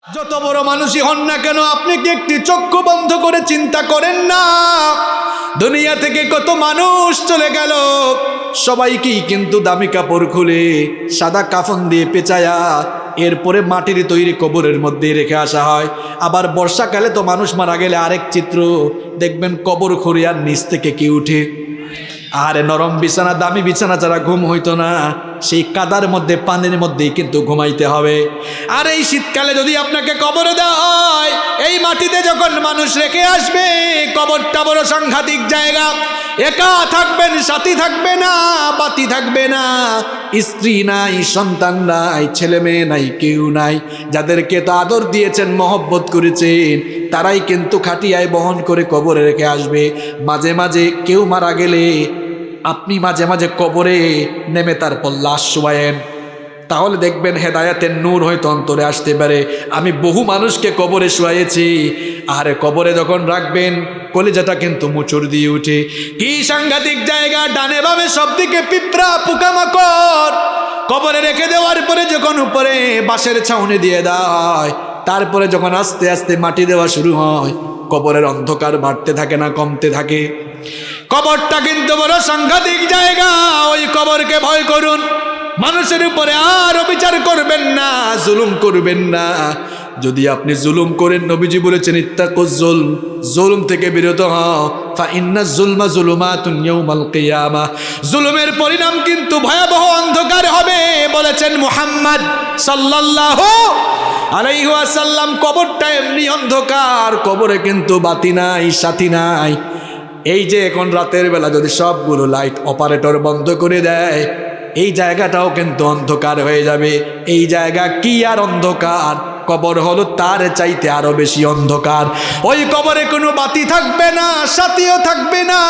যত বড় মানুষই হন না কেন, আপনি কি একটি চক্ষু বন্ধ করে চিন্তা করেন না? দুনিয়া থেকে কত মানুষ চলে গেল, সবাইকেই কিন্তু দামি কাপড় খুলে সাদা কাফন দিয়ে পেঁচায়া এরপরে মাটির তৈরি কবরের মধ্যে রেখে আসা হয়। আবার বর্ষাকালে তো মানুষ মারা গেলে আরেক চিত্র দেখবেন, কবর খুঁড়ে আর নিচ থেকে কি উঠে। আরে নরম বিছানা, দামি বিছানা ছাড়া ঘুম হইতো না, সেই কাদার মধ্যে পানির মধ্যেই কিন্তু ঘুমাইতে হবে। আর এই শীতকালে যদি আপনাকে কবরে দেওয়া হয়, এই মাটিতে যখন মানুষ রেখে আসবে, কবরটা বড় সাংঘাতিক জায়গা। একা থাকবেন, সাথী থাকবে না, বাতি থাকবে না, স্ত্রী নাই, সন্তান নাই, ছেলে মেয়ে নাই, কেউ নাই। যাদেরকে তো আদর দিয়েছেন, মহব্বত করেছেন, তারাই কিন্তু খাটিয়ায় বহন করে কবরে রেখে আসবে। মাঝে মাঝে কেউ মারা গেলে আপনি মাঝে মাঝে কবরে নেমে তারপর লাশ শোয়ায়েন, তাহলে দেখবেন হেদায়াতের নূর হয়তো অন্তরে আসতে পারে। আমি বহু মানুষকে কবরে শোয়াইছি, আর কবরে যখন রাখবেন কলিজাটা কিন্তু মুচুর দিয়ে উঠে। কি সাংঘাতিক জায়গা! ডানে বামে সব দিকে পিঁপড়া, পোকামাকড়। কবরে রেখে দেওয়ার পরে যখন উপরে বাঁশের ছাউনি দিয়ে দেওয়া হয়, তারপরে যখন আস্তে আস্তে মাটি দেওয়া শুরু হয়, কবরের অন্ধকার বাড়তে থাকে না কমতে থাকে। কবরটা কিন্তু বড় সাংঘাতিক জায়গা। ওই কবরকে ভয় করুন, মানুষের উপরে আর অবিচার করবেন না, জুলুম করবেন না। যদি আপনি জুলুম করেন, নবীজি বলেছেন ইত্তাকুজ জুলম, জুলুম থেকে বিরত হও, ফা ইন্নাজ জুলমা জুলুমাতুন ইয়াউমাল কিয়ামাহ। জুলুমের পরিণাম কিন্তু ভয়াবহ অন্ধকার হবে বলেছেন মুহাম্মদ সাল্লাল্লাহু আলাইহি ওয়াসাল্লাম। কবরটা এমনি অন্ধকার, কবরে কিন্তু বাতি নাই, সাথী নাই। এই যে এখন রাতের বেলা যদি সবগুলো লাইট অপারেটর বন্ধ করে দেয়, এই জায়গাটাও কিন্তু অন্ধকার হয়ে যাবে। এই জায়গা কি আর অন্ধকার, কবর হলো তার চাইতে আরো বেশি অন্ধকার। ওই কবরে কোনো বাতি থাকবে না, সাথীও থাকবে না।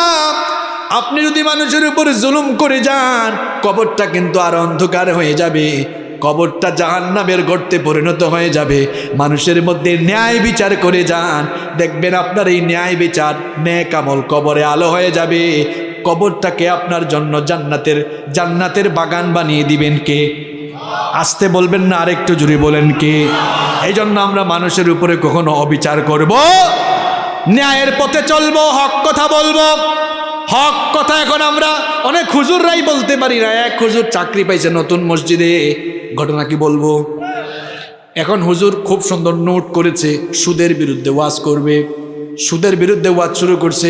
আপনি যদি মানুষের উপর জুলুম করে যান, কবরটা কিন্তু আরো অন্ধকার হয়ে যাবে। কবরটা জাহান্নামের গর্তে পরিণত হয়ে যাবে। মানুষের মধ্যে ন্যায় বিচার করে যান, দেখবেন আপনার এই ন্যায় বিচার, নেক আমল কবরে আলো হয়ে যাবে। কবরটাকে আপনার জন্য জান্নাতের বাগান বানিয়ে দিবেন কে? আসতে বলবেন না, আরেকটু জোরে বলেন কে? এই জন্য আমরা মানুষের উপরে কখনো অবিচার করব, ন্যায়ের পথে চলবো, হক কথা বলবো। হক কথা এখন আমরা অনেক হুজুররাই বলতে পারি না। এক হুজুর চাকরি পাইছে নতুন মসজিদে, ঘটনা কি বলবো। এখন হুজুর খুব সুন্দর নোট করেছে, সুদের বিরুদ্ধে ওয়াজ করবে। সুদের বিরুদ্ধে ওয়াজ শুরু করছে,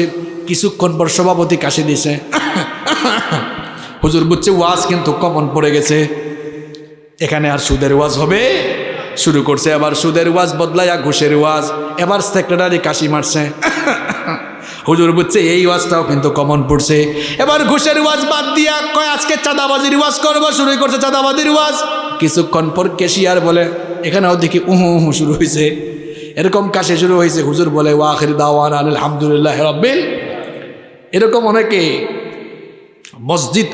কিছুক্ষণ পর সভাপতি কাশি দিছে। হুজুর বুঝছে ওয়াজ কিন্তু কমন পড়ে গেছে, এখানে আর সুদের ওয়াজ হবে। শুরু করছে আবার সুদের ওয়াজ বদলাইয়া ঘুষের ওয়াজ। এবার সেক্রেটারি কাশি মারছে। হুজুর বুঝছে এই ওয়াজটাও কিন্তু কমন পড়ছে। এবার ঘুষের ওয়াজ বাদ দিয়া কয় আজকে চাঁদাবাজির ওয়াজ করবো, শুরু করছে চাঁদাবাজির ওয়াজ। কিছুক্ষণ পর কেশিয়ার বলে, এখানেও দেখি উহু উহু শুরু হয়েছে। এরকম কাশি শুরু হয়েছে। হুজুর বলে ওয়া আখির দাওয়ানা আলহামদুলিল্লাহি রাব্বিল। এরকম অনেকে মসজিদ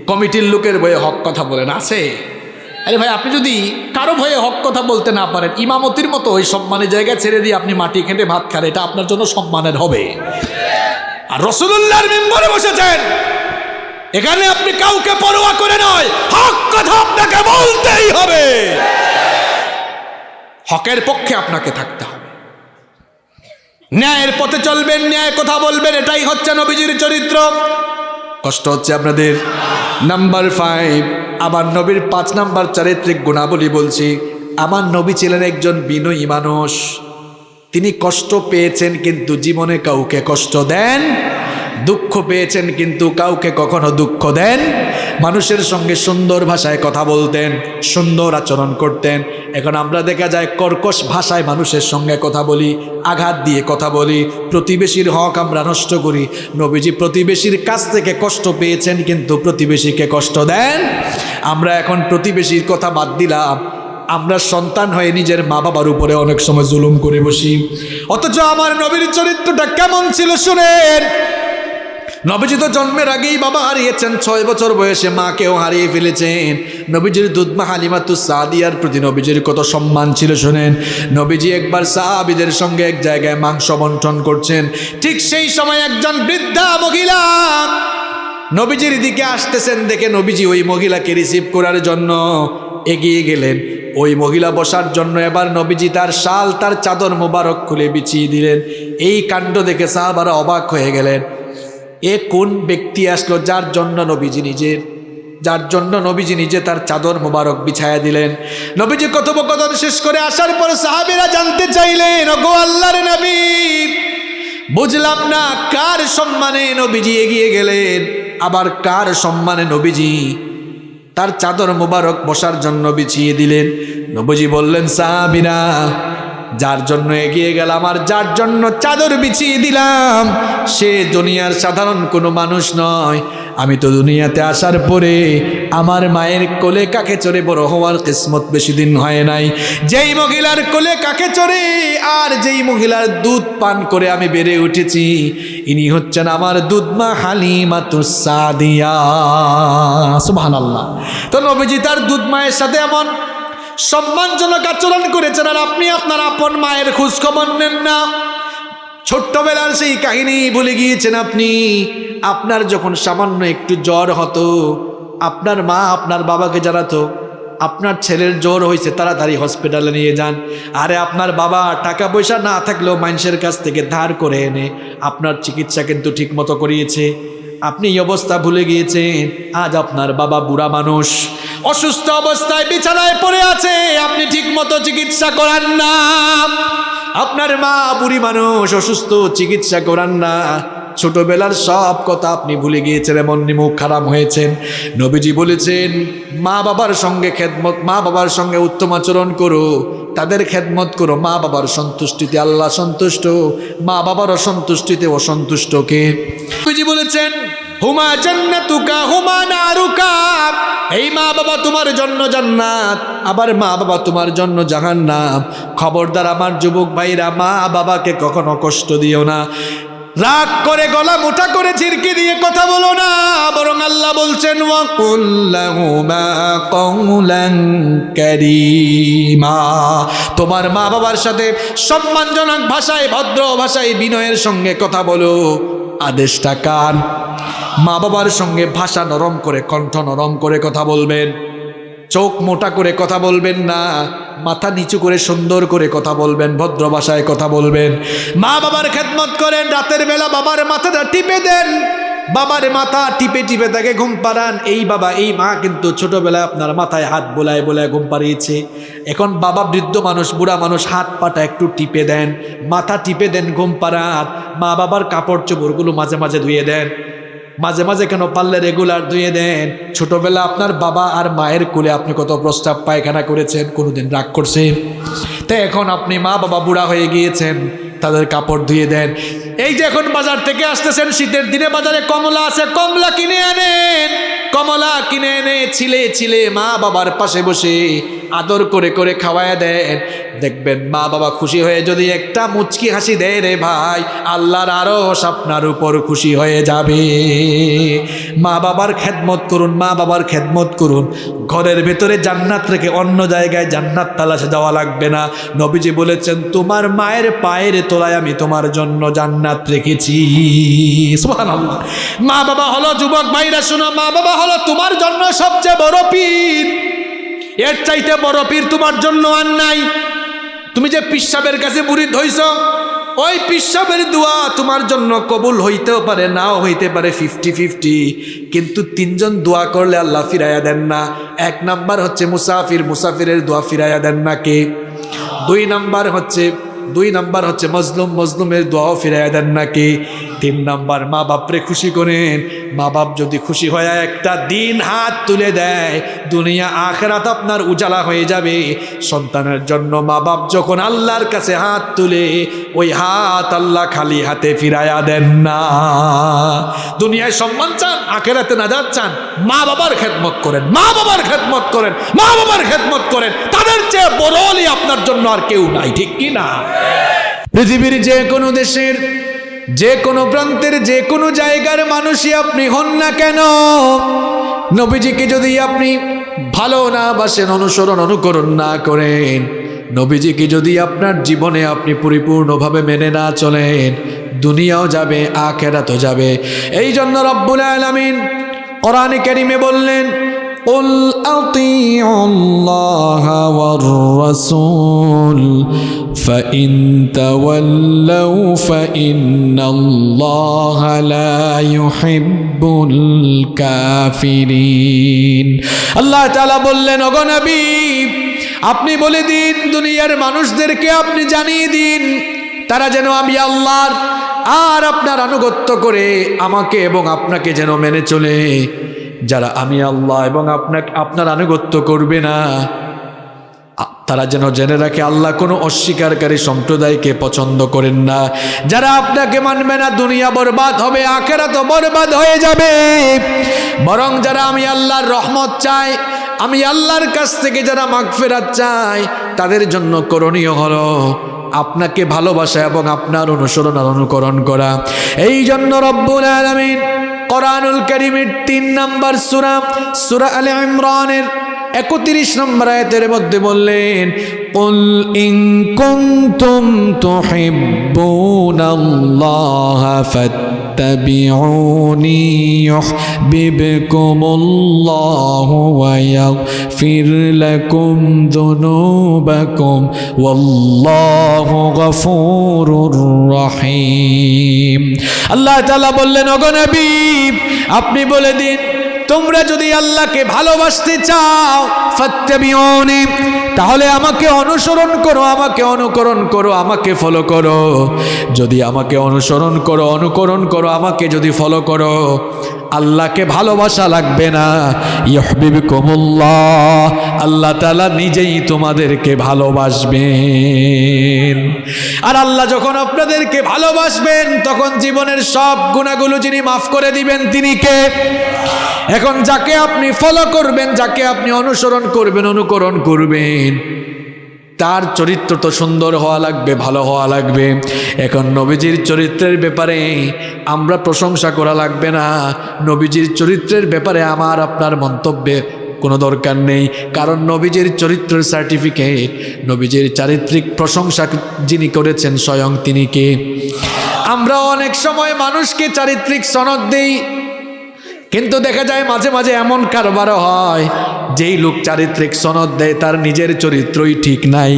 কমিটির লোকের ভয়ে হক কথা বলেন, আছে? আরে ভাই, আপনি যদি কারো ভয়ে হক কথা বলতে না পারেন, ইমামতির মতো ওই সম্মানের জায়গায় ছেড়ে দিয়ে আপনি মাটি খেটে ভাত খান, এটা আপনার জন্য সম্মানের হবে। আর রাসূলুল্লাহর মিম্বরে বসেছেন, এখানে আপনি কাউকে পরোয়া করে নয়, হক কথা আপনাকে বলতেই হবে। হকের পক্ষে আপনাকে থাকতে হবে, ন্যায়ের পথে চলবেন, ন্যায় কথা বলবেন। এটাই হচ্ছে নবীজির চরিত্র। কষ্ট হচ্ছে আপনাদের? নাম্বার 5, আমার নবীর 5 নাম্বার চারিত্রিক গুণাবলী বলছি। আমার নবী ছিলেন একজন বিনয়ী মানুষ। তিনি কষ্ট পেয়েছেন কিন্তু জীবনে কাউকে কষ্ট দেন, দুঃখ পেয়েছেন কিন্তু কাউকে কখনো দুঃখ দেন। মানুষের সঙ্গে সুন্দর ভাষায় কথা বলতেন, সুন্দর আচরণ করতেন। এখন আমরা দেখা যায় কর্কশ ভাষায় মানুষের সঙ্গে কথা বলি, আঘাত দিয়ে কথা বলি, প্রতিবেশীর হক আমরা নষ্ট করি। নবীজি প্রতিবেশীর কাছ থেকে কষ্ট পেয়েছেন কিন্তু প্রতিবেশীকে কষ্ট দেন। আমরা এখন প্রতিবেশীর কথা বাদ দিলাম, আমরা সন্তান হয়ে নিজের মা বাবার উপরে অনেক সময় জুলুম করে বসি। অথচ আমার নবীর চরিত্রটা কেমন ছিল শুনেন। নবীজি তো জন্মের আগেই বাবা হারিয়েছেন, 6 বছর বয়সে মাকেও হারিয়ে ফেলেছেন। নবীজির দুধমা হালিমাতুস সাদিয়ার প্রতি নবীজির কত সম্মান ছিল শুনেন। নবীজি একবার সাহাবীদের সঙ্গে এক জায়গায় মাংস বন্টন করছেন, ঠিক সেই সময় একজন বৃদ্ধা মহিলা নবীজির দিকে আসতেছেন দেখে নবীজি ওই মহিলাকে রিসিভ করার জন্য এগিয়ে গেলেন। ওই মহিলা বসার জন্য এবার নবীজি তার শাল, তার চাদর মোবারক খুলে বিছিয়ে দিলেন। এই কাণ্ড দেখে সাহাবারা অবাক হয়ে গেলেন। এ কোন ব্যক্তি আসলো যার জন্য নবীজি নিজে তার চাদর মোবারক বিছায়া দিলেন। নবীজি কথোপকথন শেষ করে আসার পর সাহাবীরা জানতে চাইলেন, ওগো আল্লাহর নবী, বুঝলাম না কার সম্মানে নবীজি এগিয়ে গেলেন, আবার কার সম্মানে নবীজি তার চাদর মোবারক বসার জন্য বিছিয়ে দিলেন। নবীজি বললেন, সাহাবীরা, যার জন্য এগিয়ে গেলাম আর যার জন্য চাদর বিছিয়ে দিলাম সে দুনিয়ার সাধারণ কোনো মানুষ নয়। আমি তো দুনিয়াতে আসার পরে আমার মায়ের কোলে কাকে চড়ে বড় হওয়ার কিসমত বেশি দিন হয় নাই। যেই মহিলার কোলে কাকে চড়ে আর যেই মহিলার দুধ পান করে আমি বেড়ে উঠেছি, ইনি হচ্ছেন আমার দুধমা হালিমাতুস সাদিয়া। সুবহানাল্লাহ। তো নবীজি তার দুধ মায়ের সাথে এমন সম্মানজনক আচরণ করেছেন, আর আপনি আপনার আপন মায়ের খোঁজ খবর নেন না। ছোট্টবেলার সেই কাহিনী ভুলে গিয়েছেন আপনি। আপনার যখন সামান্য একটু জ্বর হতো, আপনার মা আপনার বাবাকে জানাতো, আপনার ছেলের জ্বর হয়েছে, তাড়াতাড়ি হসপিটালে নিয়ে যান। আরে আপনার বাবা টাকা পয়সা না থাকলেও মানুষের কাছ থেকে ধার করে এনে আপনার চিকিৎসা কিন্তু ঠিক মতো করিয়েছে। আপনি এই অবস্থা ভুলে গিয়েছেন। আজ আপনার বাবা বুড়া মানুষ, অসুস্থ অবস্থায় বিছানায় পড়ে আছে, আপনি ঠিক মতো চিকিৎসা করান না। আপনার মা বুড়ি মানুষ, অসুস্থ, চিকিৎসা করান না। ছোটবেলার সব কথা আপনি ভুলে গিয়েছেন, এমন মুখ খারাপ হয়েছেন। নবীজি বলেছেন, মা বাবার সঙ্গে খেদমত, মা বাবার সঙ্গে উত্তম আচরণ করো, তাদের খেদমত করো। মা বাবার সন্তুষ্টিতে আল্লাহ সন্তুষ্ট, মা বাবার অসন্তুষ্টিতে অসন্তুষ্ট কে? নবীজি বলেছেন, হুমা জান্নাতুকা হুমা নারুকা। এই মা বাবা তোমার জন্য জান্নাত, আবার মা বাবা তোমার জন্য জাহান্নাম। খবরদার আমার যুবক ভাইরা, মা বাবাকে কখনো কষ্ট দিও না। রাগ করে, গলা মোটা করে, চিরকি দিয়ে কথা বলো না। বরং আল্লাহ বলছেন, ওয়াকুল লাহুমা কওলান কারীমা। তোমার মা বাবার সাথে সম্মানজনক ভাষায়, ভদ্র ভাষায়, বিনয়ের সঙ্গে কথা বলো। আদেশটা কার? মা বাবার সঙ্গে ভাষা নরম করে, কণ্ঠ নরম করে কথা বলবেন। চোখ মোটা করে কথা বলবেন না, মাথা নিচু করে সুন্দর করে কথা বলবেন, ভদ্র ভাষায় কথা বলবেন। মা বাবার খেদমত করেন। রাতের বেলা বাবার মাথাটা টিপে দেন, বাবার মাথা টিপে টিপে তাকে ঘুম পাড়ান। এই বাবা, এই মা কিন্তু ছোটবেলায় আপনার মাথায় হাত বোলায় বোলায় ঘুম পাড়িয়েছে। এখন বাবা বৃদ্ধ মানুষ, বুড়া মানুষ, হাত পাটা একটু টিপে দেন, মাথা টিপে দেন, ঘুম পাড়ান। মা বাবার কাপড় চোপড়গুলো মাঝে মাঝে ধুয়ে দেন, মাঝে মাঝে কেন পারলে রেগুলার ধুয়ে দেন। ছোটবেলা আপনার বাবা আর মায়ের কোলে আপনি কত প্রস্রাব পায়খানা করেছেন, কোনোদিন রাগ করছেন? তো এখন আপনি মা বাবা বুড়া হয়ে গিয়েছেন, তাদের কাপড় ধুয়ে দেন। এই যে এখন বাজার থেকে আসতেছেন, শীতের দিনে বাজারে কমলা আছে, কমলা কিনে আনেন। কমলা কিনে এনে ছিলে ছিলে মা বাবার পাশে বসে আদর করে করে খাওয়ায় দেন। দেখবেন মা বাবা খুশি হয়ে যদি একটা মুচকি হাসি দেয়, রে ভাই, আল্লাহর আরশ আপনার উপর খুশি হয়ে যাবে। মা বাবার খেদমত করুন, মা বাবার খেদমত করুন। ঘরের ভেতরে জান্নাত রেখে অন্য জায়গায় জান্নাত তালাশে যাওয়া লাগবে না। নবীজি বলেছেন, তোমার মায়ের পায়ের তলায় আমি তোমার জন্য জান্নাত রেখেছি। সুবহানাল্লাহ। মা বাবা হলো, যুবক ভাইরা শোনো, মা বাবা হলো তোমার জন্য সবচেয়ে বড় পীর। এর চাইতে বড় পীর তোমার জন্য আর নাই। তুমি যে পিসাবের কাছে মুরিদ হইছ, ওই পিসাবের দোয়া তোমার জন্য কবুল হইতেও পারে, নাও হইতে পারে, 50-50। কিন্তু তিনজন দোয়া করলে আল্লাহ ফিরাইয়া দেন না। এক নাম্বার হচ্ছে মুসাফির, মুসাফিরের দোয়া ফিরাইয়া দেন না কে? দুই নাম্বার হচ্ছে মজলুম, মজলুমের দোয়াও ফিরাইয়া দেন না কে? 3 নাম্বার মা বাপরে খুশি করেন। মা বাপ যদি খুশি হয়ে একটা দিন হাত তুলে দেয়, দুনিয়া আখিরাত আপনার উজালা হয়ে যাবে। সন্তানের জন্য মা বাপ যখন আল্লাহর কাছে হাত তুলে, ওই হাত আল্লাহ খালি হাতে ফিরাইয়া দেন না। দুনিয়ায় সম্মান চান, আখিরাতে নাজাত চান, মা বাবার খেদমত করেন, মা বাবার খেদমত করেন, মা বাবার খেদমত করেন। তাদের চেয়ে বড় ওলি আপনার জন্য আর কেউ নাই, ঠিক কি না? পৃথিবীর যে কোনো দেশের, যে কোনো প্রান্তের, যে কোনো জায়গার মানুষই আপনি হন না কেন, নবীজিকে যদি আপনি ভালো না বাসেন, অনুসরণ অনুকরণ না করেন, নবীজিকে যদি আপনার জীবনে আপনি পরিপূর্ণভাবে মেনে না চলেন, দুনিয়াও যাবে, আখিরাতও যাবে। এই জন্য রব্বুল আলামিন কোরআনে কারীমে বললেন, কুল আতিউল্লাহ ওয়ার রাসূল ফাইন তাওয়াল্লাউ ফাইন্নাল্লাহা লা ইউহিব্বুল কাফিরিন। আল্লাহ তাআলা বললেন, ওগো নবী, আপনি বলে দিন, দুনিয়ার মানুষদেরকে আপনি জানিয়ে দিন, তারা যেন আমি আল্লাহর আর আপনার আনুগত্য করে আমাকে এবং আপনাকে যেন মেনে চলে। যারা আমি আল্লাহ এবং আপনার আনুগত্য করবে না, তারা যেন জেনে রাখে আল্লাহ কোনো অস্বীকারী সম্প্রদায়কে পছন্দ করেন না। যারা আপনাকে মানবে না, দুনিয়া বরবাদ হবে, আখিরাত বরবাদ হয়ে যাবে। বরং যারা আমি আল্লাহর রহমত চায়, আমি আল্লাহর কাছ থেকে যারা মাগফিরাত চায়, তাদের জন্য করণীয় হলো আপনাকে ভালোবাসা এবং আপনার অনুসরণ আর অনুকরণ করা। এই জন্য রব্বুল আলামিন কোরআনুল কারীমের 3 নম্বর সূরা আলে ইমরানের 31 নম্বর আয়াতের মধ্যে বললেন, কুল ইন কুনতুম তুহিব্বুনাল্লাহ ফাত্তাবিউনি ইউহিব্বুকুমুল্লাহু ওয়া ইয়াগফির লাকুম যুনুবাকুম ওয়াল্লাহু গফুরুর রহিম। আল্লাহ তাআলা বললেন, ওগো নবী, আপনি বলে দিন, তোমরা যদি আল্লাহকে ভালোবাসতে চাও, ফাত্তাবিউনি, তাহলে আমাকে অনুসরণ করো, আমাকে অনুকরণ করো, আমাকে ফলো করো। যদি আমাকে অনুসরণ করো, অনুকরণ করো, আমাকে যদি ফলো করো, আল্লাহকে ভালোবাসা লাগবে না, ইউহিব্বুকুমুল্লাহ, আল্লাহ তাআলা নিজেই তোমাদেরকে ভালোবাসবেন। আর আল্লাহ যখন আপনাদেরকে ভালোবাসবেন, তখন জীবনের সব গুনাহগুলো যিনি মাফ করে দিবেন, তিনি কে? এখন যাকে আপনি ফলো করবেন, যাকে আপনি অনুসরণ করবেন, অনুকরণ করবেন, তার চরিত্র তো সুন্দর হওয়া লাগবে, ভালো হওয়া লাগবে। এখন নবীজির চরিত্রের ব্যাপারে আমরা প্রশংসা করা লাগবে না, নবীজির চরিত্রের ব্যাপারে আমার আপনার মন্তব্যে কোনো দরকার নেই, কারণ নবীজির চরিত্রের সার্টিফিকেট, নবীজির চারিত্রিক প্রশংসা যিনি করেছেন স্বয়ং তিনি কে? আমরা অনেক সময় মানুষকে চারিত্রিক সনদ দেই, কিন্তু দেখা যায় মাঝে মাঝে এমন কারবারও হয়, যেই লোক চারিত্রিক সনদ দেয় তার নিজের চরিত্রই ঠিক নাই।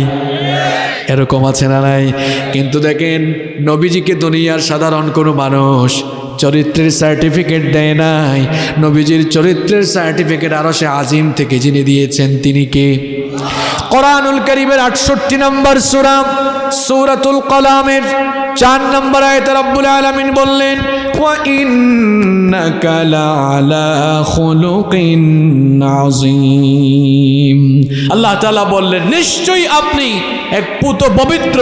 এরকম আছে না নাই? কিন্তু দেখেন, নবীজিকে দুনিয়ার সাধারণ কোনো মানুষ চরিত্রের সার্টিফিকেট দেয় নাই, নবীজির চরিত্রের সার্টিফিকেট আরশে আজিম থেকে যিনি দিয়েছেন তিনি কে? কোরআনুল কারীমের 68 নম্বর সূরাতুল কলামের 4 নম্বর আয়াতে রব্বুল আলামিন বললেন, ওয়া ইন্নাকা লাআলা খুলুকিন আযীম। আল্লাহ তাআলা বললেন, নিশ্চয়ই আপনি এক পুত পবিত্র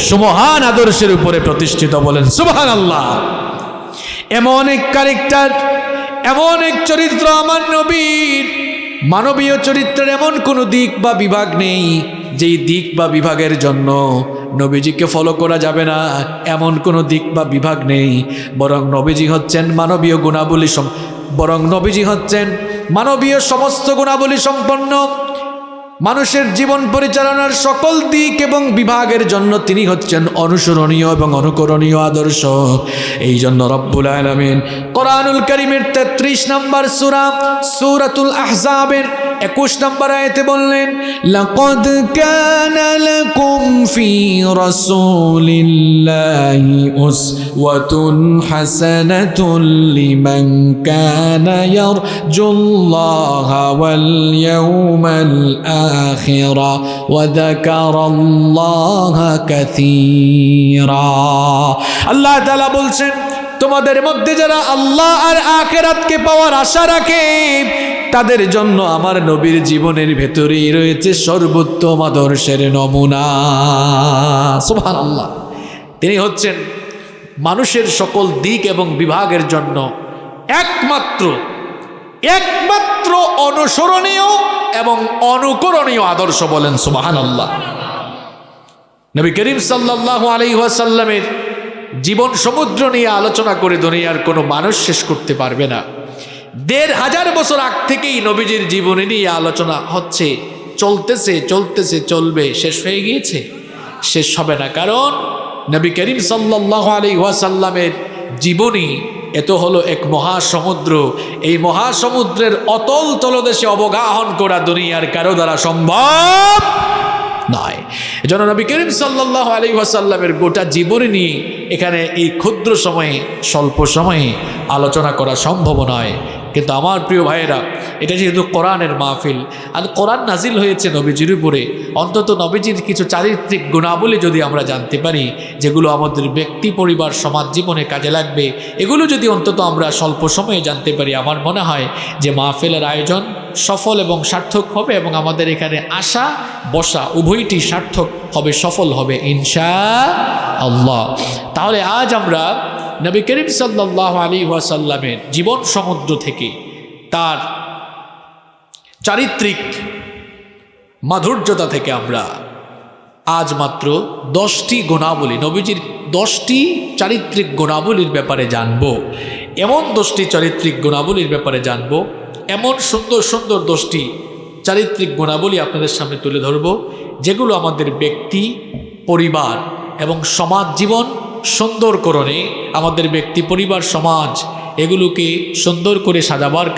সুমহান আদর্শের উপরে প্রতিষ্ঠিত। বলেন সুবহানাল্লাহ। এমন এক ক্যারেক্টার, এমন এক চরিত্র আমার নবীর। মানবীয় চরিত্রের এমন কোনো দিক বা বিভাগ নেই যেই দিক বা বিভাগের জন্য নবীজিকে ফলো করা যাবে না, এমন কোনো দিক বা বিভাগ নেই। বরং নবীজি হচ্ছেন মানবীয় গুণাবলী, বরং নবীজি হচ্ছেন মানবীয় সমস্ত গুণাবলী সম্পন্ন। মানুষের জীবন পরিচালনার সকল দিক এবং বিভাগের জন্য তিনি হচ্ছেন অনুসরণীয় এবং অনুকরণীয় আদর্শ। এই জন্য রব্বুল আলামিন কোরআনুল কারীমের 33 নম্বর সূরাতুল আহজাবের 21 নম্বর আয়াতে বললেন, লাকাদ কানা লাকুম ফি রাসূলিল্লাহি উসওয়াতুন হাসানাতুন লিমান কানা ইয়ারজুল্লাহা ওয়াল ইয়াওমাল আখিরা ওয়া যাকারাল্লাহা কাসীরা। আল্লাহ তাআলা বলছেন, তোমাদের মধ্যে যারা আল্লাহ আর আখিরাতকে পাওয়ার আশা রাখে, তাদের জন্য আমার নবীর জীবনের ভেতরেই রয়েছে সর্বোত্তম আদর্শের নমুনা। সুবহানাল্লাহ। তিনি হচ্ছেন মানুষের সকল দিক এবং বিভাগের জন্য একমাত্র অনুসরণীয় এবং অনুকরণীয় আদর্শ। বলেন সুবহানাল্লাহ। নবী করিম সাল্লাল্লাহু আলাইহি ওয়াসাল্লামের জীবন সমুদ্র নিয়ে আলোচনা করে দুনিয়ার কোনো মানুষ শেষ করতে পারবে না। ১৫০০ বছর আগ থেকেই নবীজির জীবনী নিয়ে আলোচনা হচ্ছে, চলতেছে, চলবে, শেষ হয়ে গিয়েছে, শেষ হবে না। কারণ নবী করিম সাল্লাল্লাহু আলাইহি ওয়াসাল্লামের জীবনী এত হলো এক মহাসমুদ্র। এই মহাসমুদ্রের অতল তলদেশে অবগাহন করা দুনিয়ার কারো দ্বারা সম্ভব নয়। এজন্য নবী করিম সাল্লাল্লাহু আলাইহি ওয়াসাল্লামের গোটা জীবনী নিয়ে এখানে এই ক্ষুদ্র সময়ে স্বল্প সময়ে আলোচনা করা সম্ভব নয়। কিন্তু আমার প্রিয় ভাইয়েরা, এটা যেহেতু কোরআনের মাহফিল আর কোরআন নাজিল হয়েছে নবীজির উপরে, অন্তত নবীজির কিছু চারিত্রিক গুণাবলী যদি আমরা জানতে পারি, যেগুলো আমাদের ব্যক্তি পরিবার সমাজ জীবনে কাজে লাগবে, এগুলো যদি অন্তত আমরা স্বল্প সময়ে জানতে পারি, আমার মনে হয় যে মাহফিলের আয়োজন সফল এবং সার্থক হবে এবং আমাদের এখানে আসা বসা উভয়টি সার্থক হবে, সফল হবে ইনশাআল্লাহ। তাহলে আজ আমরা নবী করিম সাল্লাল্লাহু আলাইহি ওয়াসাল্লামের জীবন সমুদ্র থেকে তার চারিত্রিক মাধুর্যতা থেকে আমরা আজ মাত্র 10টি গুণাবলী, নবীজির 10টি চারিত্রিক গুণাবলীর ব্যাপারে জানব। এমন 10টি চারিত্রিক গুণাবলীর ব্যাপারে জানব, এমন সুন্দর সুন্দর 10টি চারিত্রিক গুণাবলী আপনাদের সামনে তুলে ধরব, যেগুলো আমাদের ব্যক্তি পরিবার এবং সমাজ জীবন সুন্দরকরণে, আমাদের ব্যক্তি পরিবার সমাজ এগুলোকে সুন্দর করে সাজাবার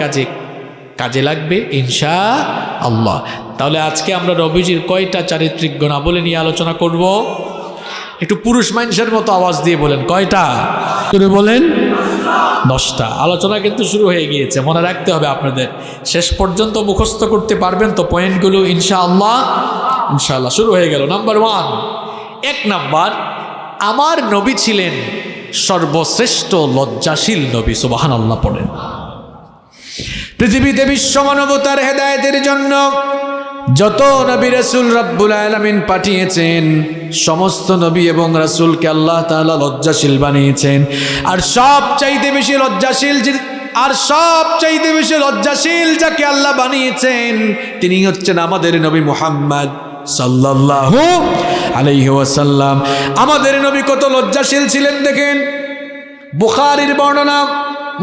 কাজে লাগবে ইনশাআল্লাহ। তাহলে আজকে আমরা নবীজির কয়টা চারিত্রিক গুণাবলী নিয়ে আলোচনা করব? একটু পুরুষ মানুষের মতো আওয়াজ দিয়ে বলেন, কয়টা? করে বলেন 10টা। আলোচনা কিন্তু শুরু হয়ে গিয়েছে, মনে রাখতে হবে আপনাদের, শেষ পর্যন্ত মুখস্থ করতে পারবেন তো পয়েন্টগুলো ইনশাআল্লাহ। ইনশাআল্লাহ শুরু হয়ে গেল। নাম্বার 1, 1 নাম্বার, আমার নবী ছিলেন সর্বশ্রেষ্ঠ লজ্জাশীল নবী। সুবহানাল্লাহ পড়েন। পৃথিবীতে বিশ্ব মানবতার হেদায়েতের জন্য যত নবী রাসূল রব্বুল আলামিন পাঠিয়েছেন, সমস্ত নবী এবং রাসূলকে আল্লাহ তাআলা লজ্জাশীল বানিয়েছেন। আর সবচাইতে বেশি লজ্জাশীল যাকে আল্লাহ বানিয়েছেন তিনি হচ্ছেন আমাদের নবী মুহাম্মদ সাল্লাল্লাহু আলাইহি ওয়াসাল্লাম। আমাদের নবী কত লজ্জাশীল ছিলেন দেখেন। বুখারীর বর্ণনা,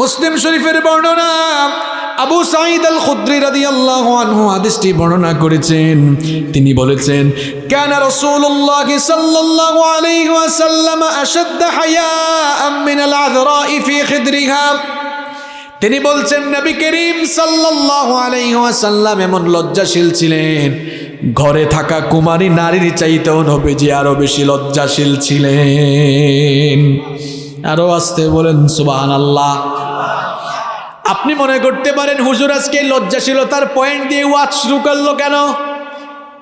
মুসলিম শরীফের বর্ণনা, আবু সাঈদ আল খুদরি রাদিয়াল্লাহু আনহু হাদিসটি বর্ণনা করেছেন। তিনি বলেছেন, কানা রাসূলুল্লাহ সাল্লাল্লাহু আলাইহি ওয়াসাল্লাম আশাদ্দ হায়াআম মিনাল আযরা'i ফি খিদরিহা। তিনি বলছেন নবী করিম সাল্লাল্লাহু আলাইহি ওয়াসাল্লাম এমন লজ্জাশীল ছিলেন, ঘরে থাকা কুমারী নারীর চাইতেও নবীজি আরো বেশি লজ্জাশীল ছিলেন। আরো আসতে বলেন সুবহানাল্লাহ। আপনি মনে করতে পারেন হুজুর আজকে লজ্জাশীলতার পয়েন্ট দিয়ে ওয়াজ শুরু করলো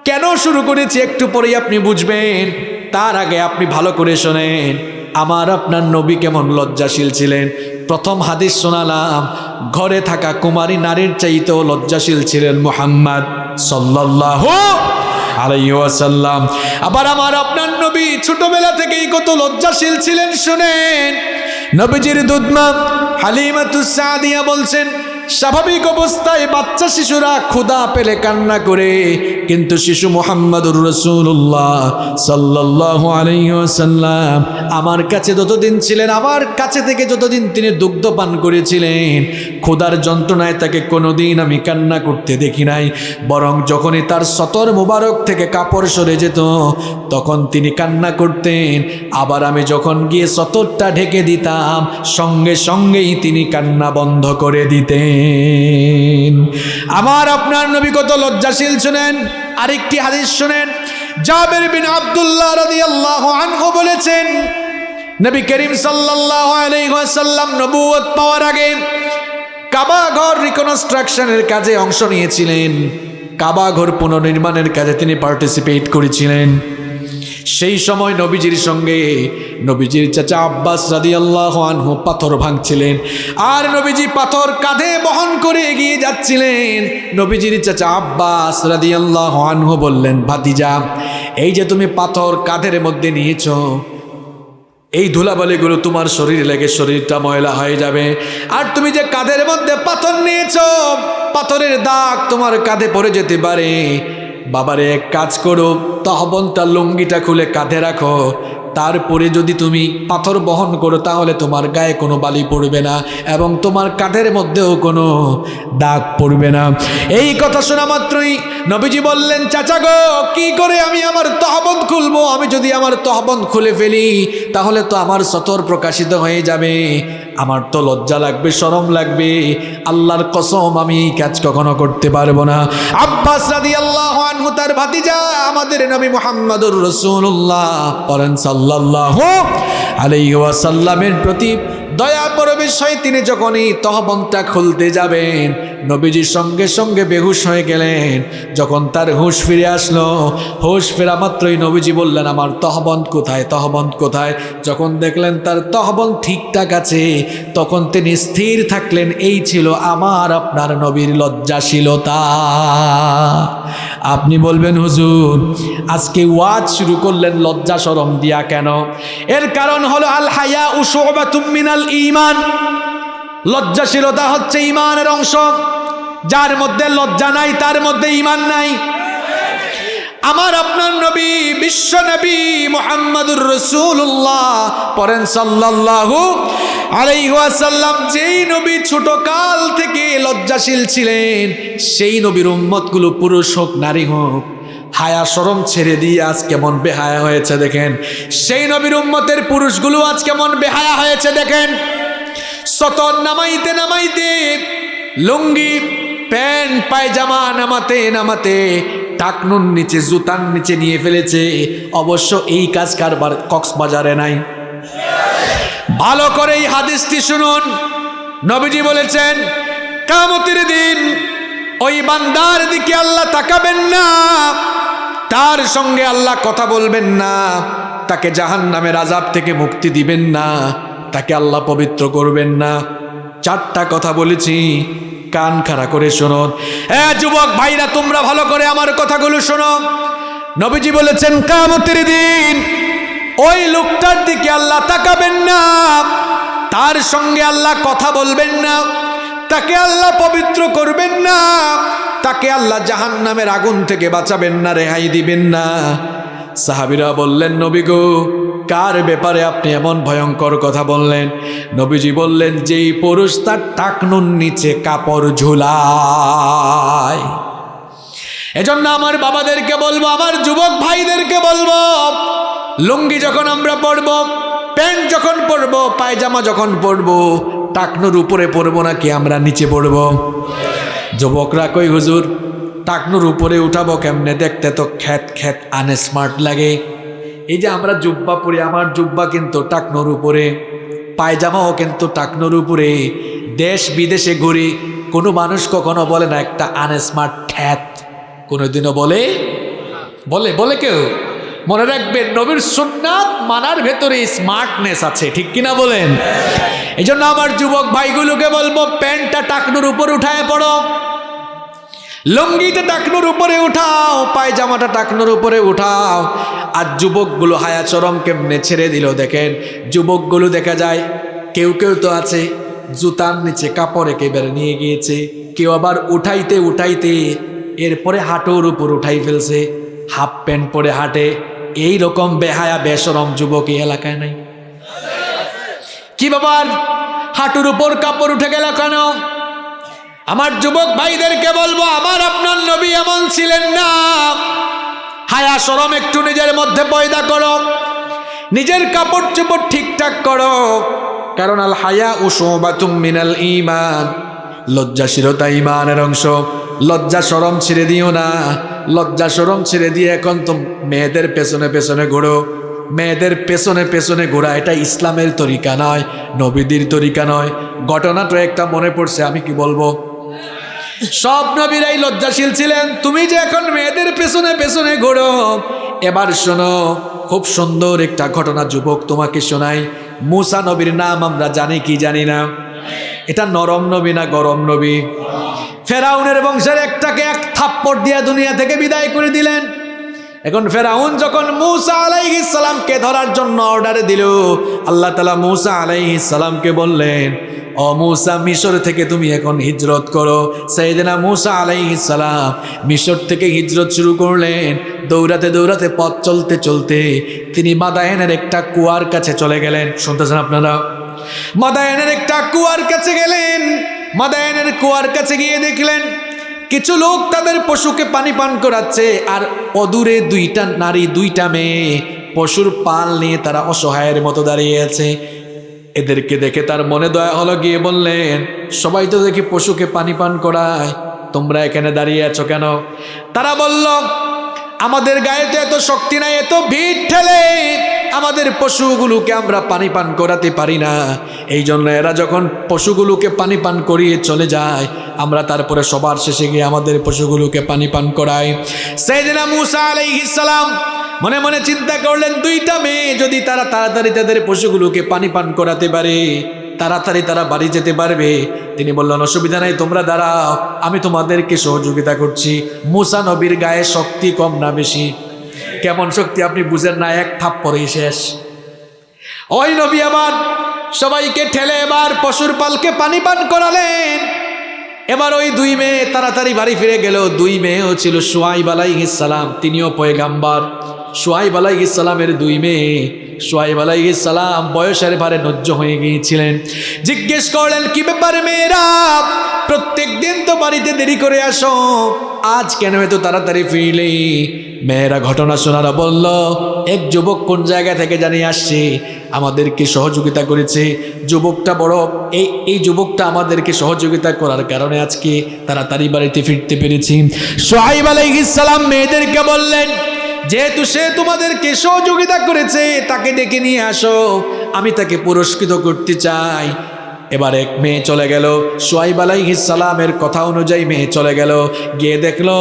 কেন শুরু করেছি একটু পরেই আপনি বুঝবেন। তার আগে আপনি ভালো করে শোনেন আমার আপনার নবী কেমন লজ্জাশীল ছিলেন। প্রথম হাদিস শোনালাম, ঘরে থাকা কুমারী নারীর চাইতেও লজ্জাশীল ছিলেন মুহাম্মদ সাল্লাল্লাহু আলাইহি ওয়াসাল্লাম। আবার আমার আপনার নবী ছোটবেলা থেকেই কত লজ্জাশীল ছিলেন শুনেন। নবীজির দুধমা হালিমাতুস সাদিয়া বলছেন, স্বাভাবিক অবস্থায় বাচ্চা শিশুরা ক্ষুধা পেলে কান্না করে, কিন্তু শিশু মুহাম্মদুর রাসূলুল্লাহ সাল্লাল্লাহু আলাইহি ওয়াসাল্লাম আমার কাছে যতদিন ছিলেন, আমার কাছে থেকে যতদিন তিনি দুগ্ধ পান করেছিলেন, ক্ষুধার যন্ত্রণায় তাকে কোনোদিন আমি কান্না করতে দেখি নাই। বরং যখনই তার সতর মুবারক থেকে কাপড় সরে যেত তখন তিনি কান্না করতেন। আবার আমি যখন গিয়ে সতরটা ঢেকে দিতাম সঙ্গে সঙ্গেই তিনি কান্না বন্ধ করে দিতেন। আমার আপনার নবী কত লজ্জাশীল শুনেন। আরেকটি হাদিস শুনেন, জাবের বিন আব্দুল্লাহ রাদিয়াল্লাহু আনহু বলেছেন, নবী করিম সাল্লাল্লাহু আলাইহি ওয়াসাল্লাম নবুয়ত পাওয়ার আগে কাবা ঘর রিকনস্ট্রাকশনের কাজে অংশ নিয়েছিলেন। কাবা ঘর পুনর্নির্মাণের কাজে তিনি পার্টিসিপেট করেছিলেন। সেই সময় নবীজির সঙ্গে নবীজির চাচা আব্বাস রাদিয়াল্লাহু আনহু পাথর ভাঙছিলেন, আর নবীজি পাথর কাঁধে বহন করে এগিয়ে যাচ্ছিলেন। নবীজির চাচা আব্বাস রাদিয়াল্লাহু আনহু বললেন, ভাতিজা, এই যে তুমি পাথর কাঁধের মধ্যে নিয়েছো, এই ধুলাবালিগুলো তোমার শরীরে লেগে শরীরটা ময়লা হয়ে যাবে। আর তুমি যে কাঁধের মধ্যে পাথর নিয়েছো, পাথরের দাগ তোমার কাঁধে পড়ে যেতে পারে। বাবারে, এক কাজ করো, তহবনটা লুঙ্গিটা খুলে কাঁধে রাখো, তারপরে যদি তুমি পাথর বহন করো তাহলে তোমার গায়ে কোনো বালি পড়বে না এবং তোমার কাঁধের মধ্যেও কোনো দাগ পড়বে না। এই কথা শোনা মাত্রই নবীজি বললেন, চাচা গো, কি করে আমি আমার তহবত খুলবো? আমি যদি আমার তহবত খুলে ফেলি তাহলে তো আমার সতর প্রকাশিত হয়ে যাবে, আমার তো লজ্জা লাগবে, শরম লাগবে। আল্লাহর কসম আমি এই কাজ কখনো করতে পারবো না। আব্বাস রাদিয়াল্লাহু আনহু তার ভাতিজা আমাদের নবী মুহাম্মদুর রাসূলুল্লাহ পড়েন সাল্লাল্লাহু আলাইহি ওয়াসাল্লামের প্রতি দয়া পরবেশ হয়ে তিনি যখনই তহবতটা খুলতে যাবেন, নবীজির সঙ্গে সঙ্গে বেহুশ হয়ে গেলেন। যখন তার হুঁশ ফিরে আসলো, হুঁশ ফেরা মাত্রই নবীজি বললেন, আমার তহবত কোথায়, তহবত কোথায়? যখন দেখলেন তার তহবত ঠিকঠাক আছে, তখন তিনি স্থির থাকলেন। এই ছিল আমার আপনার নবীর লজ্জাশীলতা। আপনি বলবেন, হুজুর আজকে ওয়াজ শুরু করলেন লজ্জা শরম দিয়া কেন? এর কারণ হলো আল হায়া শুবাতুম মিনাল ঈমান। লজ্জাশীলতা হচ্ছে ঈমানের অংশ। যার মধ্যে লজ্জা নাই তার মধ্যে ঈমান নাই। আমার আপনার নবী, বিশ্ব নবী মুহাম্মদুর রাসূলুল্লাহ পড়েন সাল্লাল্লাহু আলাইহি ওয়াসাল্লাম, যেই নবী ছোট কাল থেকে লজ্জাশীল ছিলেন, সেই নবীর উম্মতগুলো পুরুষ হোক নারী হোক হায়া শরম ছেড়ে দিয়ে আজ কেমন বেহায়া হয়েছে দেখেন। সেই নবীর উম্মতের পুরুষগুলো আজ কেমন বেহায়া হয়েছে দেখেন। সতর নামাইতে নামাইতে, লুঙ্গি প্যান্ট পায়জামা নামাতে নামাতে টাকনুর নিচে, জুতার নিচে নিয়ে ফেলেছে। অবশ্য এই কাজ কারবার কক্সবাজারে নাই। ভালো করে এই হাদিসটি শুনুন। নবীজি বলেছেন, কিয়ামতের দিন ওই বান্দার দিকে আল্লাহ তাকাবেন না, তার সঙ্গে আল্লাহ কথা বলবেন না, তাকে জাহান্নামের আযাব থেকে মুক্তি দিবেন না, তাকে আল্লাহ পবিত্র করবেন না। চারটা কথা বলেছি, কান খাড়া করে শোনো। যুবক ভাইরা, তোমরা ভালো করে আমার কথাগুলো শোনো। নবীজি বলেছেন, কিয়ামতের দিন ওই লোকটার দিকে আল্লাহ তাকাবেন না, তার সঙ্গে আল্লাহ কথা বলবেন না, তাকে আল্লাহ পবিত্র করবেন না, তাকে আল্লাহ জাহান্নামের আগুন থেকে বাঁচাবেন না, রেহাই দিবেন না। সাহাবীরা বললেন, নবী গো, কার ব্যাপারে আপনি এমন ভয়ঙ্কর কথা বললেন? নবীজি বললেন, যেই পুরুষ তার টাকনুর নিচে কাপড় ঝুলায়। এজন্য আমার বাবাদেরকে বলবো, আমার যুবক ভাইদেরকে বলবো, লুঙ্গি যখন আমরা পরবো, প্যান্ট যখন পরবো, পায়জামা যখন পরবো, টাকনুর উপরে পরবো নাকি আমরা নিচে পরবো? যুবকরা কই, হুজুর টাকনুর উপরে উঠাবো কেমনে? দেখতে তো খ্যাত খ্যাত আনস্মার্ট লাগে। এই যে আমরা জুব্বা পরি, আমার জুব্বা কিন্তু টাকনুর উপরে, পায়জামাও কিন্তু টাকনুর উপরে। দেশ বিদেশে ঘুরি, কোনো মানুষ কখনো বলে না একটা আনস্মার্ট খ্যাত, কোনোদিনও বলে বলে বলে কেউ? মনে রাখবেন, নবীর সুন্নাত মানার ভেতরে স্মার্টনেস আছে, ঠিক কিনা বলেন? এই জন্য আমার যুবক ভাইগুলোকে বলবো, প্যান্টটা টাকনুর উপর উঠায় পড়ো, লুঙ্গিটা টাকনুর উপরে উঠাও, পায়জামাটা টাকনুর উপরে উঠাও। আর যুবকগুলো হায়া চরম কেমনে ছেড়ে দিল দেখেন। যুবকগুলো দেখা যায় কেউ কেউ তো আছে জুতার নিচে কাপড় একেবারে নিয়ে গিয়েছে, কেউ আবার উঠাইতে উঠাইতে এরপরে হাঁটুর উপর উঠাই ফেলছে, হাফ প্যান্ট পরে হাঁটে। এই রকম বেহায়া বেশরম যুবক এই এলাকায় নাই? কি বাবার হাঁটুর উপর কাপড় উঠে গেল কেন? আমার যুবক ভাইদেরকে বলবো, আমার আপনার নবী এমন ছিলেন না। হায়া শরম একটু নিজের মধ্যে পয়দা করো, নিজের কাপড় চোপড় ঠিকঠাক করো। কারণ আল হায়া শুবাতুম মিনাল ঈমান, লজ্জাশীলতা ঈমানের অংশ। লজ্জা শরম ছেড়ে দিও না। লজ্জা শরম ছেড়ে দিয়ে এখন তো মেয়েদের পেছনে পেছনে ঘোরো। মেয়েদের পেছনে পেছনে ঘোরা এটা ইসলামের তরিকা নয়, নবীদের তরিকা নয়। ঘটনাটা একটা মনে পড়ছে, আমি কি বলবো, সব নবীরাই লজ্জাশীল ছিলেন। তুমি যে এখন মেয়েদের পেছনে পেছনে ঘোরো। এবার শোনো, খুব সুন্দর একটা ঘটনা যুবক তোমাকে শোনাই। মুসা নবীর নাম আমরা জানি কি জানি না? এটা নরম নবী না গরম নবী? ফেরাউনের বংশের একটাকে এক থাপ্পড় দিয়ে দুনিয়া থেকে বিদায় করে দিলেন। এখন ফেরাউন যখন মুসা আলাইহিস সালামকে ধরার জন্য অর্ডার দিল, আল্লাহ তাআলা মুসা আলাইহিস সালামকে বললেন, ও মুসা, মিশর থেকে তুমি এখন হিজরত করো। সাইয়েদনা মুসা আলাইহিস সালাম মিশর থেকে হিজরত শুরু করলেন। দৌড়াতে দৌড়াতে পথ চলতে চলতে তিনি মাদায়েনের একটা কুয়ার কাছে চলে গেলেন। শুনতেছেন আপনারা? মাদায়েনের একটা কুয়ার কাছে গেলেন। মাদায়েনের কুয়ার কাছে গিয়ে দেখলেন কিছু লোক তাদের পশুকে পানি পান করাচ্ছে, আর অদূরে দুইটা নারী দুইটা মেয়ে পশুর পাল নিয়ে তারা অসহায়ের মতো দাঁড়িয়ে আছে। এদেরকে দেখে তার মনে দয়া হলো, গিয়ে বললেন, সবাই তো দেখি পশুকে পানি পান করায়, তোমরা এখানে দাঁড়িয়ে আছো কেন? তারা বলল, আমাদের গায়ে তো এত শক্তি নাই, এত ভিড় ঠেলে আমাদের পশুগুলোকে আমরা পানি পান করাতে পারি না। এই জন্য এরা যখন পশুগুলোকে পানি পান করিয়ে চলে যায়, আমরা তারপরে সবার শেষে গিয়ে আমাদের পশুগুলোকে পানি পান করাই। সাইয়েদনা মূসা আলাইহিস সালাম মনে মনে চিন্তা করলেন, দুইটা মেয়ে যদি তারা তাড়াতাড়ি তাদের পশুগুলোকে পানি পান করাতে পারে, তাড়াতাড়ি তারা বাড়ি যেতে পারবে। তিনি বললেন, অসুবিধা নাই, তোমরা দাঁড়াও, আমি তোমাদেরকে সহযোগিতা করছি। মূসা নবীর গায়ে শক্তি কম না বেশি? কেমন শক্তি আপনি বুঝেন না, এক থাপ্পড়েই শেষ। ওই নবী আবার সবাইকে ঠেলে এবার পশুর পালকে পানি পান করালেন। এবার ওই দুই মেয়ে তাড়াতাড়ি বাড়ি ফিরে গেল। দুই মেয়েও ছিল শুআইব আলাইহিস সালাম, তিনিও পয়গাম্বর। শুআইব আলাইহিস সালামের দুই মেয়ে। শুআইব আলাইহিস সালাম বয়সের ভারে নজ্জ হয়ে গিয়েছিলেন। জিজ্ঞেস করলেন, কি ব্যাপার মেয়েরা, প্রত্যেক দিন তো বাড়িতে দেরি করে আসো, আজ কেন এত তাড়াতাড়ি ফিরলে? মেয়েরা ঘটনা শোনারা বলল, এক যুবক কোন জায়গা থেকে জানিয়ে আসছে, আমাদেরকে সহযোগিতা করেছে। যুবকটা বড়, এই যুবকটা আমাদেরকে সহযোগিতা করার কারণে আজকে তাড়াতাড়ি বাড়িতে ফিরতে পেরেছি। শুআইব আলাইহিস সালাম মেয়েদেরকে বললেন, যেহেতু সে তোমাদেরকে সহযোগিতা করেছে, তাকে ডেকে নিয়ে আসো, আমি তাকে পুরস্কৃত করতে চাই। এবার এক মেয়ে চলে গেল। শুআইব আলাইহিস সালামের কথা অনুযায়ী মেয়ে চলে গেল, গিয়ে দেখলো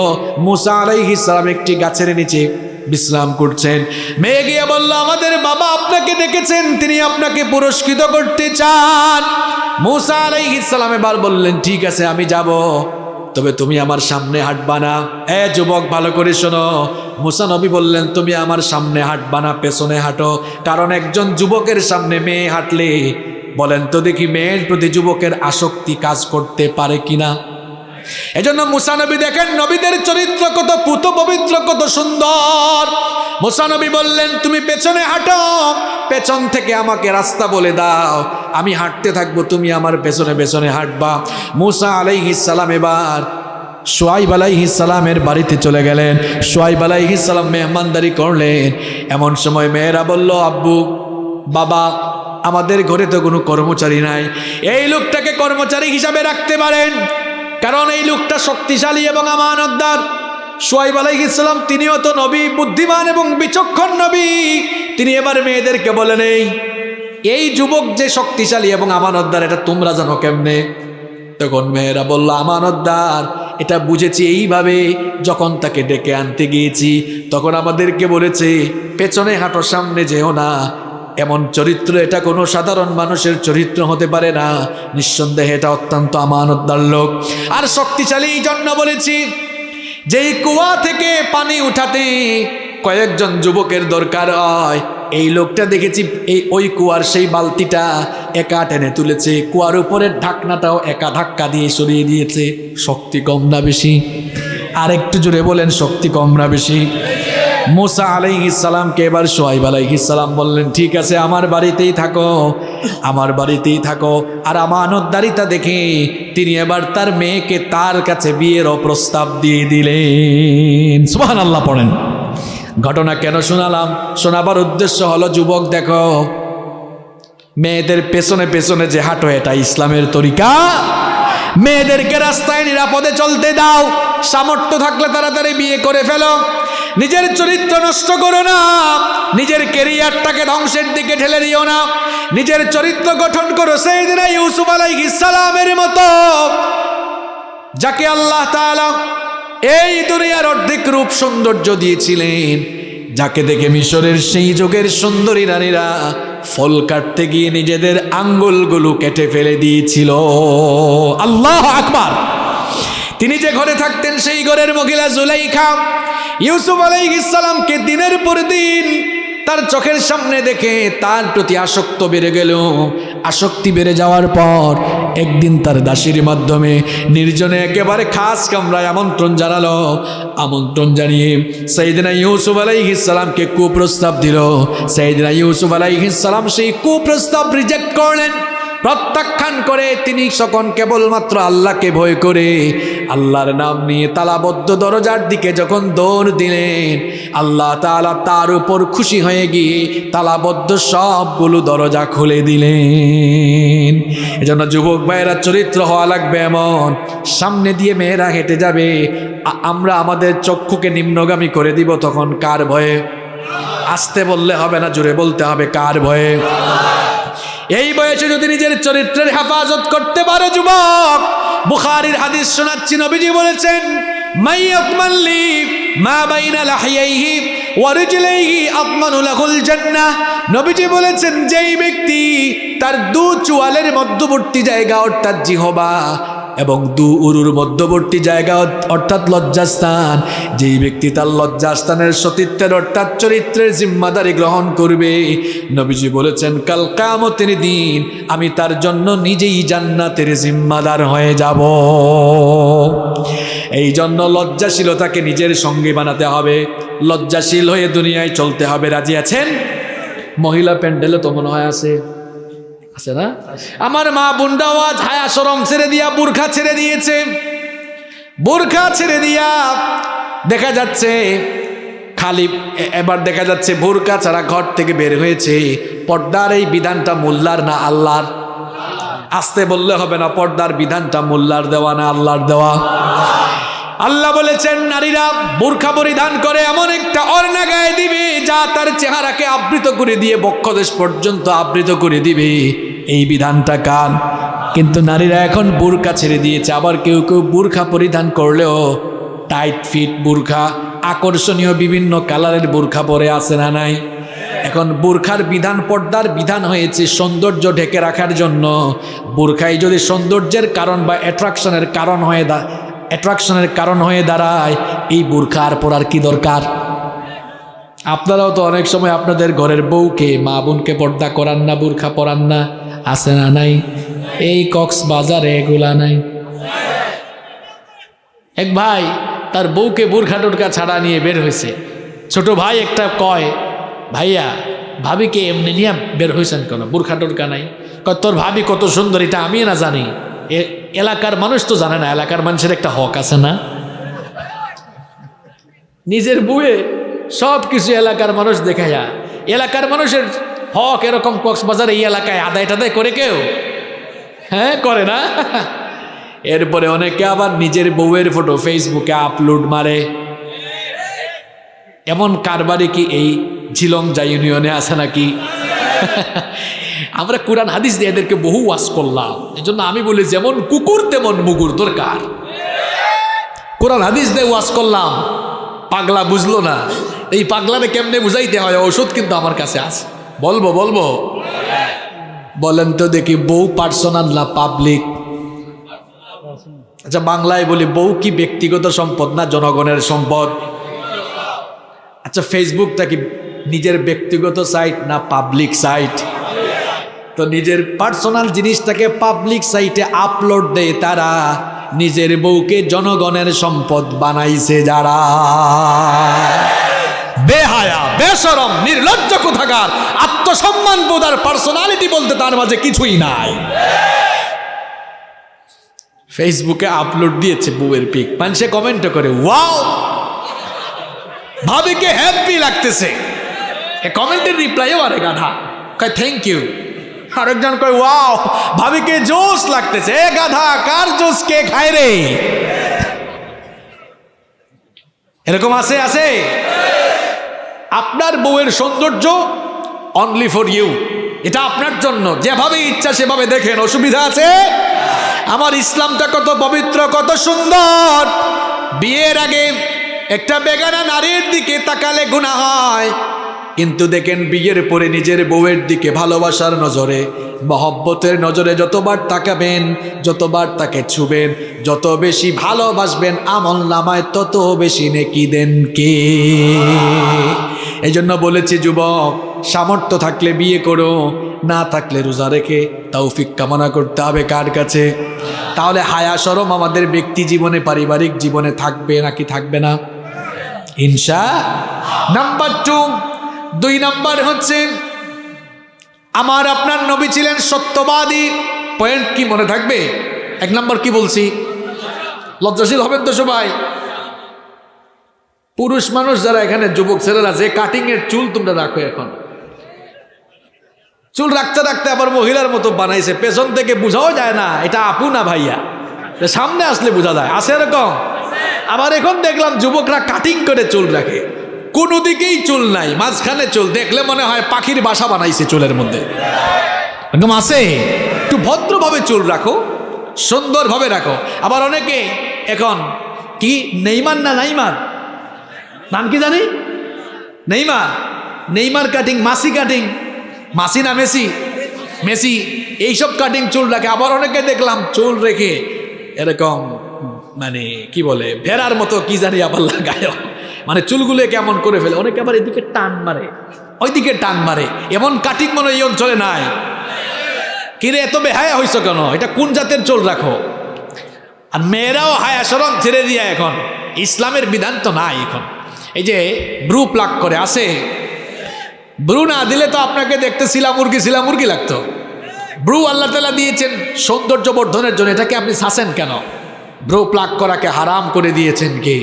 মূসা আলাইহিস সালাম একটি গাছের নিচে বিশ্রাম করছেন। মেয়ে গিয়ে বলল, আমাদের বাবা আপনাকে ডেকেছেন, তিনি আপনাকে পুরস্কৃত করতে চান। মূসা আলাইহিস সালাম এবার বললেন, ঠিক আছে আমি যাব, তবে তুমি আমার সামনে হাঁটবা না। যুবক ভালো করে শোনো, মূসা নবী বললেন, তুমি আমার সামনে হাঁটবা না, পেছনে হাঁটো। কারণ একজন যুবকের সামনে মেয়ে হাঁটলে, বলেন তো দেখি, মেয়ের প্রতি যুবকের আসক্তি কাজ করতে পারে কিনা? এজন্য মূসা নবী দেখেন নবীদের চরিত্র কত পুত পবিত্র, কত সুন্দর। মূসা নবী বললেন, তুমি পেছনে হাঁটো, পেছন থেকে আমাকে রাস্তা বলে দাও, আমি হাঁটতে থাকবো, তুমি আমার পেছনে পেছনে হাঁটবা। মূসা আলাইহিস সালাম এবার শুআইব আলাইহিস সালামের বাড়িতে চলে গেলেন। শুআইব আলাইহিস সালাম মেহমানদারি করলেন। এমন সময় মেয়েরা বলল, আব্বু, বাবা, আমাদের ঘরে তো কোনো কর্মচারী নাই, এই লোকটাকে কর্মচারী হিসাবে রাখতে পারেন, কারণ এই লোকটা শক্তিশালী এবং আমানতদার। শুআইব আলাইহিস সালাম তিনিও তো নবী, বুদ্ধিমান এবং বিচক্ষণ নবী। তিনি এবার মেয়েদেরকে বলেন, এই যুবক যে শক্তিশালী এবং আমানতদার, এটা তোমরা জানো কেমনে? তখন মেয়েরা বলল, আমানতদার এটা বুঝেছি এইভাবে, যখন তাকে ডেকে আনতে গিয়েছি তখন আমাদেরকে বলেছে, পেছনে হাঁটো, সামনে যেও না। এমন চরিত্র, এটা কোনো সাধারণ মানুষের চরিত্র হতে পারে না। নিঃসন্দেহে এটা অত্যন্ত আমানতদার লোক। আর শক্তিশালী এই জন্য বলেছি, যেই কুয়া থেকে পানি উঠাতে কয়েকজন যুবকের দরকার হয়, এই লোকটা দেখেছি ওই কুয়ার সেই বালতিটা একা টেনে তুলেছে, কুয়ার উপরের ঢাকনাটাও একা ধাক্কা দিয়ে সরিয়ে দিয়েছে। শক্তি কম না বেশি? আর একটু জোরে বলেন, শক্তি কম না বেশি? মূসা আলাইহিস সালামকে এবার শুআইব আলাইহিস সালাম বললেন, ঠিক আছে, আমার বাড়িতেই থাকো, আমার বাড়িতেই থাকো। আর আমানতদারিতা দেখে তিনি এবার তার মেয়েকে তার কাছে বিয়েরও প্রস্তাব দিয়ে দিলেন। সুবহানাল্লাহ পড়েন। ঘটনা কেন শোনালাম? শোনাবার উদ্দেশ্য হলো, যুবক দেখো, মেয়েদের পেছনে পেছনে যে হাঁটো, এটা ইসলামের তরিকা? মেয়েদেরকে রাস্তায় নিরাপদে চলতে দাও, সামর্থ্য থাকলে তাড়াতাড়ি বিয়ে করে ফেলো, নিজের চরিত্র নষ্ট করো না, নিজের ক্যারিয়ারটাকে ধ্বংসের দিকে ঠেলে দিও না, নিজের চরিত্র গঠন করো সাইয়েদনা ইউসুফ আলাইহিস সালামের মতো, যাকে আল্লাহ তাআলা এই দুনিয়ার অর্ধেক রূপ সৌন্দর্য দিয়েছিলেন, যাকে দেখে মিশরের সেই যুগের সুন্দরী নারীরা ফল কাটতে গিয়ে নিজেদের আঙ্গুলগুলো কেটে ফেলে দিয়েছিল। আল্লাহু আকবার। তিনি যে ঘরে থাকতেন, সেই ঘরের মহিলা জুলাইখা ইউসুফ আলাইহিস সালামকে দিনের পর দিন তার চোখের সামনে দেখে তার প্রতি আসক্ত বেড়ে গেল। আসক্তি বেড়ে যাওয়ার পর একদিন তার দাসীর মাধ্যমে নির্জনে একেবারে খাস কামরায় আমন্ত্রণ জানালো। আমন্ত্রণ জানিয়ে সাইয়েদনা ইউসুফ আলাইহিস সালামকে কুপ্রস্তাব দিল। সাইয়েদনা ইউসুফ আলাইহিস সালাম সেই কুপ্রস্তাব রিজেক্ট করলেন। প্রত্যাখ্যান করে তিনি তখন কেবলমাত্র আল্লাহকে ভয় করে আল্লাহর নাম নিয়ে তালাবদ্ধ দরজার দিকে যখন দৌড় দিলেন, আল্লাহ তাআলা তার উপর খুশি হয়ে গিয়ে তালাবদ্ধ সবগুলো দরজা খুলে দিলেন। এজন্য যুবক ভাইয়েরা চরিত্র হওয়া লাগবে এমন, সামনে দিয়ে মেয়েরা হেঁটে যাবে, আমরা আমাদের চক্ষুকে নিম্নগামী করে দিব, তখন কার ভয়ে? আসতে বললে হবে না, জোরে বলতে হবে, কার ভয়ে? এই বয়সে যদি নিজের চরিত্রের হেফাজত করতে পারে যুবক, বুখারীর হাদিস শোনাচ্ছি, নবীজি বলেছেন মাইয়াতমাল্লি মা বাইনা লাহিয়াইহি ওয়া রিজলাইহি আতমানু লাহুল জান্নাহ। নবীজি বলেছেন যেই ব্যক্তি তার দু চুয়ালের মধ্যবর্তী জায়গা অর্থাৎ জিহবা এবং দু উরুর মধ্যবর্তী জায়গা অর্থাৎ লজ্জাস্থান, যেই ব্যক্তি তার লজ্জাস্থানের সতীত্বের অর্থাৎ চরিত্রের জিম্মাদারি গ্রহণ করবে, নবীজি বলেছেন কাল কিয়ামতের দিন আমি তার জন্য নিজেই জান্নাতের জিম্মাদার হয়ে যাব। এই জন্য লজ্জাশীলতাকে নিজের সঙ্গী বানাতে হবে, লজ্জাশীল হয়ে দুনিয়ায় চলতে হবে। রাজি আছেন? মহিলা প্যান্ডেলে তো মনে হয় আছে না? আমার মা বোনরাও আজ হায়া শরম ছেড়ে দিয়া বুরখা ছেড়ে দিয়েছে। বুরখা ছেড়ে দিয়া দেখা যাচ্ছে খালি, এবার দেখা যাচ্ছে বুরখা ছাড়া ঘর থেকে বের হয়েছে। পর্দার এই বিধানটা মোল্লার না আল্লাহর? আসতে বললে হবে না, পর্দার বিধানটা মোল্লার দেওয়া না আল্লাহর দেওয়া। আল্লাহ বলেছেন নারীরা বোরখা পরিধান করে এমন একটা ওড়না গায়ে দিবে যা তার চেহারাকে আবৃত করে দিয়ে বক্ষদেশ পর্যন্ত আবৃত করে দিবে। এই বিধানটা কার? কিন্তু নারীরা এখন বোরখা ছেড়ে দিয়েছে। আবার কেউ কেউ বোরখা পরিধান করলেও টাইট ফিট বোরখা, আকর্ষণীয় বিভিন্ন কালারের বোরখা পরে আছে না নাই? এখন বোরখার বিধান, পর্দার বিধান হয়েছে সৌন্দর্য ঢেকে রাখার জন্য। বোরখাই যদি সৌন্দর্যের কারণ বা অ্যাট্রাকশনের কারণ হয়ে দাঁড়ায়, এই বোরখা আর পরার কি দরকার? আপনারাও তো অনেক সময় আপনাদের ঘরের বউকে, মা বোনকে পর্দা করান না, বোরখা পরান না, আছে না নাই? এই কক্সবাজারে এগুলা নাই? এক ভাই তার বউকে বোরখা টোরখা ছাড়া নিয়ে বের হয়েছে। ছোট ভাই একটা কয়, ভাইয়া ভাবিকে এমনি নিয়ে বের হয়েছেন কেন, বোরখা টোরখা নাই? কয় তোর ভাবি কত সুন্দর এটা আমি না জানি? এলাকার মানুষ তো জানে না, এলাকার মানুষের একটা হক আছে না? নিজের বুয়ে সব কিছু এলাকার মানুষ দেখাইয়া, এলাকার মানুষের হক এরকম কক্সবাজার এই এলাকায় আদায় টাদায় করে কেউ? হ্যাঁ, করে না। এরপরে অনেকে আবার নিজের বউয়ের ফটো ফেসবুকে আপলোড মারে। এমন কারবারে কি এই ঝিলংজা ইউনিয়নে আছে নাকি? আমরা কোরআন হাদিস দিয়ে এদেরকে বহু ওয়াজ করলাম। এই জন্য আমি বলি যেমন কুকুর তেমন মুগুর দরকার। কোরআন হাদিস দিয়ে ওয়াজ করলাম, পাগলা বুঝলো না। এই পাগলারে কেমনে বুঝাইতে হয় ওষুধ কিন্তু আমার কাছে আছে, বলবো। বলেন তো দেখি, বউ পার্সোনাল না পাবলিক? আচ্ছা বাংলায় বলি, বউ কি ব্যক্তিগত সম্পদ না জনগণের সম্পদ? আচ্ছা ফেসবুকটা কি নিজের ব্যক্তিগত সাইট না পাবলিক সাইট? তো নিজের পার্সোনাল জিনিসটাকে পাবলিক সাইটে আপলোড দেয় তারা, নিজের বউকে জনগণের সম্পদ বানাইছে যারা। বেহায়া, বেশরম, নির্লজ্জ কোথাকার, আত্মসম্মান বোধ আর পার্সোনালিটি বলতে তার মাঝে কিছুই নাই। ফেসবুকে আপলোড দিয়েছে বউয়ের পিক, মানুষে কমেন্ট করে ওয়াও, ভাবিকে হ্যাপি লাগতেছে। এ কমেন্টের রিপ্লাইও আরে গাধা কয় থ্যাংক ইউ। আরেকজন কয় ওয়াও, ভাবিকে জোশ লাগতেছে। এ গাধা, কার জোশ কে খায় রে? এরকম আছে। আপনার বউয়ের সৌন্দর্য অনলি ফর ইউ, এটা আপনার জন্য, যেভাবে ইচ্ছা সেভাবে দেখেন, অসুবিধা আছে? আমার ইসলামটা কত পবিত্র, কত সুন্দর। বিয়ের আগে একটা বেগানা নারীর দিকে তাকালে গুনাহ হয়, কিন্তু দেখেন বিয়ের পরে নিজের বউয়ের দিকে ভালোবাসার নজরে, মহব্বতের নজরে যতবার তাকাবেন, যতবার তাকে ছুবেন, যত বেশি ভালোবাসবেন, আমল নামায় তত বেশি নেকি দেন কে। এই জন্য বলেছি যুবক, সামর্থ্য থাকলে বিয়ে করো, না থাকলে রোজা রেখে তৌফিক কামনা করতে হবে কার কাছে? তাহলে হায়া শরম আমাদের ব্যক্তি জীবনে, পারিবারিক জীবনে থাকবে নাকি থাকবে না? নাম্বার 2 নাম্বার হচ্ছে আমার আপনার নবী ছিলেন সত্যবাদী। পয়েন্ট কি মনে থাকবে? 1 নম্বর কি বলছি? লজ্জাশীল হবেন তো সবাই। পুরুষ মানুষ যারা এখানে যুবক ছেলেরা আছে, কাটিং এর চুল তোমরা রাখো। এখন চুল রাখতে রাখতে আবার মহিলার মতো বানাইছে, পেছন থেকে বোঝাও যায় না এটা আপু না ভাইয়া, সামনে আসলে বোঝা যায়। আছে এরকম? আবার এখন দেখলাম যুবকরা কাটিং করে চুল রাখে, কোনো দিকেই চুল নাই, মাঝখানে চুল, দেখলে মনে হয় পাখির বাসা বানাইছে চুলের মধ্যে। এরকম আছে? একটু ভদ্রভাবে চুল রাখো, সুন্দরভাবে রাখো। আবার অনেকে এখন কি নেইমার না নাইমার, নাম কি জানি, নেইমার কাটিং, মাসি কাটিং, মাসি না মেসি, মেসি, এইসব কাটিং চুল রাখে। আবার অনেকে দেখলাম চুল রেখে এরকম মানে কি বলে ভেড়ার মতো কি জানি আবার লাগায়, মানে চুলগুলো কেমন করে ফেলে। অনেকে আবার এদিকে টান মারে, ওইদিকে টান মারে, এমন কাটিং মনে এই অঞ্চলে নাই। কিরে এত বেহায়া হইছ কেন? এটা কোন জাতের চুল রাখো? আর মেয়েরাও হায়া সরম ছেড়ে দিয়া, এখন ইসলামের বিধান তো নাই। এখন এই যে ব্রু প্লাক করে আছে, ব্রু না দিলে তো আপনাকে দেখতে শিলামুরগি লাগতো। ব্রু আল্লাহ তাআলা দিয়েছেন সৌন্দর্য বর্ধনের জন্য, এটাকে আপনি শাসেন কেন? ব্রু প্লাক করাকে হারাম করে দিয়েছেন কে?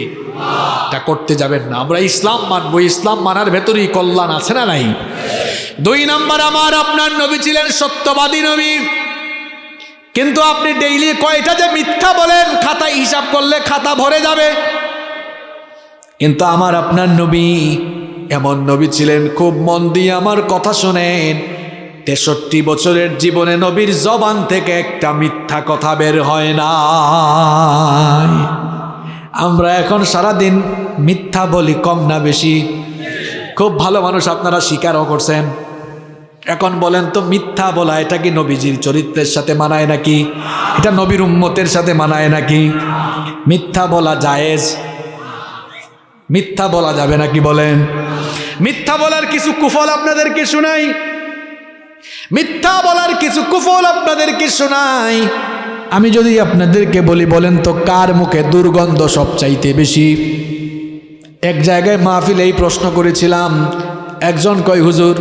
এটা করতে যাবেন না। আমরা ইসলাম মানবো, ইসলাম মানার ভেতরেই কল্যাণ আছে না নাই? 2 নম্বর, আমার আপনার নবী ছিলেন সত্যবাদী নবী, কিন্তু আপনি ডেইলি কয়টা যে মিথ্যা বলেন, খাতায় হিসাব করলে খাতা ভরে যাবে। কিন্তু আমার আপনার নবী এমন নবী ছিলেন, খুব মন দিয়ে আমার কথা শোনেন, 63 বছরের জীবনে নবীর জবান থেকে একটা মিথ্যা কথা বের হয় না। আমরা এখন সারাদিন মিথ্যা বলি, কম না বেশি? খুব ভালো মানুষ আপনারা স্বীকারও করছেন। এখন বলেন তো, মিথ্যা বলা এটা কি নবীজির চরিত্রের সাথে মানায় নাকি? এটা নবীর উম্মতের সাথে মানায় নাকি? মিথ্যা বলা জায়েজ? মিথ্যা বলা যাবে নাকি বলেন? মিথ্যা বলার কিছু কুফল আপনাদেরকে শোনাই, মিথ্যা বলার কিছু কুফল আপনাদেরকে শোনাই। আমি যদি আপনাদেরকে বলি, বলেন তো কার মুখে দুর্গন্ধ সবচাইতে বেশি? এক জায়গায় মাহফিলে এই প্রশ্ন করেছিলাম, একজন কয় হুজুর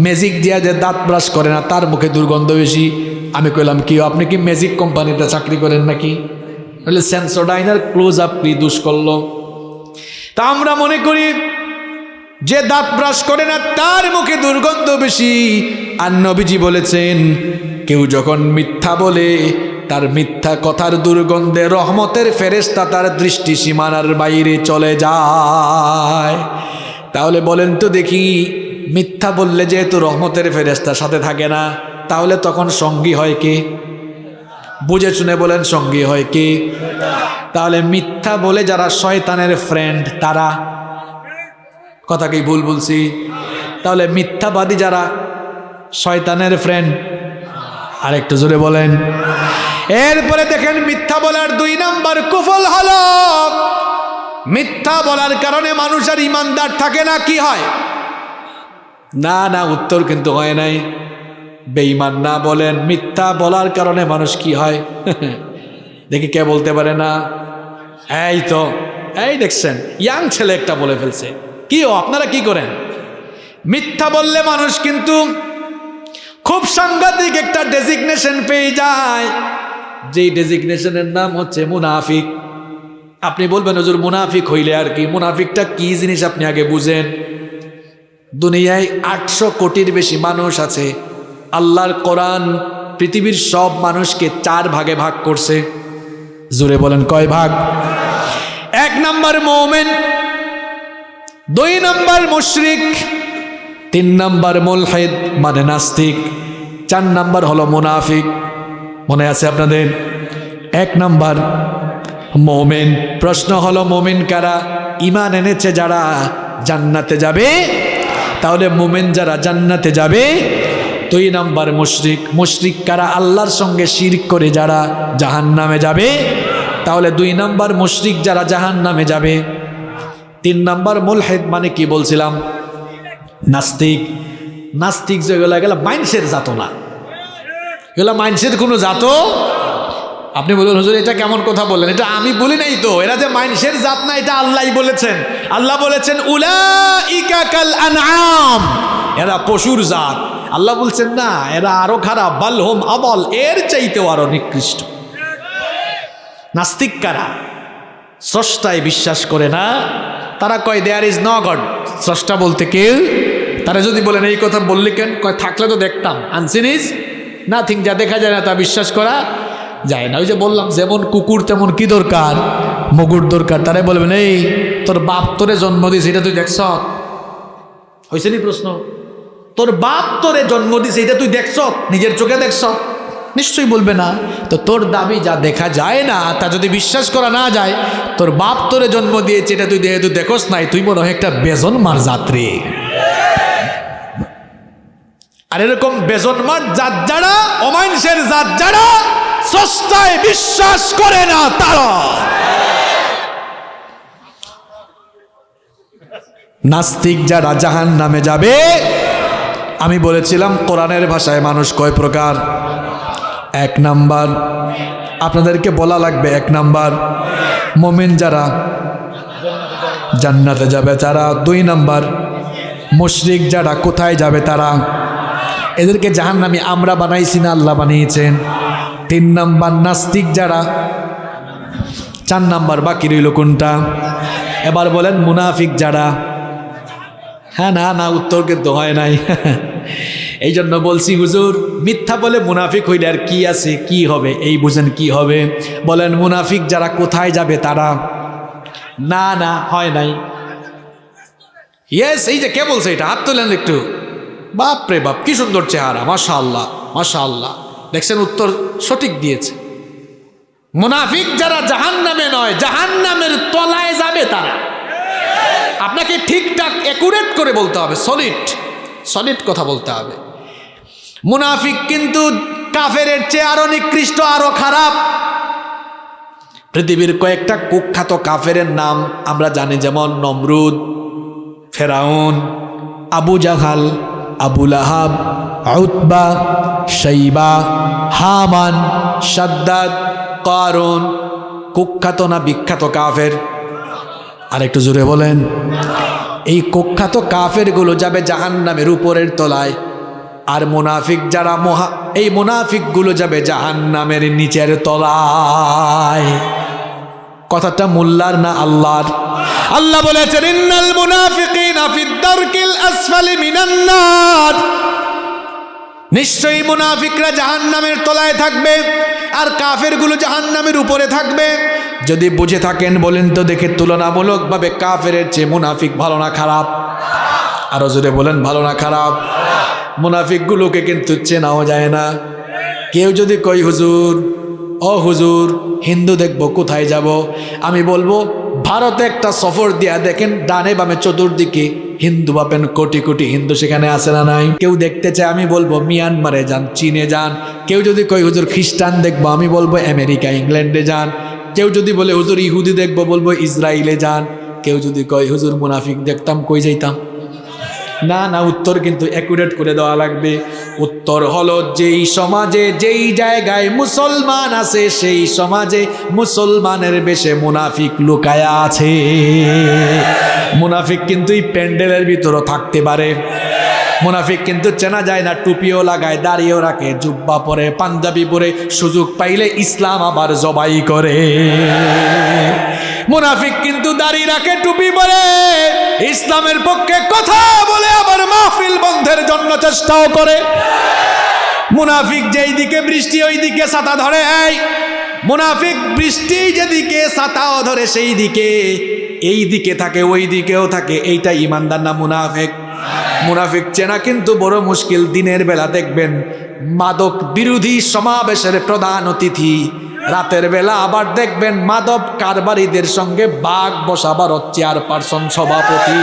ম্যাজিক দিয়া যে দাঁত ব্রাশ করে না তার মুখে দুর্গন্ধ বেশি। আমি কইলাম কি, আপনি কি ম্যাজিক কোম্পানিতে চাকরি করেন নাকি? বলে সেন্সোডাইনার ক্লোজ আপ দুষ করলো। তা আমরা মনে করি যে দাঁত ব্রাশ করে না তার মুখে দুর্গন্ধ বেশি। আর নবীজি বলেছেন, কেউ যখন মিথ্যা বলে তার মিথ্যা কথার দুর্গন্ধে রহমতের ফেরেশতা তার দৃষ্টি সীমানার বাইরে চলে যায়। তাহলে বলেন তো দেখি, মিথ্যা বললে যেহেতু রহমতের ফেরেশতা সাথে থাকে না, তাহলে তখন সঙ্গী হয় কে? বুঝে শুনে বলেন, সঙ্গী হয় কে? তাহলে মিথ্যা বলে যারা শয়তানের ফ্রেন্ড, তারা, কথা কি ভুল বলছি? তাহলে মিথ্যাবাদী যারা শয়তানের ফ্রেন্ড, আর একটু জোরে বলেন। এরপরে দেখেন, মিথ্যা বলার 2 নম্বর কুফল হলো, মিথ্যা বলার কারণে মানুষ আর ইমানদার থাকে না। কি হয়? না না, উত্তর কিন্তু হয় নাই। বেঈমান না বলেন, মিথ্যা বলার কারণে মানুষ কি হয়? দেখি কে বলতে পারে না? এই তো, এই দেখছেন ইয়াং ছেলে একটা বলে ফেলছে। কি আপনারা কি করেন? মিথ্যা বললে মানুষ কিন্তু খুব সাংঘাতিক একটা ডেজিগনেশন পেয়ে যায়, যেই ডেজিগনেশনের নাম হচ্ছে মুনাফিক। আপনি বলবেন হুজুর মুনাফিক হইলে আর কি? মুনাফিকটা কি জিনিস আপনি আগে বুঝেন। দুনিয়ায় 800 কোটির বেশি মানুষ আছে। আল্লাহর কোরআন পৃথিবীর সব মানুষকে 4 ভাগে ভাগ করছে। জোরে বলেন কয় ভাগ? 1 নম্বর মুমিন, 2 নম্বর মুশরিক, 3 নম্বর মুলহিদ মানে নাস্তিক, 4 নম্বর হলো মুনাফিক। মনে আছে আপনাদের? 1 নম্বর মুমিন। প্রশ্ন হলো মুমিন কারা? ঈমান এনেছে যারা জান্নাতে যাবে। তাহলে মুমিন যারা জান্নাতে যাবে। 2 নম্বর মুশরিক। মুশরিক কারা? আল্লাহর সঙ্গে শিরক করে যারা জাহান্নামে যাবে। তাহলে 2 নম্বর মুশরিক যারা জাহান্নামে যাবে। 3 নম্বর মুলহিদ মানে কি বলছিলাম? নাস্তিক। নাস্তিক যেগুলো গেল মাইন্সের জাত না, এগুলো মাইন্সের কোনো জাত। আপনি বলুন হুজুর এটা কেমন কথা বললেন? এটা আমি বলি নাই তো, এরা যে মাইন্সের জাত না এটা আল্লাহই বলেছেন। আল্লাহ বলেছেন উলাইকা কাল আনআম, এরা পশুর জাত। আল্লাহ বলছেন না, এরা আরো খারাপ, বালহুম আবল, এর চাইতেও আরো নিকৃষ্ট। নাস্তিক কারা? স্রষ্টায় বিশ্বাস করে না, তারা কয় দেয়ার ইজ নো গড, স্রষ্টা বলতে কেউ। তারা যদি বলেন এই কথা বললি কেন, কয় থাকলে তো দেখতাম, আনসিন ইজ নাথিং, যা দেখা যায় না তা বিশ্বাস করা যায় না। ওই যে বললাম, যেমন কুকুর তেমন কি দরকার, মুগুর দরকার। তারাই বলবেন এই তোর বাপ তোরে জন্ম দিয়েছে, এটা তুই দেখছ? হয়েছে নি প্রশ্ন? তোর বাপ তোরে জন্ম দিয়েছে, এটা তুই দেখছ? নিজের চোখে দেখছ? নিশ্চয়ই বলবে না। তো তোর দাবি যা দেখা যায় না তা যদি বিশ্বাস করা না যায়, তোর বাপ তোরে জন্ম দিয়েছে এটা তুই যেহেতু দেখোস নাই, তুই মনে হয় একটা বেজন্মার যাত্রী। আর এরকম বেজন্মার জাত যারা, অমানুষের জাত যারা স্রষ্টায় বিশ্বাস করে না, তারা নাস্তিক যারা জাহান্নামে যাবে। আমি বলেছিলাম কোরআনের ভাষায় মানুষ কয় প্রকার? এক নাম্বার, আপনাদেরকে বলা লাগবে, এক নাম্বার মুমিন যারা জান্নাতে যাবে তারা। দুই নাম্বার মুশরিক যারা, কোথায় যাবে তারা? এদেরকে জাহান্নামী আমরা বানাইছি না, আল্লাহ বানিয়েছেন। তিন নাম্বার নাস্তিক যারা। চার নাম্বার বাকি রইল কোনটা? এবার বলেন মুনাফিক যারা। হ্যাঁ, না না, উত্তর কিন্তু হয় নাই। এই জন্য বলছি হুজুর, মিথ্যা বলে মুনাফিক হইলে আর কি আছে, কি হবে? এই বুঝেন কি হবে? বলেন মুনাফিক যারা কোথায় যাবে তারা? না না, হয় নাই। ইয়েস, এই যে কে বলছে এটা? হাত তোলেন একটু। বাপ রে বাপ, কি সুন্দর চেহারা, মাশাআল্লাহ মাশাআল্লাহ। দেখছেন, উত্তর সঠিক দিয়েছে। মুনাফিক যারা জাহান্নামে নয়, জাহান্নামের তলায় যাবে তারা। আপনাকে ঠিকঠাক একুরেট করে বলতে হবে, সলিড কথা বলতে হবে। মুনাফিক কিন্তু কাফেরের চেয়ে আরো নিকৃষ্ট, আরো খারাপ। পৃথিবীর কয়েকটা কুখ্যাত কাফেরের নাম আমরা জানি, যেমন নমরুদ, ফেরাউন, আবু জাহাল, আবু লাহাব, উতবা, শাইবা, হামান, শাদ্দাদ, কারুন। কুখ্যাত না বিখ্যাত কাফের? আর একটু জোরে বলেন। এই কুখ্যাত কাফেরগুলো যাবে জাহান্নামের উপরের তলায়, আর মুনাফিক যারা এই মুনাফিকগুলো যাবে জাহান্নামের নিচের তলায়। কথাটা মোল্লার না আল্লাহর? আল্লাহ বলেছেন ইন্নাল মুনাফিকিনা ফিদ দারকিল আসফালি মিনান নার। নিশ্চয়ই মুনাফিকরা জাহান্নামের তলায় থাকবে, আর কাফেরগুলো জাহান্নামের উপরে থাকবে। যদি বুঝে থাকেন বলেন তো দেখে, তুলনামূলকভাবে কাফেরের চেয়ে মুনাফিক ভালো না খারাপ? আরো জোরে বলেন, ভালো না খারাপ? মুনাফিকগুলোকে কিন্তু চেনাও যায় না। কেউ যদি কই হুজুর, ও হুজুর হিন্দু দেখবো, কোথায় যাব? আমি বলবো ভারতে একটা সফর দিয়া দেখেন, ডানে বামে চতুর্দিকে হিন্দু পাবেন, কোটি কোটি হিন্দু সেখানে আছে না নাই? কেউ দেখতে চায়, আমি বলবো মিয়ানমারে যান, চীনে যান। কেউ যদি কই হুজুর খ্রিস্টান দেখবো, আমি বলবো আমেরিকা, ইংল্যান্ডে যান। কেউ যদি বলে হুজুর ইহুদি দেখবো, বলবো ইসরায়েলে যান। কেউ যদি কয় হুজুর মুনাফিক দেখতাম, কই যাইতাম? না না, উত্তর কিন্তু অ্যাকুরেট করে দেওয়া লাগবে। উত্তর হলো, যেই সমাজে যেই জায়গায় মুসলমান আছে, সেই সমাজে মুসলমানের বেশে মুনাফিক লুকায়া আছে। মুনাফিক কিন্তু এই প্যান্ডেলের ভিতরও থাকতে পারে। মুনাফিক কিন্তু চেনা যায় না, টুপিও লাগায়, দাড়িও রাখে, জুব্বা পরে, পাঞ্জাবি পরে, সুযোগ পাইলে ইসলাম আবার জবাই করে। মুনাফিক কিন্তু দাড়ি রাখে, টুপি পরে, ইসলামের পক্ষে কথা বলে, আবার মাহফিল বন্ধের জন্য চেষ্টাও করে। মুনাফিক যেই দিকে বৃষ্টি ওই দিকে ছাতা ধরে। এই মুনাফিক বৃষ্টি যেদিকে ছাতাও ধরে সেই দিকে, এই দিকে থাকে ওই দিকেও থাকে। এইটা ইমানদার না মুনাফিক? মুনাফিক চেনা কিন্তু বড় মুশকিল। দিনের বেলা দেখবেন মাদক বিরোধী সমাবেশের প্রধান অতিথি, রাতের বেলা আবার দেখবেন মাদক কারবারিদের সঙ্গে বাঘ বসাবার চেয়ারপারসন, সভাপতি।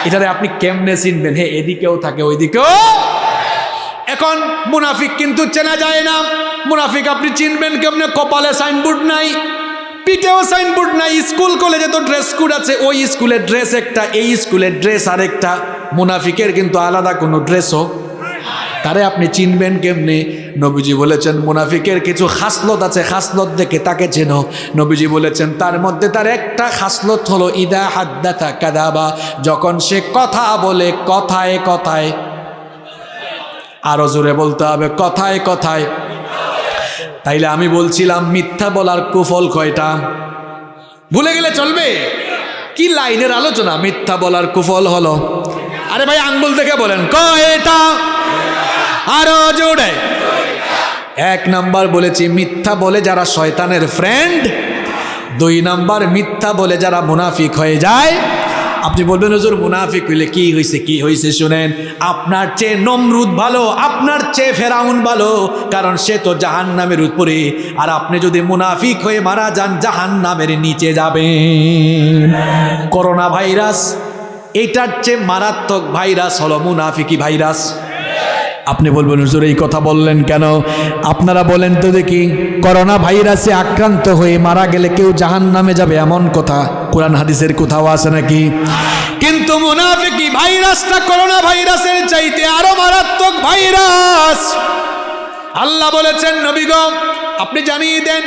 এটারে আপনি কেমনে চিনবেন? হে, এদিকেও থাকে ওইদিকেও। এখন মুনাফিক কিন্তু চেনা যায় না। মুনাফিক আপনি চিনবেন কেমনে? কপালে সাইনবোর্ড নাই, পিঠেও সাইনবোর্ড নাই। স্কুল কলেজে তো ড্রেস কোড আছে, ওই স্কুলের ড্রেস একটা, এই স্কুলের ড্রেস আরেকটা। মুনাফিকের কিন্তু আলাদা কোনো ড্রেসও। তারে আপনি চিনবেন কেমনে? নবীজি বলেছেন মুনাফিকের কিছু খাসলত আছে, খাসলত দেখে তাকে চেনো। নবীজি বলেছেন তার মধ্যে তার একটা খাসলত হলো ইদা হাদ্দাথা কাযাবা, যখন সে কথা বলে কথায় কথায় আরো জোরে বলতে হবে, কথায় কথায়। তাইলে আমি বলছিলাম মিথ্যা বলার কুফল কয়টা? ভুলে গেলে চলবে? কি লাইনের আলোচনা! মিথ্যা বলার কুফল হলো, আরে ভাই আঙ্গুল থেকে বলেন কয়টা? আরো জোরে। 1 নাম্বার বলেছি মিথ্যা বলে যারা শয়তানের ফ্রেন্ড। 2 নাম্বার মিথ্যা বলে যারা মুনাফিক হয়ে যায়। আপনি বলবেন হুজুর মুনাফিক হইলে কি হয়েছে? কি হয়েছে শুনেন, আপনার চেয়ে নমরুদ ভালো, আপনার চেয়ে ফেরাউন ভালো, কারণ সে তো জাহান্নামের উপরে, আর আপনি যদি মুনাফিক হয়ে মারা যান জাহান্নামের নিচে যাবেন। করোনা ভাইরাস এইটার চেয়ে মারাত্মক ভাইরাস হলো মুনাফিকি ভাইরাস। আপনি বলবেন হুজুর এই কথা বললেন কেন? আপনারা বলেন তো দেখি, করোনা ভাইরাসে আক্রান্ত হয়ে মারা গেলে কেউ জাহান্নামে যাবে এমন কথা কোরআন হাদিসের কোথাও আছে নাকি? কিন্তু মুনাফিকি ভাইরাসটা করোনা ভাইরাসের চাইতে আরো মারাত্মক ভাইরাস। আল্লাহ বলেছেন নবী গো আপনি জানিয়ে দেন,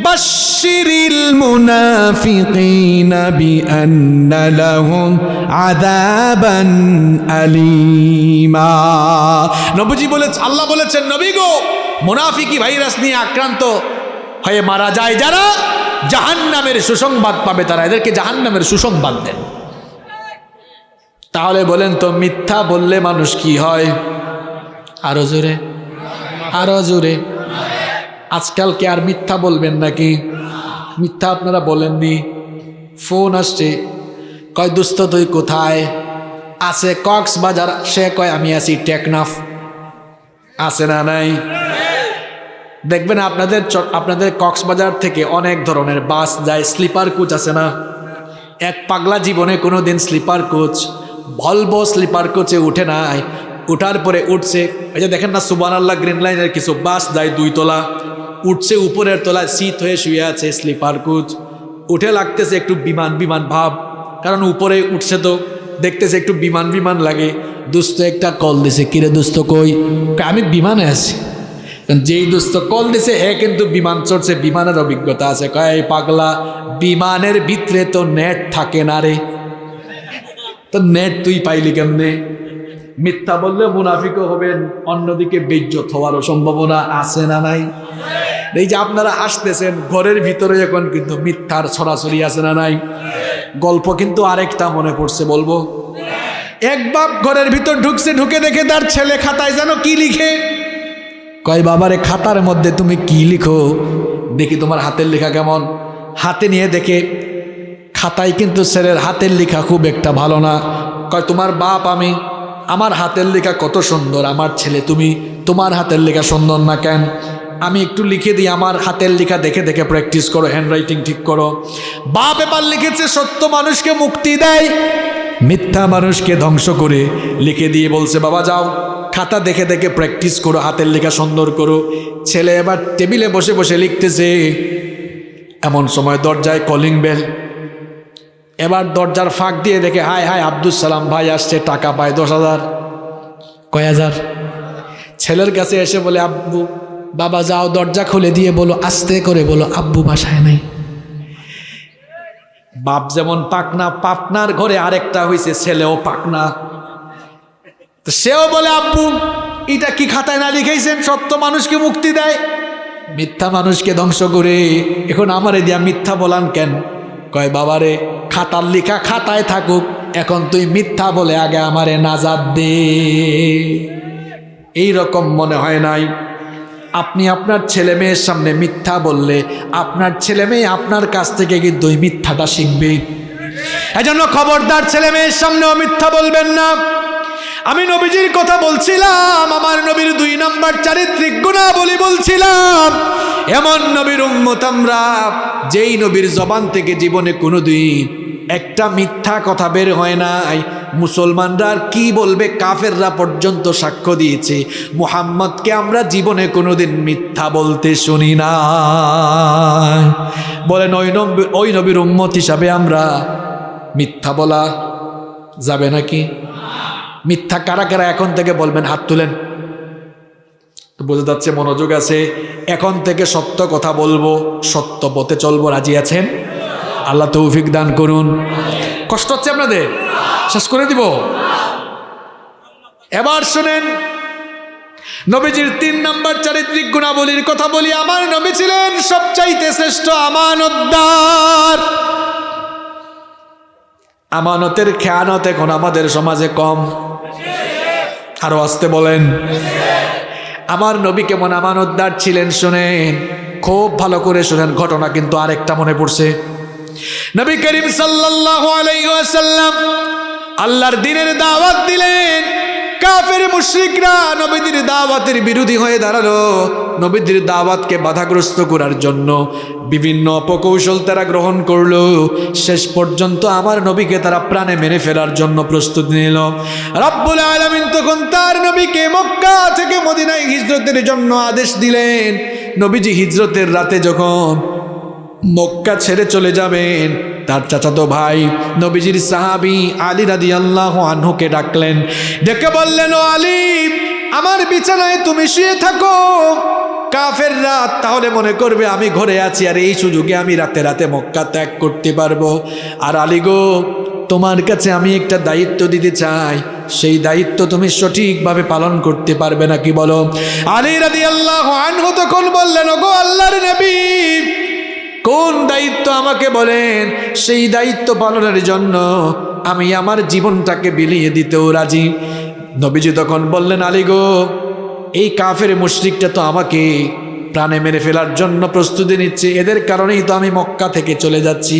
বাশশিরিল মুনাফিকিনা বিআন্না লাহুম আযাবান আলীমা। নবীজি বলেছেন, আল্লাহ বলেছেন নবী গো মুনাফিকি ভাইরাস নিয়ে আক্রান্ত হয়ে মারা যায় যারা, জাহান্নামের সুসংবাদ পাবে তারা, এদেরকে জাহান্নামের সুসংবাদ দেন। তাহলে বলেন তো মিথ্যা বললে মানুষ কি হয়? আরো জোরে, আরো জোরে। আজকাল কি আর মিথ্যা বলবেন নাকি? মিথ্যা আপনারা বলেননি। ফোন আসছে, কয় দোস্ত তুই কোথায়? আছে কক্সবাজার। সে কয় আমি আছি টেকনাফ। আছে না নাই? দেখবেন আপনাদের কক্সবাজার থেকে অনেক ধরনের বাস যায়, স্লিপার কোচ আছে না? এক পাগলা জীবনে কোনো দিন স্লিপার কোচ, ভলভো স্লিপার কোচে উঠে নাই। উঠার পরে উঠছে, এই যে দেখেন না সুবহানাল্লাহ গ্রিন লাইনের কিছু বাস যায় 2 তলা, উঠছে উপরের তলায় শীত হয়ে শুয়ে আছে স্লিপার কোচ। উঠে লাগতেছে একটু বিমান বিমান ভাব, কারণ উপরে উঠছে তো দেখতেছে একটু বিমান বিমান লাগে। দোস্ত একটা কল দিছে, কিরে দোস্ত কই? আমি বিমানে আছি। যেই দোস্ত কল দিছে হে কিন্তু বিমান চড়ছে, বিমানের অভিজ্ঞতা আছে। কয় পাগলা বিমানের ভিতরে তো নেট থাকে না রে, তো নেট তুই পাইলি কেমনে? মিথ্যা বললে মুনাফিকও হবেন, অন্যদিকে বেইজ্জত হওয়ারও সম্ভাবনা আছে না নাই? এই যে আপনারা আসতেছেন ঘরের ভিতরে এখন কিন্তু মিথ্যার ছড়াছড়ি আছে না নাই? গল্প কিন্তু আরেকটা মনে পড়ছে, বলবো। এক বাপ ঘরের ভিতর ঢুকছে, ঢুকে দেখে তার ছেলে খাতায় যেন কি লিখে। কয় বাবারে খাতার মধ্যে তুমি কি লিখো? দেখি তোমার হাতের লেখা কেমন। হাতে নিয়ে দেখে খাতায় কিন্তু ছেলের হাতের লেখা খুব একটা ভালো না। কয় তোমার বাপ আমি, আমার হাতের লেখা কত সুন্দর, আমার ছেলে তুমি, তোমার হাতের লেখা সুন্দর না কেন? আমি একটু লিখে দিই, আমার হাতের লেখা দেখে দেখে প্র্যাকটিস করো, হ্যান্ডরাইটিং ঠিক করো। বাপ এবার লিখেছে সত্য মানুষকে মুক্তি দেয়, মিথ্যা মানুষকে ধ্বংস করে লিখে দিয়ে বলছে বাবা যাও খাতা দেখে দেখে প্র্যাকটিস করো, হাতের লেখা সুন্দর করো। ছেলে এবার টেবিলে বসে বসে লিখতেছে, এমন সময় দরজায় কলিং বেল। এবার দরজার ফাঁক দিয়ে দেখে হাই হাই আব্দুল সালাম ভাই আসছে, টাকা পায় 10,000। কয় হাজার? ছেলের কাছে এসে বলে আব্বু, বাবা যাও দরজা খুলে দিয়ে বলো, আস্তে করে বলো আব্বু বাসায় নাই। বাপ যেমন পাকনা, পাপনার ঘরে আরেকটা হয়েছে ছেলেও পাকনা। তো সেও বলে আব্বু এটা কি খাতায় না লিখেছেন সত্য মানুষকে মুক্তি দেয়, মিথ্যা মানুষকে ধ্বংস করে, এখন আমারে দিয়া মিথ্যা বলান কেন? কয় বাবারে খাতার লেখা খাতায় থাকুক, এখন তুই মিথ্যা বলে আগে আমারে নাজাত দে। এই রকম মনে হয় নাই? আপনি আপনার ছেলে মেয়ের সামনে মিথ্যা বললে আপনার ছেলে মেয়ে আপনার কাছ থেকে কিন্তু ওই মিথ্যাটা শিখবে। এজন্য খবরদার ছেলে মেয়ের সামনেও মিথ্যা বলবেন না। আমি নবীজির কথা বলছিলাম, আমার নবীর 2 নাম্বার চারিত্রিক গুণাবলী বলছিলাম। এমন নবীর উম্মত আমরা, যেই নবীর জবান থেকে জীবনে কোনোদিন একটা মিথ্যা কথা বের হয় নাই। মুসলমানরা আর কি বলবে, কাফেররা পর্যন্ত সাক্ষ্য দিয়েছে মুহাম্মদকে আমরা জীবনে কোনোদিন মিথ্যা বলতে শুনি না। বলেন ওই নবীর উম্মত হিসাবে আমরা মিথ্যা বলা যাবে নাকি? মিথ্যা কারা কারা এখন থেকে বলবেন? হাত তুলেন। তো বোঝা যাচ্ছে মনোযোগ আছে। এখন থেকে সত্য কথা বলবো, সত্য পথে চলবো, রাজি আছেন? আল্লাহ তৌফিক দান করুন। কষ্ট হচ্ছে আপনাদের? শেষ করে দিব। এবার শুনেন, নবীজির 3 নম্বর চারিত্রিক গুণাবলীর কথা বলি। আমার নবী ছিলেন সবচাইতে শ্রেষ্ঠ আমানতদার। আমানতের খেয়ানত এখন আমাদের সমাজে কম। আরো আসতে বলেন। আমার নবী কেমন আমানতদার ছিলেন শুনেন, খুব ভালো করে শুনেন। ঘটনা কিন্তু আরেকটা মনে পড়ছে। নবী করিম সাল্লাল্লাহু আলাইহি ওয়াসাল্লাম আল্লাহর দ্বীনের দাওয়াত দিলেন। কাফের মুশরিকরা নবীদের দাওয়াতের বিরোধী হয়ে দাঁড়ালো। নবীদের দাওয়াতকে বাধাগ্রস্ত করার জন্য বিভিন্ন অপকৌশল তারা গ্রহণ করলো। শেষ পর্যন্ত আমার নবীকে তারা প্রাণে মেরে ফেলার জন্য প্রস্তুতি নিল। রব্বুল আলামিন তখন তার নবীকে মক্কা থেকে মদিনায় হিজরতের জন্য আদেশ দিলেন। নবীজি হিজরতের রাতে যখন মক্কা ছেড়ে চলে যাবেন, তার চাচাতো ভাই নবীজির সাহাবী আলী রাদিয়াল্লাহু আনহুকে ডাকলেন। ডেকে বললেন, ও আলী, আমার বিছানায় তুমি শুয়ে থাকো। কাফেররা তাহলে মনে করবে আমি ঘরে আছি, আর এই সুযোগে আমি রাতে রাতে মক্কা ত্যাগ করতে পারবো। আর আলী গো, তোমার কাছে আমি একটা দায়িত্ব দিতে চাই, সেই দায়িত্ব তুমি সঠিকভাবে পালন করতে পারবে নাকি বলো? আলী রাদিয়াল্লাহু আনহু তখন বললেন, ওগো আল্লাহর নবী, কোন দায়িত্ব আমাকে বলেন, সেই দায়িত্ব পালনের জন্য আমি আমার জীবনটাকে বিলিয়ে দিতেও রাজি। নবীজি তখন বললেন, আলী গো, এই কাফের মুশরিকটা তো আমাকে প্রাণে মেরে ফেলার জন্য প্রস্তুতি নিচ্ছে, এদের কারণেই তো আমি মক্কা থেকে চলে যাচ্ছি।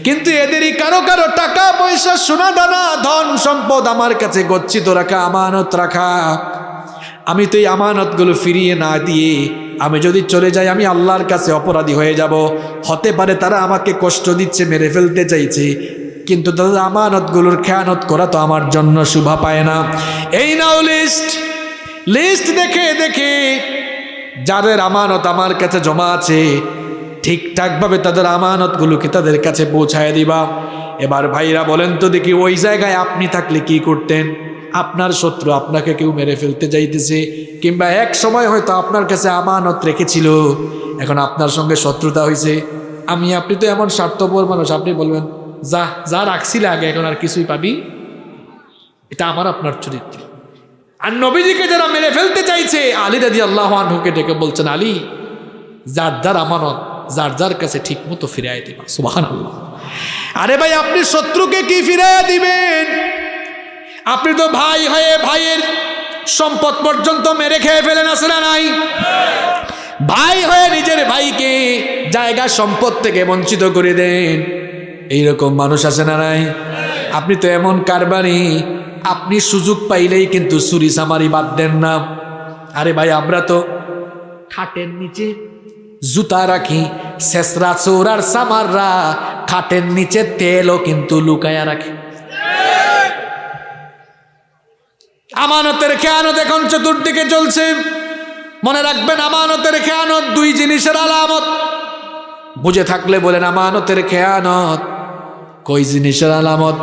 কিন্তু এদেরই কারো কারো টাকা পয়সা, সোনা দানা, ধন সম্পদ আমার কাছে গচ্ছিত রাখা, আমানত রাখা। আমি তো এই আমানতগুলো ফিরিয়ে না দিয়ে আমি যদি চলে যাই, আমি আল্লাহর কাছে অপরাধী হয়ে যাব। হতে পারে তারা আমাকে কষ্ট দিচ্ছে, মেরে ফেলতে চাইছে, কিন্তু তাদের আমানতগুলোর খেয়ানত করা তো আমার জন্য শোভা পায় না। এই নাও লিস্ট দেখে দেখে যাদের আমানত আমার কাছে জমা আছে, ঠিকঠাকভাবে তাদের আমানতগুলোকে তাদের কাছে পৌঁছায় দিবা। এবার ভাইরা বলেন তো দেখি, ওই জায়গায় আপনি থাকলে কি করতেন? আপনার শত্রু আপনাকে কেউ মেরে ফেলতে যাইতেছে, কিংবা এক সময় হয়তো আপনার কাছে আমানত রেখেছিল, এখন আপনার সঙ্গে শত্রুতা হয়েছে। আপনি তো এমন স্বার্থপর মানুষ, আপনি বলবেন যা রাখছিলে আগে, এখন আর কিছুই পাবি। এটা আমার আপনার চরিত্র। আর নবীজিকে যারা মেরে ফেলতে চাইছে, আলী রাদিয়াল্লাহু আনহুকে ডেকে বলছেন, আলী, যার আমানত যার কাছে ঠিক মতো ফিরাইয়া দিবা। সুবহানাল্লাহ। আরে ভাই, আপনি শত্রুকে কি ফিরাইয়া দিবেন? আপনি তো ভাই হয়ে ভাইয়ের সম্পদ পর্যন্ত মেরে খেয়ে ফেলেন, আছে না নাই? ভাই হয়ে নিজের ভাইকে জায়গা সম্পদ থেকে বঞ্চিত করে দেন, এইরকম মানুষ আছে না নাই? আপনি তো এমন কারবারি, আপনি সুযোগ পাইলেই কিন্তু চুরি চামারি বাদ দেন না। আরে ভাই, আমরা তো খাটের নিচে জুতা রাখি, শেষরা চোর আর চামাররা খাটের নিচে তেলও কিন্তু লুকায়া রাখে। আমানতের খেয়ানত এখন চতুর্দিকে চলছে। মনে রাখবেন, আমানতের খেয়ানত 2 জিনিসের আলামত। বুঝে থাকলে বলেন, আমানতের খেয়ানত কই জিনিসের আলামত?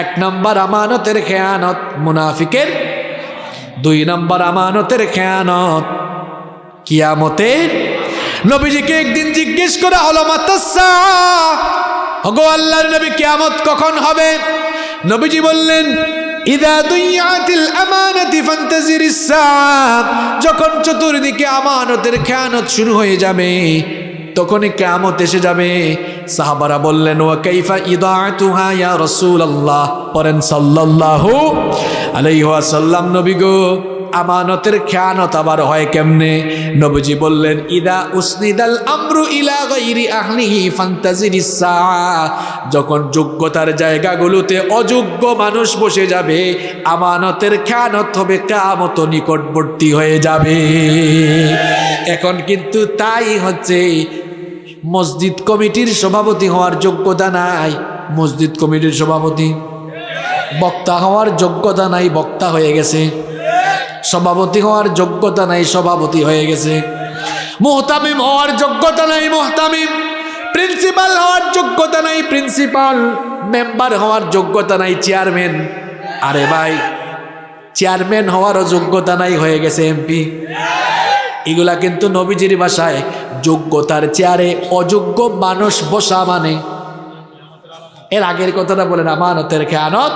1 নম্বর আমানতের খেয়ানত মুনাফিকের, 2 নম্বর আমানতের খেয়ানত কিয়ামতের। নবীজিকে একদিন জিজ্ঞেস করা হলো, মাতাসা, ওগো আল্লাহর নবী, কিয়ামত কখন হবে? নবীজি বললেন, ইদা দুইয়াতিল আমানাতি ফান্তাজিরিস সাআ, যখন চতুর্দিকে আমানতের খেয়ানত শুরু হয়ে যাবে, তখনই কিয়ামত এসে যাবে। সাহাবারা বললেন, ওয়া কাইফা ইদাআতুহা ইয়া রাসূলুল্লাহ, পড়েন সাল্লাল্লাহু আলাইহি ওয়াসাল্লাম, নবী গো, আমানতের খেয়ানত আবার হয় কেমনে? নবীজি বললেন, ইদা উসনিদাল আমরু ইলা গায়রি আহলিহি ফান্তাজিরিস সাআ, যখন যোগ্যতার জায়গাগুলোতে অযোগ্য মানুষ বসে যাবে, আমানতের খেয়ানত হবে, কিয়ামত নিকটবর্তী হয়ে যাবে। এখন কিন্তু তাই হচ্ছে। মসজিদ কমিটির সভাপতি হওয়ার যোগ্যতা নাই, মসজিদ কমিটির সভাপতি। বক্তা হওয়ার যোগ্যতা নাই, বক্তা হয়ে গেছে। সভাপতি হওয়ার যোগ্যতা নাই, সভাপতি হয়ে গেছে। মুহতামিম হওয়ার যোগ্যতা নাই, মুহতামিম। প্রিন্সিপাল হওয়ার যোগ্যতা নাই, প্রিন্সিপাল। মেম্বার হওয়ার যোগ্যতা নাই, চেয়ারম্যান। আরে ভাই, চেয়ারম্যান হওয়ারও যোগ্যতা নাই, হয়ে গেছে এমপি। এগুলা কিন্তু নবীজির ভাষায় যোগ্যতার চেয়ারে অযোগ্য মানুষ বসা মানে। এর আগের কথাটা বলেন, আমানতের খেয়ানত।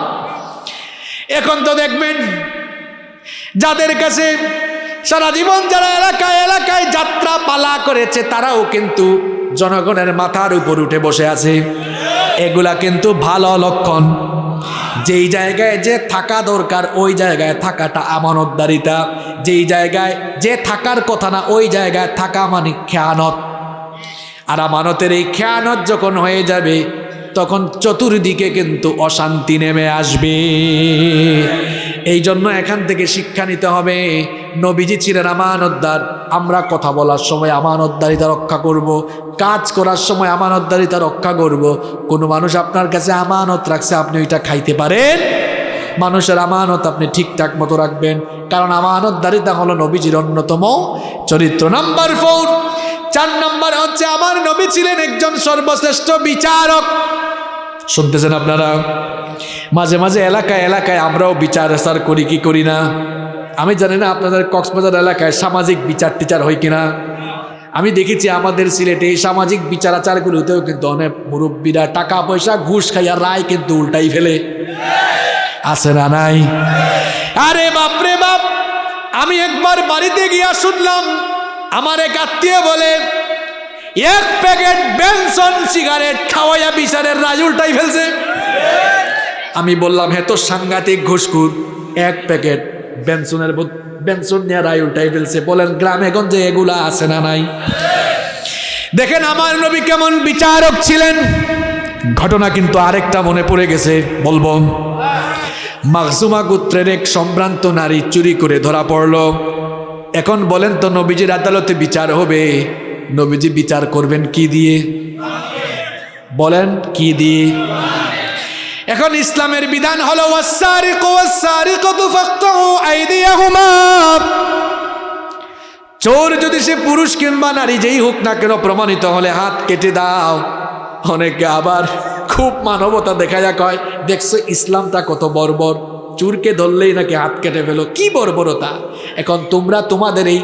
এখন তো দেখবেন, যাদের কাছে সারা জীবন যারা এলাকায় এলাকায় যাত্রা পালা করেছে তারাও কিন্তু জনগণের মাথার উপর উঠে বসে আছে। এগুলা কিন্তু ভালো লক্ষণ। যেই জায়গায় যে থাকা দরকার ওই জায়গায় থাকাটা আমানতদারিতা, যেই জায়গায় যে থাকার কথা না ওই জায়গায় থাকা মানে খেয়ানত। আর আমানতের এই খেয়ানত যখন হয়ে যাবে তখন চতুর্দিকে কিন্তু অশান্তি নেমে আসবে। এই জন্য এখান থেকে শিক্ষা নিতে হবে। নবীজি ছিলেন আমানতদার। আমরা কথা বলার সময় আমানতদারিতা রক্ষা করব, কাজ করার সময় আমানতদারিতা রক্ষা করব। কোনো মানুষ আপনার কাছে আমানত রাখছে, আপনি ওইটা খাইতে পারেন? মানুষের আমানত আপনি ঠিকঠাক মতো রাখবেন, কারণ আমানতদারিতা হলো নবীজির অন্যতম চরিত্র। নাম্বার 4, 4 নম্বর হচ্ছে আমার নবী ছিলেন একজন সর্বশ্রেষ্ঠ বিচারক। শুনতেছেন আপনারা? মাঝে মাঝে এলাকায় এলাকায় আমরাও বিচার আচার করি কি করি না? আমি জানি না আপনাদের কক্সবাজার এলাকায় সামাজিক বিচার টিচার হয় কিনা। আমি দেখেছি আমাদের সিলেটে এই সামাজিক বিচার আচারগুলোতেও কিন্তু অনেক মুরব্বীরা টাকা পয়সা ঘুষ খাইয়া রায় কিন্তু উল্টাই ফেলে। আছে না নাই? আরে বাপরে বাপ, আমি একবার বাড়িতে গিয়া শুনলাম আমার এক আত্মীয় বলে 1 প্যাকেট বেনসন সিগারেট খাওয়াইয়া বিচারের রাজ উল্টাই ফেলছে। আমি বললাম হে তো সাংঘাতিক ঘুষখোর, 1 প্যাকেট বেনসন নিয়ে রায় উল্টাই ফেলছে। বলেন গ্রামে গঞ্জে এগুলা আছে না নাই? দেখেন আমার নবী কেমন বিচারক ছিলেন। ঘটনা কিন্তু আরেকটা মনে পড়ে গেছে, বলবো। মাখজুমা গোত্রের এক সম্ভ্রান্ত নারী চুরি করে ধরা পড়ল। এখন বলেন তো নবীজির আদালতে বিচার হবে, নবীজি বিচার করবেন কি দিয়ে? বলেন কি দিয়ে? এখন ইসলামের বিধান হলো ওয়াসসারিকু ওয়াসসারিকাতু ফাকতাউ আইদিয়াহুমা। চোর যদি সে পুরুষ কিংবা নারী যেই হোক না কেন প্রমাণিত হলে হাত কেটে দাও। অনেকে আবার খুব মানবতা দেখায়া কয়, দেখছো ইসলামটা কত বর্বর, চোরকে ধরলেই নাকি হাত কেটে ফেলো। কি বর্বরতা! এখন তোমরা তোমাদের এই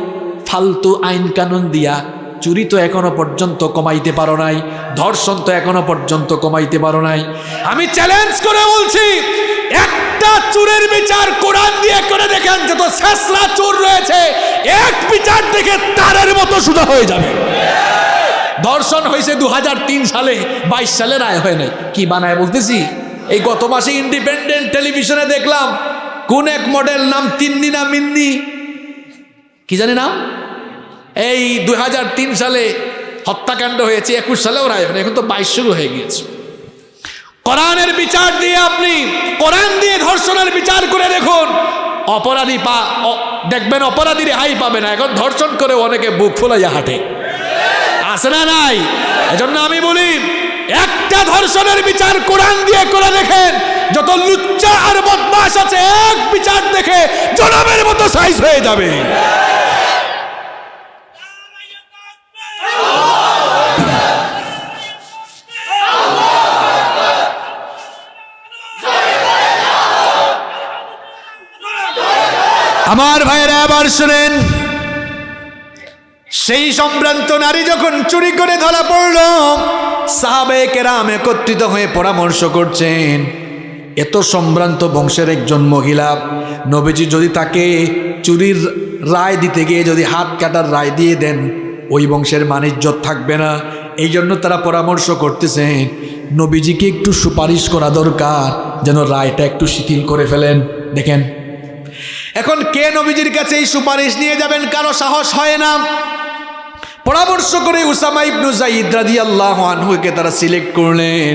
ফালতু আইন কানুন দিয়া চুরি তো এখনো পর্যন্ত কমাইতে পারো নাই, ধর্ষণ তো এখনো পর্যন্ত কমাইতে পারো নাই। আমি চ্যালেঞ্জ করে বলছি, একটা চোরের বিচার কোরআন দিয়ে করে দেখেন, যত শেষরা চোর রয়েছে এক বিচার দেখে তারের মতো সোজা হয়ে যাবে। ধর্ষণ হয়েছে 2003 সালে, 22 সালে রায় হয় নাই। কি বানায় বলতেছি? এই গত মাসে ইন্ডিপেন্ডেন্ট টেলিভিশনে দেখলাম কোন এক মডেল, নাম তিন্নি না মিন্নি কি জানি নাম, এই 2003 সালে হত্যাকাণ্ড হয়েছে, 21 সালেও রায় হয়নি, এখন তো 22 শুরু হয়ে গিয়েছে। কোরআনের বিচার দিয়ে আপনি কোরআন দিয়ে ধর্ষণের বিচার করে দেখুন, অপরাধী দেখবেন অপরাধী রেহাই পাবে না। এখন ধর্ষণ করে অনেকে বুক ফুলাইয়া হাঁটে, আছে না নাই? এজন্য আমি বলি, একটা ধর্ষণের বিচার কোরআন দিয়ে করে দেখেন, যত লুচ্চা আর বদমাশ আছে এক বিচার দেখে জনাবের মতো সাইজ হয়ে যাবে। আমার ভাইয়েরা আবার শুনেন, সেই সম্ভ্রান্ত নারী যখন চুরি করে ধরা পড়ল, সাহাবায়ে কেরাম একত্রিত হয়ে পরামর্শ করছেন, এত সম্ভ্রান্ত বংশের একজন মহিলা, নবীজি যদি তাকে চুরির রায় দিতে গিয়ে যদি হাত কাটার রায় দিয়ে দেন, ওই বংশের মান-ইজ্জত থাকবে না। এই জন্য তারা পরামর্শ করতেছেন নবীজিকে একটু সুপারিশ করা দরকার, যেন রায়টা একটু শিথিল করে ফেলেন। দেখেন এখন কে নবীজির কাছে এই সুপারিশ নিয়ে যাবেন, কারো সাহস হয় না। পরামর্শ করে উসামা ইবনে যায়েদ রাদিয়াল্লাহু আনহুকে তারা সিলেক্ট করলেন।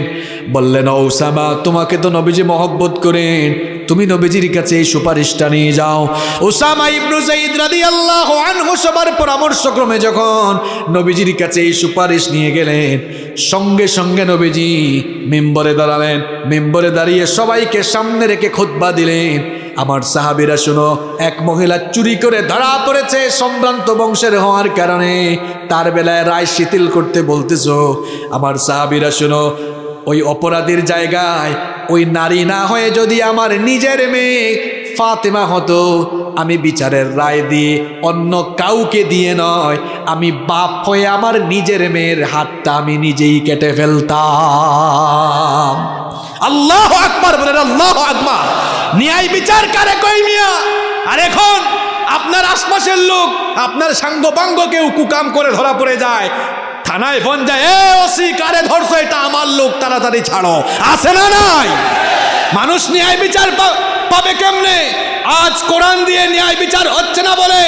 বললেন, ও উসামা, তোমাকে তো নবীজি মহব্বত করেন, তুমি নবীজির কাছে এই সুপারিশটা নিয়ে যাও। উসামা ইবনে যায়েদ রাদিয়াল্লাহু আনহু সবার পরামর্শক্রমে যখন নবীজির কাছে এই সুপারিশ নিয়ে গেলেন, সঙ্গে সঙ্গে নবীজি মিম্বরে দাঁড়ালেন। মিম্বরে দাঁড়িয়ে সবাইকে সামনে রেখে খুতবা দিলেন, আমার সাহাবীরা শোনো, এক মহিলা চুরি করে ধরা পড়েছে, সম্ভ্রান্ত বংশের হওয়ার কারণে তার বেলায় রায় শিথিল করতে বলতেছো। আমার সাহাবীরা শোনো, ওই অপরাধীর জায়গায় ওই নারী না হয়ে যদি আমার নিজের মেয়ে ফাতেমা হতো, আমি বিচারের রায় দিয়ে অন্য কাউকে দিয়ে নয়, আমি বাপ হয়ে আমার নিজের মেয়ের হাতটা আমি নিজেই কেটে ফেলতাম। আল্লাহু আকবার বলেন, আল্লাহু আকবার। ন্যায় বিচার কারে কই মিয়া? আর এখন আপনার আশপাশের লোক, আপনার সাঙ্গপাঙ্গ কেউ কুকাম করে ধরা পড়ে যায়, থানায় ফোন যায়, এ ওসি কারে ধরছো, এটা আমার লোক, তাড়াতাড়ি ছাড়ো। আছে না নাই? মানুষ ন্যায় বিচার পাবে কেমনে? আজ কোরআন দিয়ে ন্যায় বিচার হচ্ছে না বলে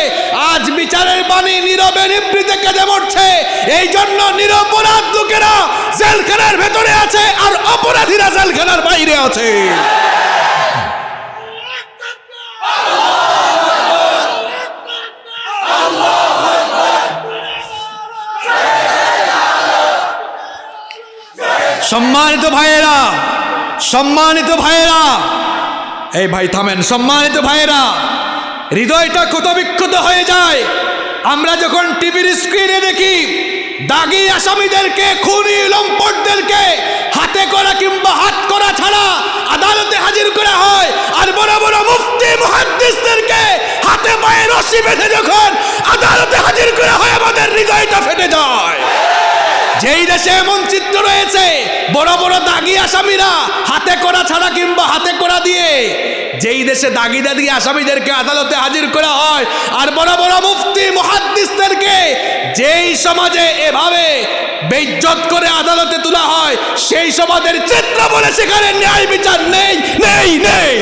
আজ বিচারের বাণী নীরবে নিভৃতে কেঁদে মরছে। এই জন্য নিরপরাধ লোকেরা জেলখানার ভেতরে আছে আর অপরাধীরা জেলখানার বাইরে আছে। সম্মানিত ভাইয়েরা, সম্মানিত ভাইয়েরা, এই ভাই থামেন। সম্মানিত ভাইয়েরা, হৃদয়টা ক্ষতবিক্ষত হয়ে যায় আমরা যখন টিভির স্ক্রিনে দেখি দাগী আসামিদেরকে, খুনি লম্পটদেরকে হাতে করা কিংবা হাত করা ছাড়া আদালতে হাজির করা হয়, আর বড় বড় মুফতি মুহাদ্দিসদেরকে হাতে পায়ে রশি বেঁধে যখন আদালতে হাজির করা হয়, আমাদের হৃদয়টা ফেটে যায়। যেই দেশে এমন চিত্র রয়েছে, বড় বড় দাগী আসামিরা হাতে করা ছাড়া কিংবা হাতে করা দিয়ে যেই দেশে দাগী দাগী আসামিদেরকে আদালতে হাজির করা হয়, আর বড় বড় মুফতি মুহাদ্দিসদেরকে যেই সমাজে এভাবে বেইজ্জত করে আদালতে তোলা হয়, সেই সমাজের চিত্র বলে সেখানে ন্যায় বিচার নেই, নেই, নেই।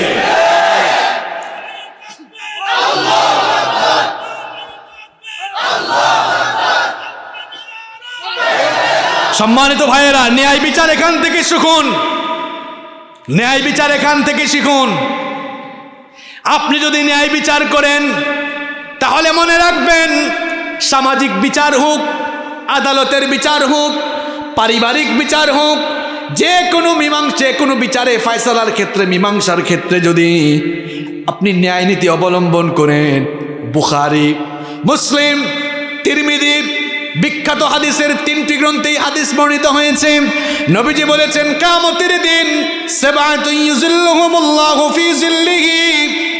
সম্মানিত ভাইয়েরা, ন্যায় বিচার এখান থেকে শিখুন, ন্যায় বিচার এখান থেকে শিখুন। আপনি যদি ন্যায় বিচার করেন তাহলে মনে রাখবেন, সামাজিক বিচার হোক, আদালতের বিচার হোক, পারিবারিক বিচার হোক, যে কোনো কোনো বিচারে ফয়সালার ক্ষেত্রে, মীমাংসার ক্ষেত্রে যদি আপনি ন্যায় নীতি অবলম্বন করেন, বুখারী, মুসলিম, তিরমিজি বিখ্যাত হাদিসের 3টি গ্রন্থেই হাদিস বর্ণিত হয়েছে। নবীজি বলেছেন, কিয়ামতের দিন সাবআতুন ইউযিল্লুহুমুল্লাহু ফি যিল্লিহি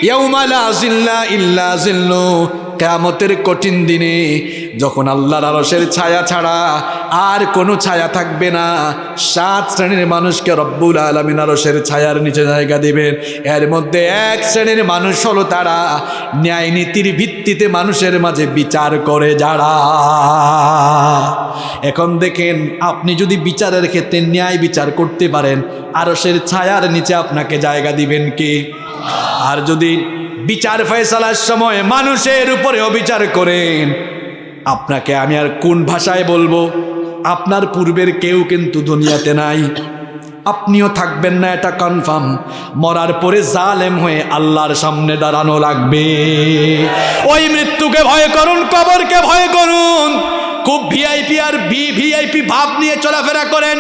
ইয়াওমা লা যিল্লা ইল্লা যিল্লু। কিয়ামতের কঠিন দিনে যখন আল্লাহর আরশের ছায়া ছাড়া আর কোনো ছায়া থাকবে না, 7 শ্রেণীর মানুষকে রব্বুল আলামিন আরশের ছায়ার নিচে জায়গা দিবেন। এর মধ্যে 1 শ্রেণীর মানুষ হলো তারা ন্যায় নীতির ভিত্তিতে মানুষের মাঝে বিচার করে যারা। এখন দেখেন, আপনি যদি বিচারের ক্ষেত্রে ন্যায় বিচার করতে পারেন, আরশের ছায়ার নিচে আপনাকে জায়গা দিবেন কে? আর যদি বিচার ফয়সালার সময় মানুষের উপরে অবিচার করেন, আপনাকে আমি আর কোন ভাষায় বলবো? আপনার পূর্বের কেউ কিন্তু দুনিয়াতে নাই, আপনিও থাকবেন না, এটা কনফার্ম। মরার পরে জালেম হয়ে আল্লাহর সামনে দাঁড়ানো লাগবে। ওই মৃত্যুকে ভয় করুন, কবরকে ভয় করুন। খুব ভিআইপি আর ভিআইপি ভাব নিয়ে চলাফেরা করেন।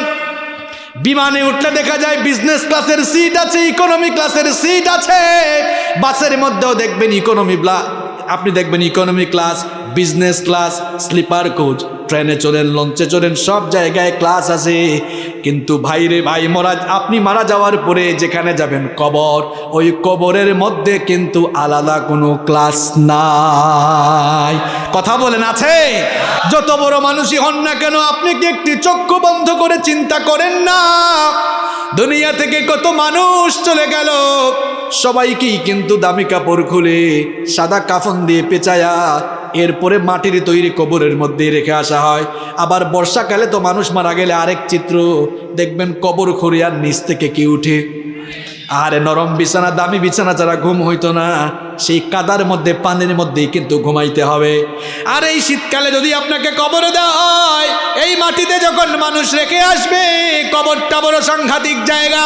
বিমানে উঠলে দেখা যায় বিজনেস ক্লাসের সিট আছে, ইকোনমি ক্লাসের সিট আছে। বাসের মধ্যেও দেখবেন আপনি দেখবেন economy class, business class, sleeper coach. ট্রেনে চলেন, লঞ্চে চলেন, সব জায়গায় ক্লাস আছে। কিন্তু ভাইরে ভাই, আপনি মারা যাওয়ার পরে যেখানে যাবেন কবর, ওই কবরের মধ্যে কিন্তু আলাদা কোনো ক্লাস নাই। কথা বলেন, আছে? যত বড় মানুষই হন না কেন, আপনি কি একটি চক্ষু বন্ধ করে চিন্তা করেন না? দুনিয়া থেকে কত মানুষ চলে গেল, সবাইকেই কিন্তু দামি কাপড় খুলে সাদা কাফন দিয়ে পেঁচায়া এরপরে মাটির তৈরি কবরের মধ্যে রেখে আসা হয়। আবার বর্ষাকালে তো মানুষ মারা গেলে আরেক চিত্র দেখবেন, কবর খুঁড়িয়ার নিচ থেকে কি উঠে। আরে নরম বিছানা, দামি বিছানা ছাড়া ঘুম হইতো না, সেই কাদার মধ্যে, পানির মধ্যেই কিন্তু ঘুমাইতে হবে। আর এই শীতকালে যদি আপনাকে কবরে দেওয়া হয়, এই মাটিতে যখন মানুষ রেখে আসবে, কবরটা বড় সাংঘাতিক জায়গা।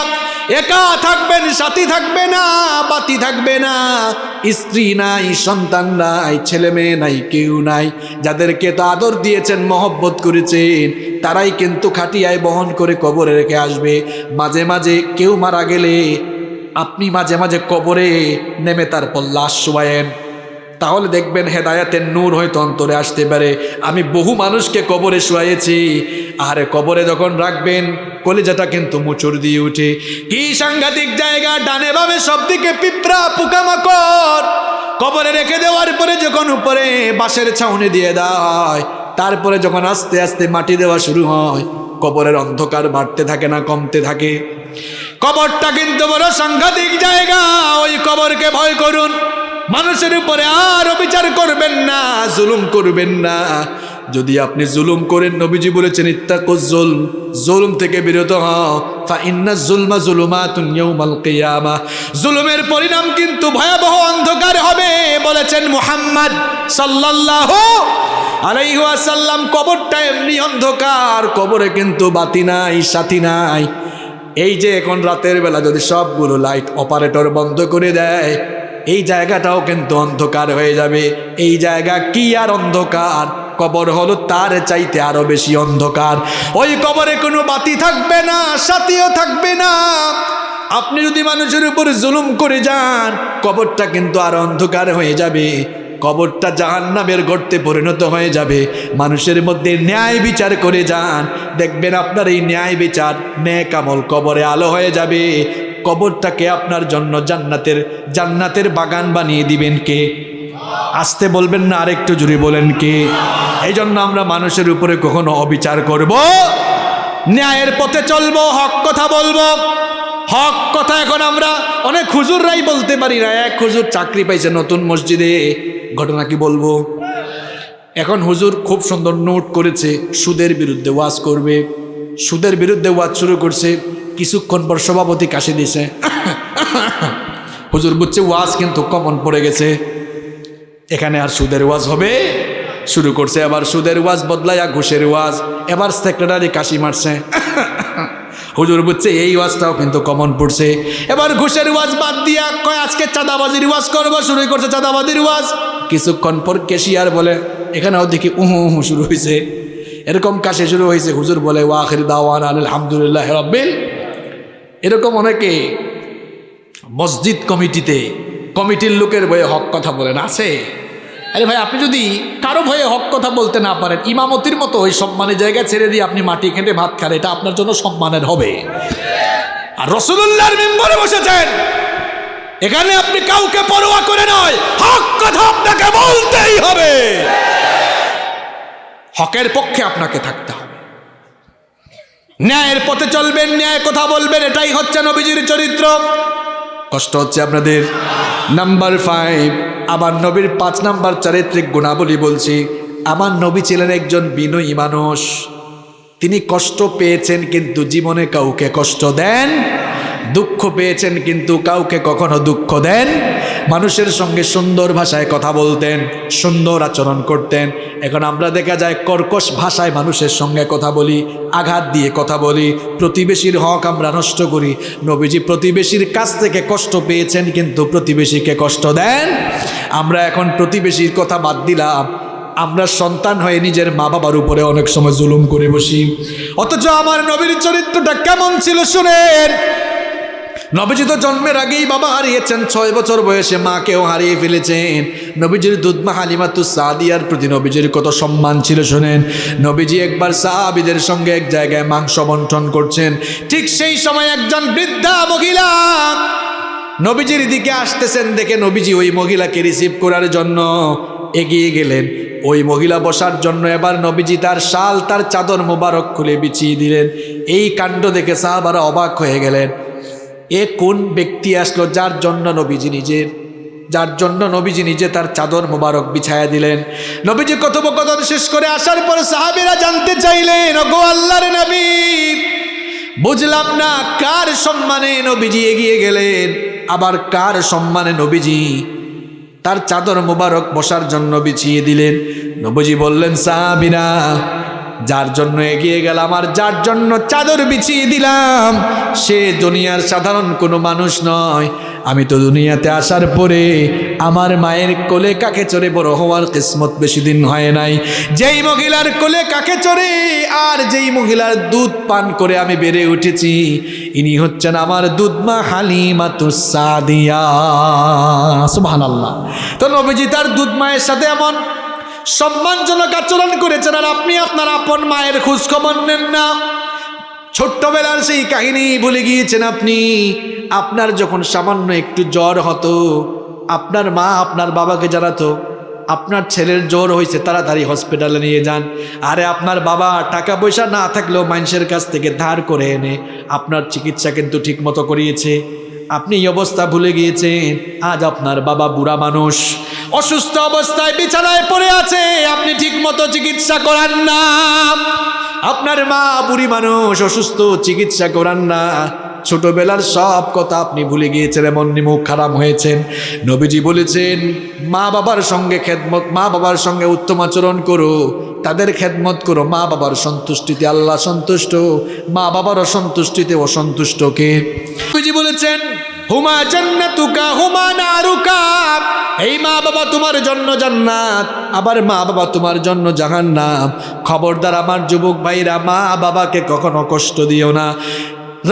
একা থাকবেন, সাথী থাকবে না, বাতি থাকবে না, স্ত্রী নাই, সন্তান নাই, ছেলে মেয়ে নাই, কেউ নাই। যাদেরকে তো আদর দিয়েছেন, মহব্বত করেছেন, তারাই কিন্তু খাটিয়ায় বহন করে কবরে রেখে আসবে। মাঝে মাঝে কেউ মারা গেলে আপনি মাঝে মাঝে কবরে নেমে তারপর লাশ শোয়ায়েন, তাহলে দেখবেন হেদায়েতের নূর হয়তো অন্তরে আসতে পারে। আমি বহু মানুষকে কবরে শোয়াইছি, আর কবরে যখন রাখবেন কলিজাটা কিন্তু মুচুর দিয়ে উঠে। কি সাংঘাতিক জায়গা! ডানে বামে সব দিকে পিঁপড়া, পোকামাকড়। কবরে রেখে দেওয়ার পরে যখন উপরে বাঁশের ছাউনি দিয়ে দেওয়া হয়, তারপরে যখন আস্তে আস্তে মাটি দেওয়া শুরু হয়, কবরের অন্ধকার বাড়তে থাকে না কমতে থাকে। কবরটা কিন্তু বড় সাংঘাতিক জায়গা, ওই কবরকে ভয় করুন। মানুষের উপরে আর অবিচার করবেন না, জুলুম করবেন না। যদি আপনি জুলুম করেন, নবীজি বলেছেন ইত্তাকুজ জুলম, জুলুম থেকে বিরত হও। ফা ইন্নাজ জুলমা জুলুমাতুন ইয়াউমাল কিয়ামাহ, জুলুমের পরিণাম কিন্তু ভয়াবহ অন্ধকার হবে বলেছেন মুহাম্মদ সাল্লাল্লাহু আলাইহি ওয়াসাল্লাম। কবরটা এমনি অন্ধকার, কবরে কিন্তু বাতি নাই, সাথী নাই। এই যে এখন রাতের বেলা যদি সবগুলো লাইট অপারেটর বন্ধ করে দেয়, এই জায়গাটাও কিন্তু অন্ধকার হয়ে যাবে। এই জায়গা কি আর অন্ধকার, কবর হলো তার চাইতে আরো বেশি অন্ধকার। ওই কবরে কোনো বাতি থাকবে না, সাথীও থাকবে না। আপনি যদি মানুষের উপর জুলুম করে যান, কবরটা কিন্তু আরো অন্ধকার হয়ে যাবে, কবরটা জাহান্নামের গর্তে পরিণত হয়ে যাবে। মানুষের মধ্যে ন্যায় বিচার করে যান, দেখবেন আপনার এই ন্যায় বিচার, নেক আমল কবরে আলো হয়ে যাবে। কবরটাকে আপনার জন্য জান্নাতের বাগান বানিয়ে দিবেন কে? আসতে বলবেন না, আরেকটু জোরে বলেন কে? এই জন্য আমরা মানুষের উপরে কখনো অবিচার করব, ন্যায়ের পথে চলবো, হক কথা বলবো। হক কথা এখন আমরা অনেক হুজুররাই বলতে পারি না। এক হুজুর চাকরি পাইছে নতুন মসজিদে, ঘটনা কি বলবো। এখন হুজুর খুব সুন্দর নোট করেছে, সুদের বিরুদ্ধে ওয়াজ করবে। সুদের বিরুদ্ধে ওয়াজ শুরু করছে, কিছুক্ষণ পর সভাপতি কাশি দিছে। হুজুর বুঝছে ওয়াজ কিন্তু কমন পড়ে গেছে, এখানে আর সুদের ওয়াজ হবে। শুরু করছে আবার সুদের ওয়াজ বদলাইয়া ঘুষের ওয়াজ। এবার সেক্রেটারি কাশি মারছে। হুজুর বুঝছে এই ওয়াজটাও কিন্তু কমন পড়ছে। এবার ঘুষের ওয়াজ বাদ দিয়া কয় আজকে চাঁদাবাজির ওয়াজ করবো, শুরু করছে চাঁদাবাজির ওয়াজ। কিছুক্ষণ পর কেশিয়ার বলে, এখানেও দেখি উহু শুরু হয়েছে। এরকম কাশি শুরু হয়েছে। হুজুর বলে ওয়া আখির দাওয়ানা আলহামদুলিল্লাহি রাব্বিল। এরকম অনেকে মসজিদ কমিটির লোকের ভয়ে হক কথা বলেন, আছে? আরে ভাই, আপনি যদি কারো ভয়ে হক কথা বলতে না পারেন, ইমামতির মতো ওই সম্মানের জায়গা ছেড়ে দিয়ে আপনি মাটি খেটে ভাত খান, এটা আপনার জন্য সম্মানের হবে। আর রাসূলুল্লাহর মিম্বরে বসেছেন, এখানে আপনি কাউকে পরোয়া করে নয়, হক কথা আপনাকে বলতেই হবে। হকের পক্ষে আপনাকে থাকতে হবে, ন্যায়ের পথে চলবেন, ন্যায় কথা বলবেন। এটাই হচ্ছে নবীজির চরিত্র। কষ্ট হচ্ছে আপনাদের? নাম্বার 5, আমার নবীর 5 নাম্বার চারিত্রিক গুণাবলী বলছি। আমার নবী ছিলেন একজন বিনয়ী মানুষ। তিনি কষ্ট পেয়েছেন কিন্তু জীবনে কাউকে কষ্ট দেন, দুঃখ পেয়েছেন কিন্তু কাউকে কখনো দুঃখ দেন। মানুষের সঙ্গে সুন্দর ভাষায় কথা বলতেন, সুন্দর আচরণ করতেন। এখন আমরা দেখা যায় কর্কশ ভাষায় মানুষের সঙ্গে কথা বলি, আঘাত দিয়ে কথা বলি, প্রতিবেশীর হক আমরা নষ্ট করি। নবীজি প্রতিবেশীর কাছ থেকে কষ্ট পেয়েছেন কিন্তু প্রতিবেশীকে কষ্ট দেন। আমরা এখন প্রতিবেশীর কথা বাদ দিলাম, আমরা সন্তান হয়ে নিজের মা বাবার উপরে অনেক সময় জুলুম করে বসি। অথচ আমার নবীর চরিত্রটা কেমন ছিল শুনেন। নবীজি তো জন্মের আগেই বাবা হারিয়েছেন, 6 বছর বয়সে মাকেও হারিয়ে ফেলেছেন। নবীজির দুধমা হালিমাতুস সাদিয়ার প্রতি নবীজির কত সম্মান ছিল শুনেন। নবীজি একবার সাহাবীদের সঙ্গে এক জায়গায় মাংস বন্টন করছেন, ঠিক সেই সময় একজন বৃদ্ধা মহিলা নবীজির দিকে আসতেছেন দেখে নবীজি ওই মহিলাকে রিসিভ করার জন্য এগিয়ে গেলেন। ওই মহিলা বসার জন্য এবার নবীজি তার শাল, তার চাদর মোবারক খুলে বিছিয়ে দিলেন। এই কাণ্ড দেখে সাহাবারা অবাক হয়ে গেলেন। এ কোন ব্যক্তি আসলো যার জন্য নবীজি নিজে তার চাদর মোবারক বিছায়া দিলেন। নবীজি কথোপকথন শেষ করে আসার পর সাহাবীরা জানতে চাইলেন, ওগো আল্লাহর নবী, বুঝলাম না কার সম্মানে নবীজি এগিয়ে গেলেন, আবার কার সম্মানে নবীজি তার চাদর মোবারক বসার জন্য বিছিয়ে দিলেন। নবীজি বললেন, সাহাবীরা, যার জন্য এগিয়ে গেলাম আর যার জন্য চাদর বিছিয়ে দিলাম সে দুনিয়ার সাধারণ কোনো মানুষ নয়। আমি তো দুনিয়াতে আসার পরে আমার মায়ের কোলে কাকে চড়ে বড় হওয়ার কিসমত বেশি দিন হয় নাই। যেই মহিলার কোলে কাকে চড়ে আর যেই মহিলার দুধ পান করে আমি বেড়ে উঠেছি, ইনি হচ্ছেন আমার দুধমা হালিমাতুস সাদিয়া। সুবহানাল্লাহ। তো নবীজি তার দুধ মায়ের সাথে এমন সম্মানজনক আচরণ করেছেন, আর আপনি আপনার আপন মায়ের খোঁজ খবর নেন না। ছোট্টবেলার সেই কাহিনী ভুলে গিয়েছেন আপনি। আপনার যখন সামান্য একটু জ্বর হতো, আপনার মা আপনার বাবাকে জানাতো, আপনার ছেলের জ্বর হয়েছে, তাড়াতাড়ি হসপিটালে নিয়ে যান। আরে আপনার বাবা টাকা পয়সা না থাকলেও মানুষের কাছ থেকে ধার করে এনে আপনার চিকিৎসা কিন্তু ঠিক মতো করিয়েছে। আপনি এই অবস্থা ভুলে গিয়েছেন। আজ আপনার বাবা বুড়া মানুষ, অসুস্থ অবস্থায় বিছানায় পড়ে আছে, আপনি ঠিক মতো চিকিৎসা করান না। আপনার মা বুড়ি মানুষ, অসুস্থ, চিকিৎসা করান না। ছোটবেলার সব কথা আপনি ভুলে গিয়েছেন, এমন মুখ খারাপ হয়েছেন। নবীজি বলেছেন মা বাবার সঙ্গে খেদমত, মা বাবার সঙ্গে উত্তম আচরণ করো, তাদের খেদমত করো। মা বাবার সন্তুষ্টিতে আল্লাহ সন্তুষ্ট, মা বাবার অসন্তুষ্টিতে অসন্তুষ্ট কে? নবীজি বলেছেন হুমা জান্নাতুকা হুমা নারুকা, এই মা বাবা তোমার জন্য জান্নাত, আবার মা বাবা তোমার জন্য জাহান্নাম। খবরদার আমার যুবক ভাইরা, মা বাবাকে কখনো কষ্ট দিও না।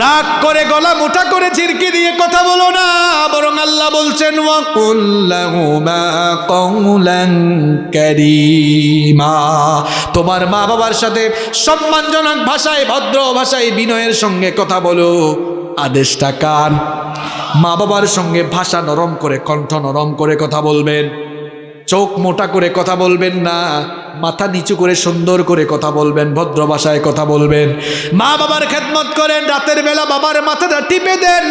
রাগ করে, গলা মোটা করে, ঝিরকি দিয়ে কথা বলো না, বরং আল্লাহ বলছেন ওয়াকুল লাহুমা কওলান কারীমা, তোমার মা বাবার সাথে সম্মানজনক ভাষায়, ভদ্র ভাষায়, বিনয়ের সঙ্গে কথা বলো। আদেশটা কার? মা বাবার সঙ্গে ভাষা নরম করে, কণ্ঠ নরম করে কথা বলবেন, চোখ মোটা করে কথা বলবেন না, মাথা নিচু করে সুন্দর করে কথা বলবেন, ভদ্র ভাষায় কথা বলবেন। মা বাবার খেদমত করেন, রাতের বেলা বাবার মাথাটা টিপে দেন,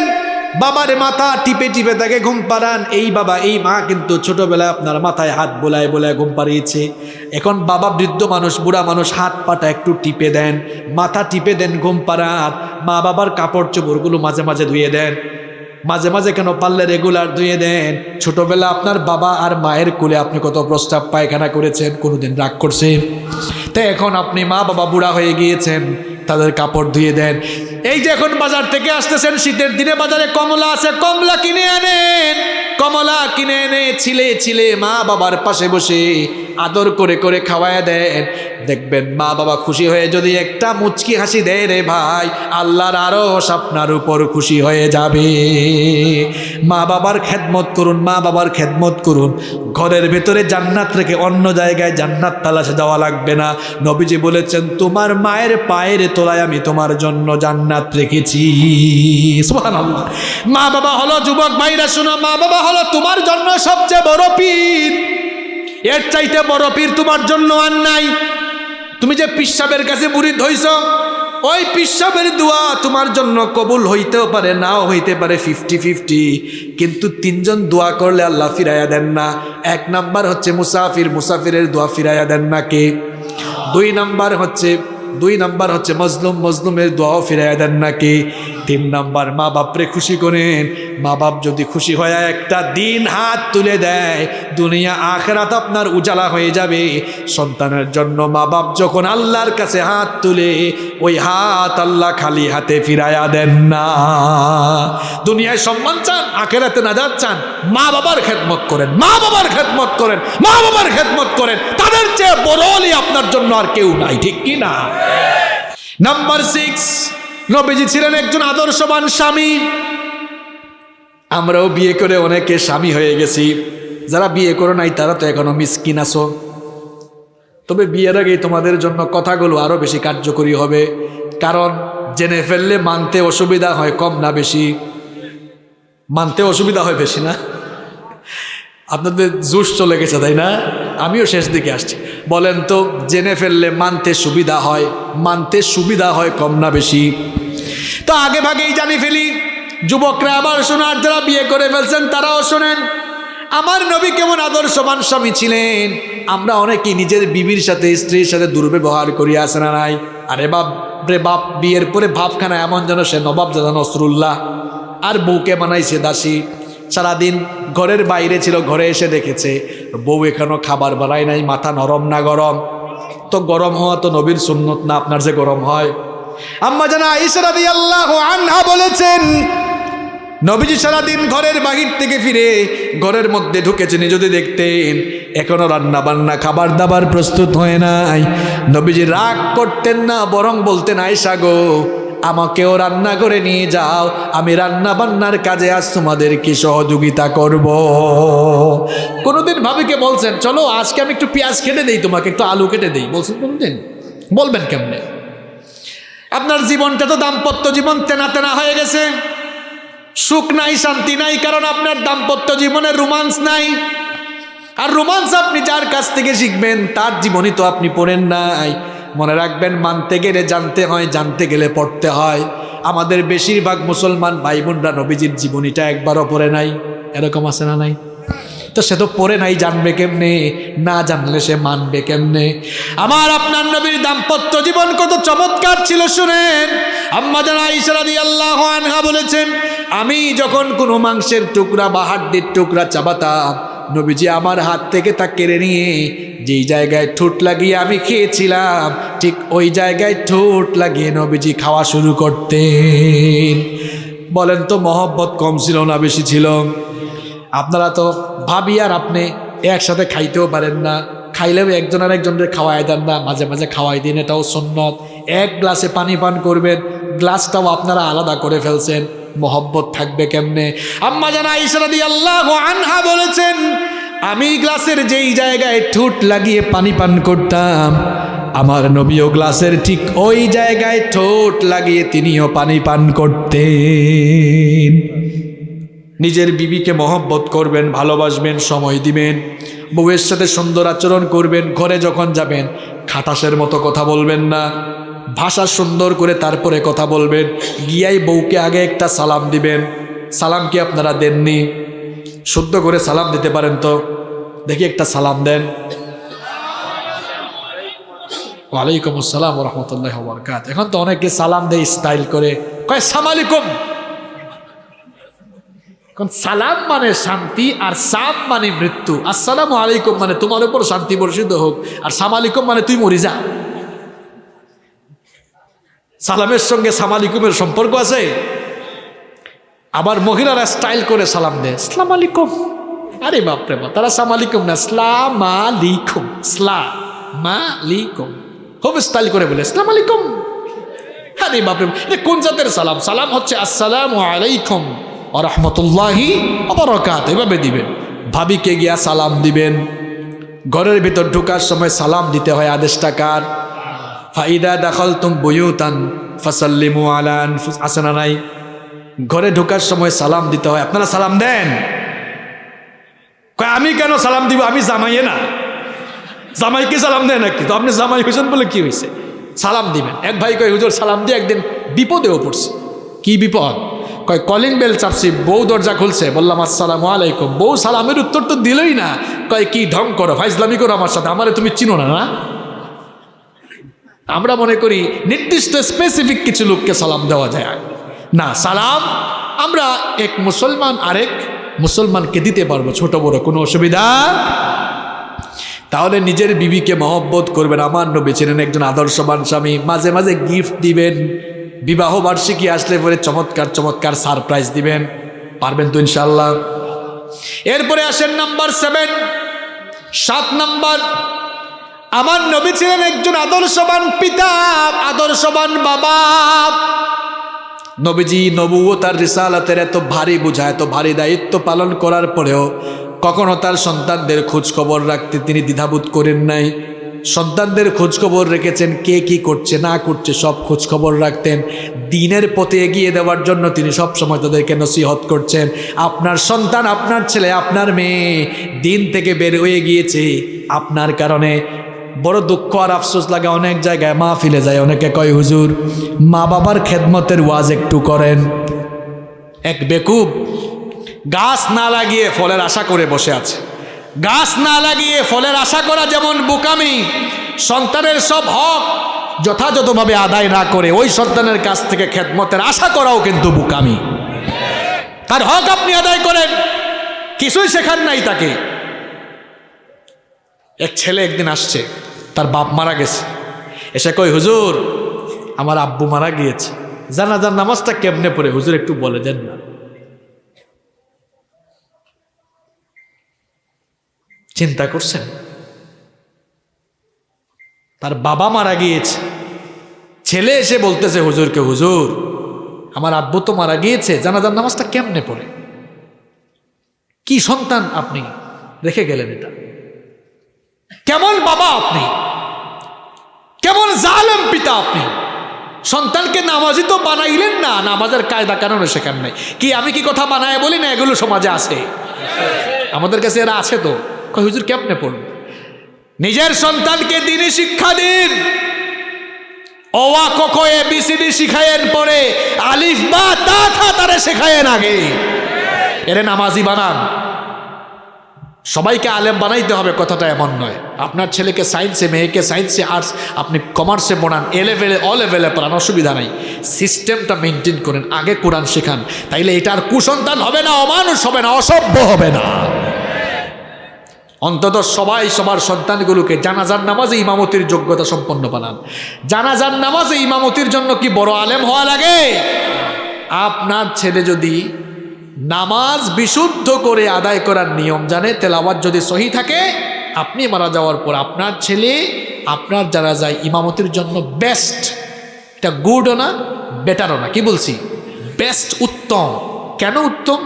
বাবার মাথা টিপে টিপে তাকে ঘুম পাড়ান। এই বাবা, এই মা কিন্তু ছোটবেলায় আপনার মাথায় হাত বোলায় বোলায় ঘুম পাড়িয়েছে। এখন বাবা বৃদ্ধ মানুষ, বুড়া মানুষ, হাত পাটা একটু টিপে দেন, মাথা টিপে দেন, ঘুম পাড়ান। মা বাবার কাপড় চোপড়গুলো মাঝে মাঝে ধুয়ে দেন, মাঝে মাঝে কেন পারলে রেগুলার ধুয়ে দেন। ছোটবেলা আপনার বাবা আর মায়ের কোলে আপনি কত প্রস্রাব পায়খানা করেছেন, কোনোদিন রাগ করছেন? তো এখন আপনি মা বাবা বুড়া হয়ে গিয়েছেন, তাদের কাপড় ধুয়ে দেন। এই যে এখন বাজার থেকে আসতেছেন, শীতের দিনে বাজারে কমলা আছে, কমলা কিনে আনেন, কমলা কিনে এনে ছিলে ছিলে মা বাবার পাশে বসে আদর করে করে খাওয়ায় দেন। দেখবেন মা বাবা খুশি হয়ে যদি একটা মুচকি হাসি দেয়, রে ভাই, আল্লাহর আরশ আপনার উপর খুশি হয়ে যাবে। মা বাবার খেদমত করুন, মা বাবার খেদমত করুন। ঘরের ভেতরে জান্নাত রেখে অন্য জায়গায় জান্নাত তালাশে যাওয়া লাগবে না। নবীজি বলেছেন তোমার মায়ের পায়ের তলায় আমি তোমার জন্য জান্নাত রেখেছি। সুবহানাল্লাহ। মা বাবা হলো, যুবক ভাইরা শোনো, মা বাবা হলো তোমার জন্য সবচেয়ে বড় পীর। এর চাইতে বড় পীর তোমার জন্য আর নাই। তুমি যে পিসাবের কাছে মুরিদ হইছ, ওই পিসাবের দোয়া তোমার জন্য কবুল হইতেও পারে, নাও হইতে পারে, 50-50। কিন্তু তিনজন দোয়া করলে আল্লাহ ফিরাইয়া দেন না। এক নাম্বার হচ্ছে মুসাফির, মুসাফিরের দোয়া ফিরাইয়া দেন না কে? দুই নাম্বার হচ্ছে মজলুম, মজলুমের দোয়াও ফিরাইয়া দেন না কে? 3 নাম্বার মা বাপরে খুশি করেন। মা বাপ যদি খুশি হয়ে একটা দিন হাত তুলে দেয়, দুনিয়া আখিরাত আপনার উজালা হয়ে যাবে। সন্তানের জন্য মা বাপ যখন আল্লাহর কাছে হাত তুলে, ওই হাত আল্লাহ খালি হাতে ফিরাইয়া দেন না। দুনিয়ায় সম্মান চান, আখিরাতে নাজাত চান, মা বাবার খেদমত করেন, মা বাবার খেদমত করেন, মা বাবার খেদমত করেন। তাদের চেয়ে বড় অলি আপনার জন্য আর কেউ নাই, ঠিক কি না? নাম্বার 6, নবীজি ছিলেন একজন আদর্শবান স্বামী। আমরাও বিয়ে করে অনেকে স্বামী হয়ে গেছি। যারা বিয়ে করো নাই তারা তো এখনো মিসকিন আছো। তবে বিয়ের আগেই তোমাদের জন্য কথাগুলো আরো বেশি কার্যকরী হবে, কারণ জেনে ফেললে মানতে অসুবিধা হয় কম না বেশি? মানতে অসুবিধা হয় বেশি না? আপনাদের জোশ চলে গেছে তাই না? আমিও শেষ দিকে আসছি। বলেন তো, জেনে ফেললে মানতে সুবিধা হয় কম না বেশি? তো আগে ভাগেই জানি ফেলি। যুবকরা আবার শোনার, যারা বিয়ে করে ফেলছেন তারাও শোনেন। আমার নবী কেমন আদর্শবান স্বামী ছিলেন। আমরা অনেকেই নিজের বিবির সাথে, স্ত্রীর সাথে দুর্ব্যবহার করি, আছে না নাই? আরে বাপ রে বাপ, বিয়ের পরে ভাবখানা এমন যেন সে নবাব জাদা নসরুল্লাহ, আর বউকে বানাইছে দাসী। সারাদিন ঘরের বাইরে ছিল, ঘরে এসে দেখেছে বউ এখনো খাবার বানায় নাই। মাথা নরম না গরম? তো গরম হওয়া তো নবীর সুন্নত না, আপনার যে গরম হয়। আম্মা জানা আয়েশা রাদিয়াল্লাহু আনহা বলেছেন, নবীজি সারাদিন ঘরের বাহির থেকে ফিরে ঘরের মধ্যে ঢুকেছেন, যদি দেখতেন এখনো রান্না বান্না খাবার দাবার প্রস্তুত হয় নাই, নবীজি রাগ করতেন না, বরং বলতেন আয়েশা গো, আমাকেও রান্না করে নিয়ে যাও, আমি রান্না বান্নার কাজে আজ তোমাদেরকে সহযোগিতা করব। কোনোদিন ভাবিকে বলছেন চলো আজকে আমি একটু পেঁয়াজ কেটে দেই, তোমাকে একটু আলু কেটে দেই? বলছেন কোনোদিন? বলবেন কেমনে? আপনার জীবনটা তো দাম্পত্য জীবন তেনা তেনা হয়ে গেছে, সুখ নাই, শান্তি নাই, কারণ আপনার দাম্পত্য জীবনে রোমান্স নাই। আর রোমান্স আপনি যার কাছ থেকে শিখবেন তার জীবনই তো আপনি পড়েন নাই। মনে রাখবেন, মানতে গেলে জানতে হয়, জানতে গেলে পড়তে হয়। আমাদের বেশিরভাগ মুসলমান ভাই বোনরা নবীজির জীবনীটা একবারও পড়ে নাই, এরকম আছে না নাই? তো সে তো পড়ে নাই, জানবে কেমনে? না জানলে সে মানবে কেমনে? আমার আপনার নবীর দাম্পত্য জীবন কত চমৎকার ছিল শুনেন। আম্মা জান আয়েশা রাদিয়াল্লাহু আনহা বলেছেন, আমি যখন কোনো মাংসের টুকরা বা হাড্ডির টুকরা চাবাতাম, নবীজি আমার হাত থেকে তা কেড়ে নিয়ে যেই জায়গায় ঠোঁট লাগিয়ে আমি খেয়েছিলাম, ঠিক ওই জায়গায় ঠোঁট লাগিয়ে নবীজি খাওয়া শুরু করতেন। বলেন তো মহব্বত কম ছিল না বেশি ছিল? আপনারা তো ভাবি আর আপনি একসাথে খাইতেও পারেন না, খাইলেও একজন আর একজনের খাওয়াই দেন না, মাঝে মাঝে খাওয়াই দিন, এটাও সুন্নত। এক গ্লাসে পানি পান করবেন, গ্লাসটাও আপনারা আলাদা করে ফেলছেন, মহব্বত থাকবে কেমনে? আম্মা জান আয়েশা রাদিয়াল্লাহু আনহা বলেছেন, আমি গ্লাসের যেই জায়গায় ঠোঁট লাগিয়ে পানি পান করতাম, আমার নবীও গ্লাসের ঠিক ওই জায়গায় ঠোঁট লাগিয়ে তিনিও পানি পান করতেন। নিজের বিবিকে মহব্বত করবেন, ভালোবাসবেন, সময় দিবেন, বউয়ের সাথে সুন্দর আচরণ করবেন। ঘরে যখন যাবেন খাটাসের মতো কথা বলবেন না, ভাষা সুন্দর করে তারপরে কথা বলবেন। গিয়াই বউকে আগে একটা সালাম দিবেন। সালাম কি আপনারা দেননি? শুদ্ধ করে সালাম দিতে পারেন তো? দেখি একটা সালাম দেন। ওয়ালাইকুম আসসালাম ওয়া রাহমাতুল্লাহি ওয়া বারাকাতুহু। এখন তো অনেকে সালাম দেয় স্টাইল করে, কয় আসসালামু আলাইকুম। কারণ সালাম মানে শান্তি আর সাম মানে মৃত্যু। আসসালামু আলাইকুম মানে তোমার উপর শান্তি বর্ষিত হোক, আর সাম আলাইকুম মানে তুই মরি যা। সালামের সঙ্গে সাম আলাইকুমের সম্পর্ক আছে? আবার মহিলারা স্টাইল করে সালাম দেয়, আসসালামু আলাইকুম। আরে বাপরে বাপ, তারা সাম আলাইকুম না, আসসালাম আলাইকুম, আসসালাম আলাইকুম, খুব স্টাইল করে বলে আসসালামু আলাইকুম। আরে বাপরে, এটা কোন জাতের সালাম? সালাম হচ্ছে আসসালামু আলাইকুম ওয়া রাহমাতুল্লাহি ওয়া বারাকাতুহু, এভাবে দিবেন। ভাবিকে গিয়া সালাম দিবেন। ঘরের ভিতর ঢোকার সময় সালাম দিতে হয়, আদেশটা কার? ফাইদা দাখালতুম বুয়ুতান ফাসাল্লিমু আলা আনফুস, আছে না নাই? ঘরে ঢোকার সময় সালাম দিতে হয়। আপনারা সালাম দেন? কয় আমি কেন সালাম দিব? আমি জামাইয়ে না, জামাইকে সালাম দেয় নাকি? তো আপনি জামাই হয়েছেন বলে কি হয়েছে? সালাম দিবেন। এক ভাই কয় হুজুর সালাম দিয়ে একদিন বিপদেও পড়ছে। কি বিপদ? কয় কলিং বেল চাপছি, বউ দরজা খুলছে, বললাম আসসালামু আলাইকুম, বউ সালামের উত্তর তো দিলই না। কয় কি ঢং করো, ফাইজলামি করো আমার সাথে, আমারে তুমি চিনো না? না, আমরা মনে করি নির্দিষ্ট স্পেসিফিক কিছু লোককে সালাম দেওয়া যায় না। সালাম আমরা এক মুসলমান আরেক মুসলমানকে দিতে পারবো, ছোট বড় কোনো অসুবিধা। তাহলে নিজের বিবিকে মহব্বত করবেন। আমার নবী ছিলেন একজন আদর্শবান স্বামী। মাঝে মাঝে গিফট দিবেন, বিবাহ বার্ষিকী আসলে পরে চমৎকার চমৎকার সারপ্রাইজ দিবেন। পারবেন তো ইনশাআল্লাহ? এরপরে আসেন নাম্বার 7, 7 নাম্বার, আমার নবী ছিলেন একজন আদর্শবান পিতা, আদর্শবান বাবা। নবীজি নবুয়ত আর রিসালাতের এত ভারী বোঝা, এত ভারী দায়িত্ব পালন করার পরেও কখনো তার সন্তানদের খোঁজ খবর রাখতে তিনি দ্বিধাবোধ করেন নাই। সন্তানদের খোঁজ খবর রেখেছেন, কে কি করছে না করছে সব খোঁজ খবর রাখতেন। দ্বীনের পথে এগিয়ে দেওয়ার জন্য তিনি সবসময় তাদেরকে নসিহত করছেন। আপনার সন্তান, আপনার ছেলে, আপনার মেয়ে দ্বীন থেকে বের হয়ে গিয়েছে আপনার কারণে। বড় দুঃখ আর আফসোস লাগে, অনেক জায়গায় মাহফিলে যায়, অনেকে কয় হুজুর মা বাবার খেদমতের ওয়াজ একটু করেন। এক বেকুব গাছ না লাগিয়ে ফলের আশা করে বসে আছে। গাছ না লাগিয়ে ফলের আশা করা যেমন বোকামি, সন্তানের সব হক যথাযথভাবে আদায় না করে ওই সন্তানের কাছ থেকে খেদমতের আশা করাও কিন্তু বোকামি। তার হক আপনি আদায় করেন, কিছুই শেখার নাই তাকে। এক ছেলে একদিন আসছে, তার বাপ মারা গেছে, এসে কই হুজুর আমার আব্বু মারা গিয়েছে, জানাজার নামাজটা কেমনে পড়ে হুজুর একটু বলে দেন না। চিন্তা করছেন, তার বাবা মারা গিয়েছে, ছেলে এসে বলতেছে হুজুরকে, হুজুর আমার আব্বু তো মারা গিয়েছে, জানাজার নামাজটা কেমনে পড়ে? কি সন্তান আপনি রেখে গেলেন, এটা কেমন বাবা আপনি, কেমন জালেম পিতা আপনি। সন্তানকে নামাজি তো বানাইলেন না, নামাজের কায়দা কানুনও শেখান নাই। কি আমি কি কথা বানায় বলি না, এগুলো সমাজে আছে, আমাদের কাছে এরা আছে। তো হুজুর কেমনে পড়ব? নিজের সন্তানকে দ্বীনি শিক্ষা দিন, অওয়া ক এ বি সি ডি শিখায়েন পরে আলিফ বা তা থা তারে শেখায়েন আগে, এরে নামাজি বানান। সবাইকে আলেম বানাইতে হবে কথাটা এমন নয়। আপনার ছেলেকে সায়েন্সে, মেয়েকে সায়েন্সে, আর্টস, আপনি কমার্সে পড়ান, এ লেভেলে অ লেভেলে পড়ান, অসুবিধা নাই। সিস্টেমটা মেনটেন করেন, আগে কোরআন শেখান। তাইলে এটা আর কুসন্তান হবে না, অমানুষ হবে না, অসভ্য হবে না। অন্তত সবাই সবার সন্তানগুলোকে জানাজার নামাজে ইমামতির যোগ্যতা সম্পন্ন বানান। জানাজার নামাজে ইমামতির জন্য কি বড় আলেম হওয়া লাগে? আপনার ছেলে যদি নামাজ বিশুদ্ধ করে আদায় করার নিয়ম জানে, তেলাওয়াত যদি সহি থাকে, আপনি মারা যাওয়ার পর আপনার ছেলে আপনার জানাজায় ইমামতির জন্য বেস্ট। এটা গুডও না, বেটারও না, কি বলছি? বেস্ট, উত্তম। কেন উত্তম?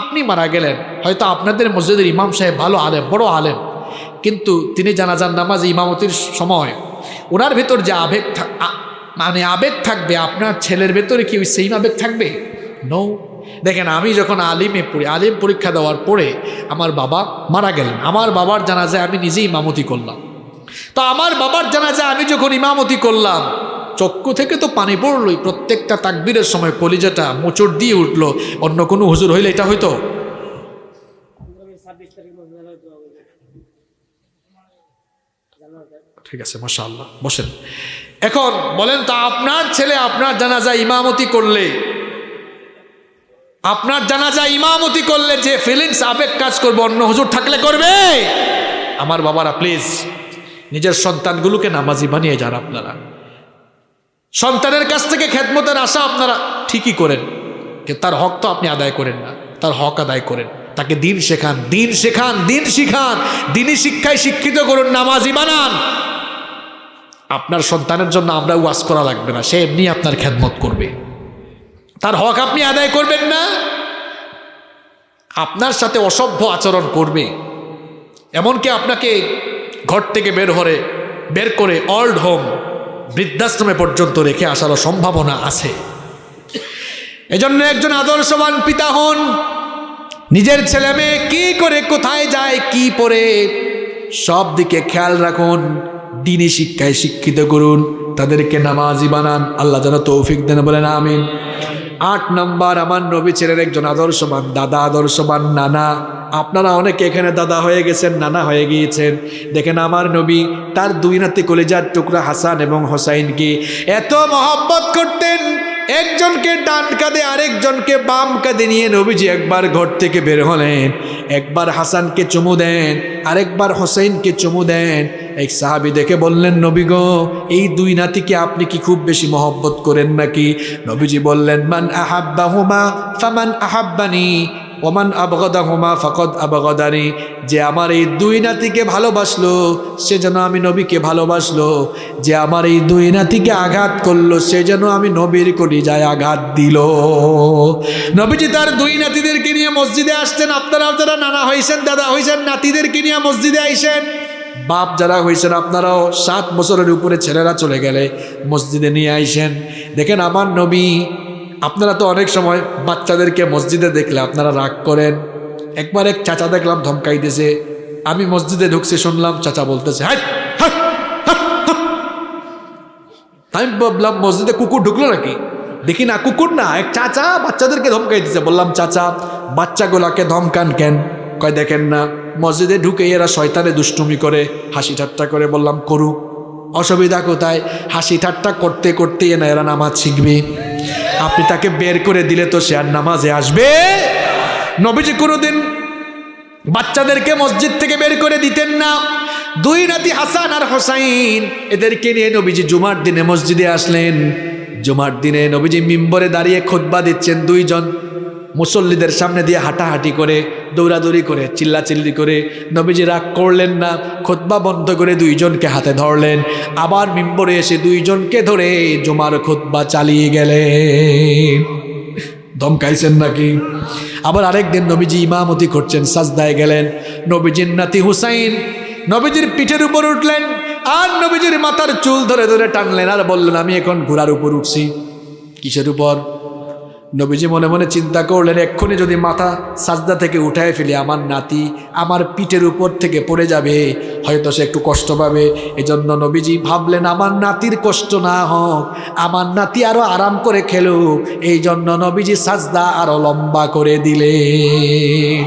আপনি মারা গেলেন, হয়তো আপনাদের মসজিদের ইমাম সাহেব ভালো আলেম, বড় আলেম, কিন্তু তিনি জানাজার নামাজ ইমামতির সময় ওনার ভেতর যে আবেগ আবেগ থাকবে, আপনার ছেলের ভেতরে কি ওই সেম আবেগ থাকবে? নো। দেখেন, আমি যখন আলিম পরীক্ষা দেওয়ার পরে আমার বাবা মারা গেলেন, আমার বাবার জানাজায় আমি নিজেই ইমামতি করলাম। তো আমার বাবার জানাজায় আমি যখন ইমামতি করলাম, চক্ষু থেকে তো পানি পড়লই। প্রত্যেকটা তাকবীরের সময় কলিজাটা মোচড় দিয়ে উঠলো। অন্য কোনো হুজুর হইলে এটা হইতো? ঠিক আছে, মাশাআল্লাহ, বসেন। এখন বলেন তো, আপনার ছেলে আপনার জানাজায় ইমামতি করলে, আপনার জানাজায় ইমামতি করলে যে ফিলিংস, আবেগ কাজ করবে, অন্য হুজুর থাকলে করবে? আমার বাবারা, প্লিজ নিজের সন্তানগুলোকে নামাজি বানিয়ে যান। আপনারা সন্তানের কাছ থেকে খেদমতের আশা আপনারা ঠিকই করেন, কিন্তু তার হক তো আপনি আদায় করেন না। তার হক আদায় করেন, তাকে দিন শেখান, দিন শেখান, দিন শিখান, দিনই শিক্ষায় শিক্ষিত করুন, নামাজি বানান। আপনার সন্তানের জন্য আমরা ওয়াজ করা লাগবে না, সে এমনি আপনার খেদমত করবে। তার হক আপনি আদায় করবেন না, আপনার সাথে অসভ্য আচরণ করবে। এমনকি আপনাকে ঘর থেকে বের করে ওল্ড হোম, বৃদ্ধাশ্রমে পর্যন্ত রেখে আসারও সম্ভাবনা আছে। এজন্য একজন আদর্শবান পিতা হন। নিজের ছেলে মেয়ে কি করে, কোথায় যায়, কি পড়ে, সব দিকে খেয়াল রাখুন। দিনী শিক্ষায় শিক্ষিত করুন, তাদেরকে নামাজি বানান। আল্লাহ যেন তৌফিক দেন, বলেন আমিন। 8 নম্বর, আমার নবী ছিলেন একজন আদর্শবান দাদা, আদর্শবান নানা। আপনারা অনেকে এখানে দাদা হয়ে গেছেন, নানা হয়ে গিয়েছেন। দেখেন, আমার নবী তার 2 নাতি কলিজার টুকরা হাসান এবং হোসাইনকে এত মহব্বত করতেন। একজনকে ডান কাঁধে আরেকজনকে বাম কাঁধে নিয়ে নবীজি একবার ঘর থেকে বের হলেন, একবার হাসানকে চুমু দেন, আরেকবার হোসেনকে চুমু দেন। এক সাহাবী দেখে বললেন, নবী গো, এই 2 নাতিকে আপনি কি খুব বেশি মহব্বত করেন নাকি? নবীজি বললেন, মান আহাব্বাহুমা ফামান আহাব্বানি ওমান আবগাদাহুমা ফাকাদ আবগাদানি। যে আমার এই 2 নাতিকে ভালোবাসলো, সে যেন আমি নবীকে ভালোবাসলো। যে আমার এই 2 নাতিকে আঘাত করলো, সে যেন আমি নবীর কলিজায় আঘাত দিল। নবীজি তার 2 নাতিদেরকে নিয়ে মসজিদে আসতেন। আপনারাও যারা নানা হয়েছেন, দাদা হয়েছেন, নাতিদেরকে নিয়ে মসজিদে আইসেন। বাপ যারা হয়েছেন, আপনারাও 7 বছরের উপরে ছেলেরা চলে গেলে মসজিদে নিয়ে আইসেন। দেখেন, আমার নবী, আপনারা তো অনেক সময় বাচ্চাদেরকে মসজিদে দেখলে আপনারা রাগ করেন। একবার এক চাচা দেখলাম ধমকাইতেছে। আমি মসজিদে ঢুকছি, শুনলাম চাচা বলতেছে, হাট হাট হাট হাট। আমি ভাবলাম মসজিদে কুকুর ঢুকলো নাকি, দেখি না, কুকুর না, এক চাচা বাচ্চাদেরকে ধমকাইতেছে। বললাম, চাচা বাচ্চাগুলাকে ধমকান কেন? কয়, দেখেন না, মসজিদে ঢুকে এরা শয়তানে দুষ্টুমি করে, হাসি ঠাট্টা করে। বললাম, করুক, অসুবিধা কোথায়? হাসি ঠাট্টা করতে করতে এরা নামাজ শিখবে। আপনি তাকে বের করে দিলে তো সে আর নামাজে আসবে? নবীজি কোনোদিন বাচ্চাদেরকে মসজিদ থেকে বের করে দিতেন না। 2 নাতি হাসান আর হোসাইন, এদেরকে নিয়ে নবীজি জুমার দিনে মসজিদে আসলেন। জুমার দিনে নবীজি মিম্বরে দাঁড়িয়ে খুতবা দিচ্ছেন। 2 জন মুসল্লিদের সামনে দিয়ে হাঁটাহাঁটি করে, দৌড়াদৌড়ি করে, চিল্লাচিল্লি করে। নবীজি রাগ করলেন না, খুতবা বন্ধ করে 2 জনকে হাতে ধরলেন। আবার মিম্বরে এসে 2 জনকে ধরে জুমার খুতবা চালিয়ে গেলেন। ধমকাইছেন নাকি? আবার আরেকদিন নবীজি ইমামতি করছেন, সাজদায় গেলেন। নবীজির নাতি হুসাইন নবীজির পিঠের উপর উঠলেন, আর নবীজির মাথার চুল ধরে ধরে টানলেন, আর বললেন, আমি এখন ঘোড়ার উপর উঠছি। কিসের উপর? নবীজি মনে মনে চিন্তা করলেন, এক্ষুনি যদি মাথা সাজদা থেকে উঠায় ফেলি আমার নাতি আমার পিঠের উপর থেকে পড়ে যাবে, হয়তো সে একটু কষ্ট পাবে। এজন্য নবীজি ভাবলেন আমার নাতির কষ্ট না হোক, আমার নাতি আরো আরাম করে খেলুক, এই জন্য নবীজি সাজদা আরো লম্বা করে দিলেন।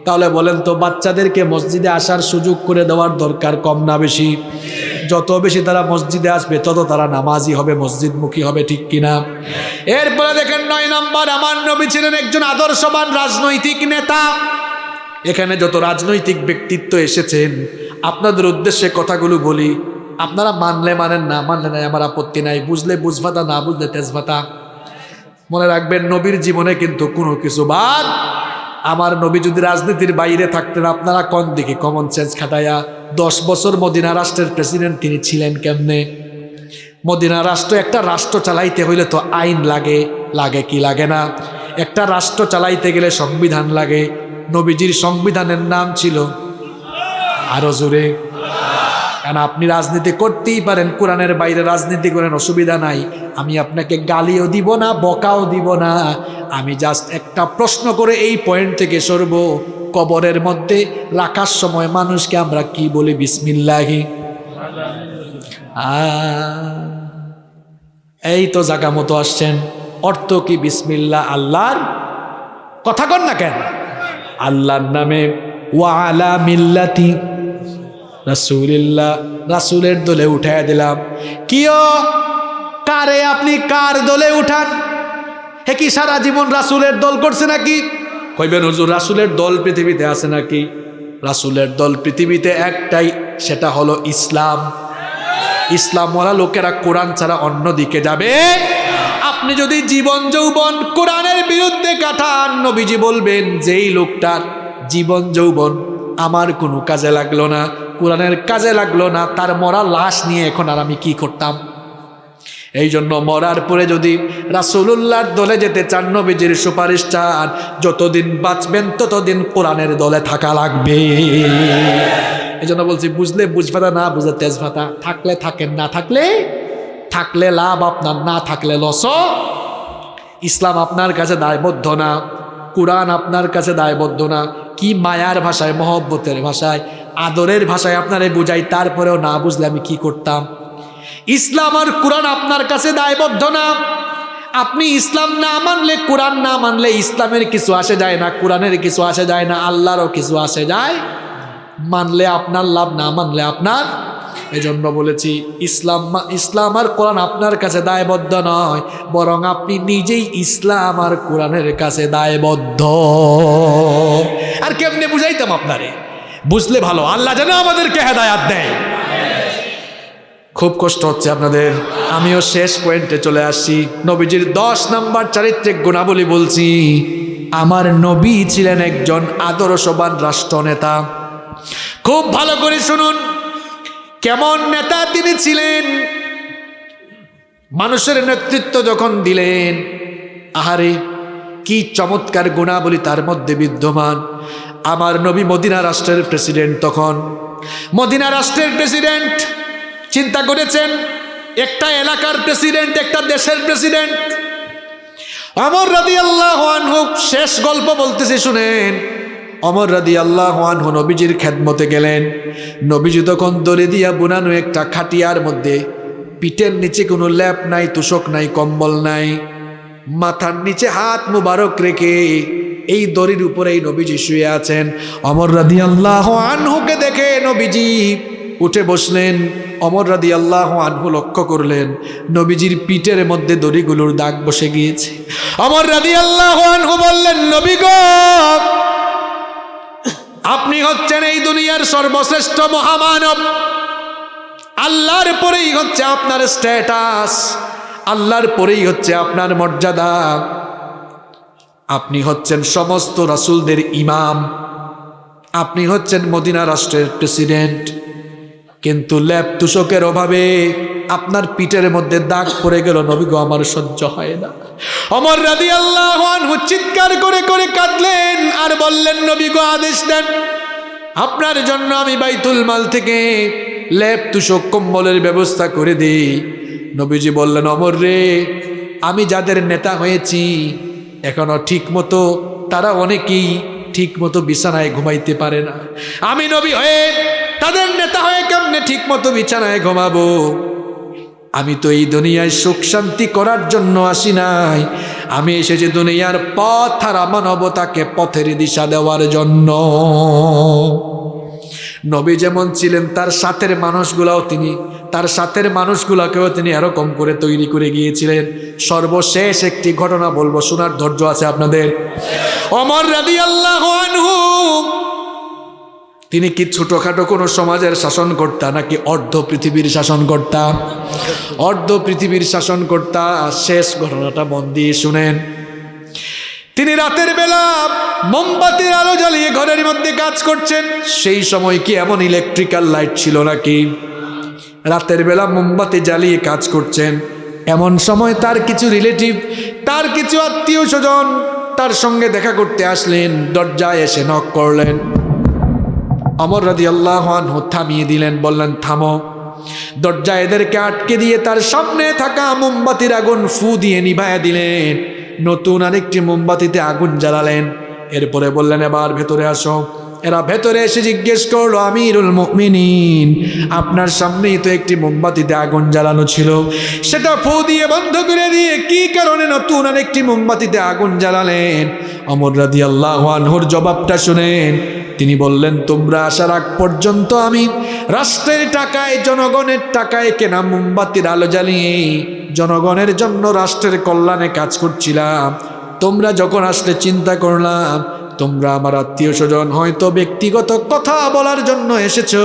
তাহলে বলেন তো, বাচ্চাদেরকে মসজিদে আসার সুযোগ করে দেওয়ার দরকার কম না বেশি? যত বেশি তারা মসজিদে আসবে তত তারা নামাজি হবে, মসজিদমুখী হবে, ঠিক কিনা? এরপরে দেখেন 9 নম্বর, আমার নবী ছিলেন একজন আদর্শবান রাজনৈতিক নেতা। এখানে যত রাজনৈতিক ব্যক্তিত্ব এসেছেন আপনাদের উদ্দেশ্যে কথাগুলো বলি, আপনারা মানলে মানেন, না মানলে নাই, আমার আপত্তি নাই। বুঝলে বুঝভাতা, না বুঝলে তেজভাতা। মনে রাখবেন নবীর জীবনে কিন্তু কোনো কিছু বাদ। আমার নবী যদি রাজনীতির বাইরে থাকতেন, আপনারা কোন দিকে কমন সেন্স খাটাইয়া 10 বছর মদিনা রাষ্ট্রের প্রেসিডেন্ট তিনি ছিলেন কেমনে? মদিনা রাষ্ট্র, একটা রাষ্ট্র চালাইতে হইলে তো আইন লাগে, লাগে কি লাগে না? একটা রাষ্ট্র চালাইতে গেলে সংবিধান লাগে। নবীজির সংবিধানের নাম ছিল, আরো জোরে, কারণ আপনি রাজনীতি করতেই পারেন, কোরআনের বাইরে রাজনীতি করেন, অসুবিধা নাই। আমি আপনাকে গালিও দিব না, বকাও দিব না। আমি জাস্ট একটা প্রশ্ন করে এই পয়েন্ট থেকে সরব, কবরের মধ্যে রাখার সময় মানুষকে আমরা কি বলি? বিসমিল্লাহি। এই তো জায়গা মতো আসছেন। অর্থ কি বিসমিল্লাহ? আল্লাহর কথা কন না কেন? আল্লাহর নামে, ওয়া আলা মিল্লাতি রাসূলিল্লাহ, রাসূলের দলে উঠায় দিলাম। কিও কারে আপনি কার দলে উঠান? হে কি সারা জীবন রাসূলের দল করছে নাকি? কইবেন হুজুর রাসূলের দল পৃথিবীতে আছে নাকি? রাসূলের দল পৃথিবীতে একটাই, সেটা হলো ইসলাম। ইসলামওয়ালা লোকেরা কোরআন ছাড়া অন্য দিকে যাবে? আপনি যদি জীবন যৌবন কোরআনের বিরুদ্ধে কাটান, নবীজি বলবেন যেই লোকটার জীবন যৌবন আমার কোনো কাজে লাগলো না, কোরআনের কাজে লাগলো না, তার মরা লাশ নিয়ে এখন আর আমি কি করতাম? এই জন্য মরার পরে যদি রাসূলুল্লাহর দলে যেতে চান, নবীজির সুপারিশ চান, যতদিন বাঁচবেন ততদিন কোরআনের দলে থাকা লাগবে। এই জন্য বলছি, বুঝলে বুঝভাতা, না বুঝলে তেজভাতা। থাকলে থাকেন, না থাকলে থাকলে লাভ আপনার, না থাকলে লস। ইসলাম আপনার কাছে দায়বদ্ধ না, কোরআন আপনার কাছে দায়বদ্ধ না। কি মায়ার ভাষায়, মহব্বতের ভাষায়, আদরের ভাষায় আপনারে বুঝাই, তারপরেও না বুঝলে আমি কি করতাম? ইসলাম আর কোরআন আপনার কাছে দায়বদ্ধ না। আপনি ইসলাম না মানলে, কোরআন না মানলে ইসলামের কিছু আসে যায় না, কোরআনের কিছু আসে যায় না, আল্লাহরও কিছু আসে যায়। মানলে আপনার লাভ, না মানলে আপনার। এজন্য বলেছি ইসলাম আর কোরআন আপনার কাছে দায়বদ্ধ নয়, বরং আপনি নিজেই ইসলাম আর কোরআনের কাছে দায়বদ্ধ। আর কেমনে বুঝাইতাম আপনারে? বুঝলে ভালো, আল্লাহ যেন আমাদেরকে হেদায়াত দেয়। খুব কষ্ট হচ্ছে আপনাদের, আমিও শেষ পয়েন্টে চলে আসছি। নবীজির 10 নম্বর চারিত্রিক গুণাবলী বলছি। আমার নবী ছিলেন একজন আদর্শবান রাষ্ট্রনেতা। খুব ভালো করে শুনুন, কেমন নেতা তিনি ছিলেন। মানুষের নেতৃত্ব যখন দিলেন, আহারে কি চমৎকার গুণাবলী তার মধ্যে বিদ্যমান। আমার নবী মদিনা রাষ্ট্রের প্রেসিডেন্ট। তখন মদিনা রাষ্ট্রের প্রেসিডেন্ট, চিন্তা করেছেন, একটা এলাকার প্রেসিডেন্ট, একটা দেশের প্রেসিডেন্ট। ওমর রাদিয়াল্লাহু আনহু, শেষ গল্প বলতেছি শুনেন। ওমর রাদিয়াল্লাহু আনহু নবীজির খেদমতে গেলেন। নবীজি তখন দড়ি দিয়া বুনানো একটা খাটিয়ার মধ্যে, পিঠের নিচে কোনো ল্যাপ নাই, তোশক নাই, কম্বল নাই, মাথার নিচে হাত মুবারক রেখে এই দড়ির উপরে এই নবীজি শুয়ে আছেন। ওমর রাদিয়াল্লাহু আনহুকে দেখে নবীজি উঠে বসলেন। ওমর রাদিয়াল্লাহু আনহু লক্ষ্য করলেন নবীজির পিঠের মধ্যে দড়িগুলোর দাগ বসে গিয়েছে। ওমর রাদিয়াল্লাহু আনহু বললেন, নবী গো, আপনি হচ্ছেন এই দুনিয়ার সর্বশ্রেষ্ঠ মহামানব। আল্লাহর পরেই হচ্ছে আপনার স্ট্যাটাস, আল্লাহর পরেই হচ্ছে আপনার মর্যাদা। আপনি হচ্ছেন সমস্ত রাসূলদের ইমাম, আপনি হচ্ছেন মদিনা রাষ্ট্রের প্রেসিডেন্ট, কিন্তু ল্যাপ তুষকের অভাবে আপনার পিঠের মধ্যে দাগ পড়ে গেল। নবী গো, আমার সহ্য হয় না। ওমর রাদিয়াল্লাহু আনহু চিৎকার করে করে কাঁদলেন আর বললেন, নবী গো, আদেশ দেন, আপনার জন্য আমি বাইতুল মাল থেকে ল্যাপ তুষক কম্বলের ব্যবস্থা করে দিই। নবীজি বললেন, ওমর রে, আমি যাদের নেতা হয়েছি এখনো ঠিক মতো তারা অনেকেই ঠিক মতো বিছানায় ঘুমাইতে পারে না। আমি নবী হয়ে তাদের নেতা হয়ে কেমনে ঠিক মতো বিছানায় ঘুমাবো? আমি তো এই দুনিয়ায় সুখ শান্তি করার জন্য আসি নাই, আমি এসেছি দুনিয়ার পথ আর মানবতাকে পথের দিশা দেওয়ার জন্য। নবী যেমন ছিলেন তার সাথের মানুষগুলাকেও তিনি এরকম করে তৈরি করে গিয়েছিলেন। সর্বশেষ একটি ঘটনা বলবো, শোনার ধৈর্য আছে আপনাদের। ওমর রাদিয়াল্লাহু আনহু তিনি কি ছোটখাটো কোনো সমাজের শাসনকর্তা নাকি অর্ধ পৃথিবীর শাসনকর্তা? অর্ধ পৃথিবীর শাসনকর্তা। শেষ ঘটনাটা মন দিয়ে শুনেন। তিনি রাতের বেলা মোমবাতির আলো জ্বালিয়ে ঘরের মধ্যে কাজ করছেন। সেই সময় কি এমন ইলেকট্রিক্যাল লাইট ছিল নাকি? রাতের বেলা মোমবাতি জ্বালিয়ে কাজ করছেন। এমন সময় তার কিছু রিলেটিভ, তার কিছু আত্মীয় স্বজন তার সঙ্গে দেখা করতে আসলেন। দরজায় এসে নক করলেন। ওমর রাদিয়াল্লাহু আনহু থামিয়ে দিলেন, বললেন থামো। দরজা এদেরকে আটকে দিয়ে তার সামনে থাকা মোমবাতির আগুন ফু দিয়ে নিভায়া দিলেন। নতুন আরেকটি মোমবাতিতে আগুন জ্বালালেন। এরপরে বললেন এবার ভেতরে আসো। এরা ভেতরে এসে জিজ্ঞেস করলো, আমিরুল মুমিনিন আপনার সামনেই তো একটি মোমবাতিতে আগুন জ্বালানো ছিল, সেটা ফু দিয়ে বন্ধ করে দিয়ে কি কারণে নতুন আরেকটি মোমবাতিতে আগুন জ্বালালেন? ওমর রাদিয়াল্লাহু আনহুর জবাবটা শুনেন। তিনি বললেন, তোমরা আসার আগ পর্যন্ত আমি রাষ্ট্রের টাকায়, জনগণের টাকায় কেনা মোমবাতির আলো জ্বালিয়ে জনগণের জন্য, রাষ্ট্রের কল্যাণে কাজ করছিলাম। তোমরা যখন আসলে চিন্তা করলাম তোমরা আমার আত্মীয় স্বজন, হয়তো ব্যক্তিগত কথা বলার জন্য এসেছো।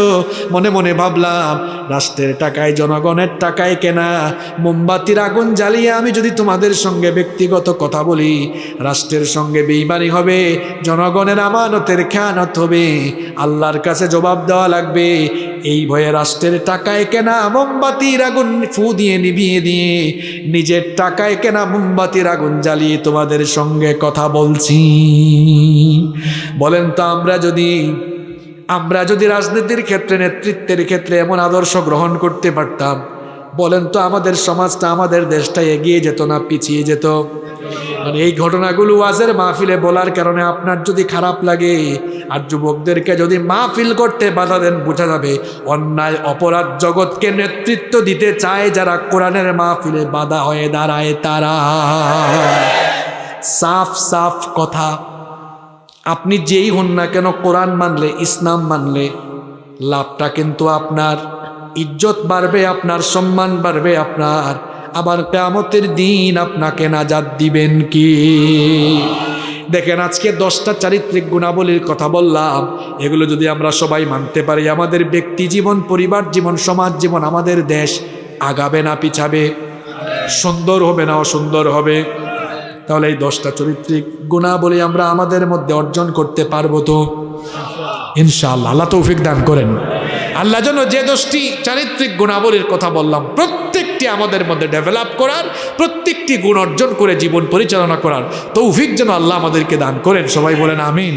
মনে মনে ভাবলাম রাষ্ট্রের টাকায়, জনগণের টাকায় কেনা মোমবাতির আগুন জ্বালিয়ে আমি যদি তোমাদের সঙ্গে ব্যক্তিগত কথা বলি, রাষ্ট্রের সঙ্গে বেঈমানি হবে, জনগণের আমানতের খেয়ানত হবে, আল্লাহর কাছে জবাব দেওয়া লাগবে। এই ভয়ে রাষ্ট্রের টাকায় কেনা মোমবাতির আগুন ফু দিয়ে নিভিয়ে দিয়ে নিজের টাকায় কেনা মোমবাতির আগুন জ্বালিয়ে তোমাদের সঙ্গে কথা বলছি। বলেন তো আমরা যদি রাজনীতির ক্ষেত্রে, নেতৃত্বের ক্ষেত্রে এমন আদর্শ গ্রহণ করতে পারতাম, বলেন তো আমাদের সমাজটা, আমাদের দেশটা এগিয়ে যেত না পিছিয়ে যেত? মানে এই ঘটনাগুলো ওয়াজের মাহফিলে বলার কারণে আপনার যদি খারাপ লাগে, আর যুবকদেরকে যদি মাহফিল করতে বাধা দেন, বোঝা যাবে অন্যায় অপরাধ জগৎকে নেতৃত্ব দিতে চায় যারা, কোরআনের মাহফিলে বাধা হয়ে দাঁড়ায় তারা। সাফ সাফ কথা, আপনি যেই হন না কেন, কোরআন মানলে, ইসলাম মানলে লাভটা কিন্তু আপনার, ইজ্জত বাড়বে আপনার, সম্মান বাড়বে আপনার, আবার কিয়ামতের দিন আপনাকে নাজাত দিবেন কি? দেখেন আজকে 10টা চারিত্রিক গুণাবলীর কথা বললাম, এগুলো যদি আমরা সবাই মানতে পারি, আমাদের ব্যক্তি জীবন, পরিবার জীবন, সমাজ জীবন, আমাদের দেশ আগাবে না পিছাবে? সুন্দর হবে না অসুন্দর হবে? তাহলে এই 10টা চারিত্রিক গুণাবলী আমরা আমাদের মধ্যে অর্জন করতে পারবো তো? ইনশাআল্লাহ। আল্লাহ তৌফিক দান করেন। আল্লাহ যেন যে 10টি চারিত্রিক গুণাবলীর কথা বললাম প্রত্যেকটি আমাদের মধ্যে ডেভেলপ করার, প্রত্যেকটি গুণ অর্জন করে জীবন পরিচালনা করার তৌফিক যেন আল্লাহ আমাদেরকে দান করেন। সবাই বলেন আমিন।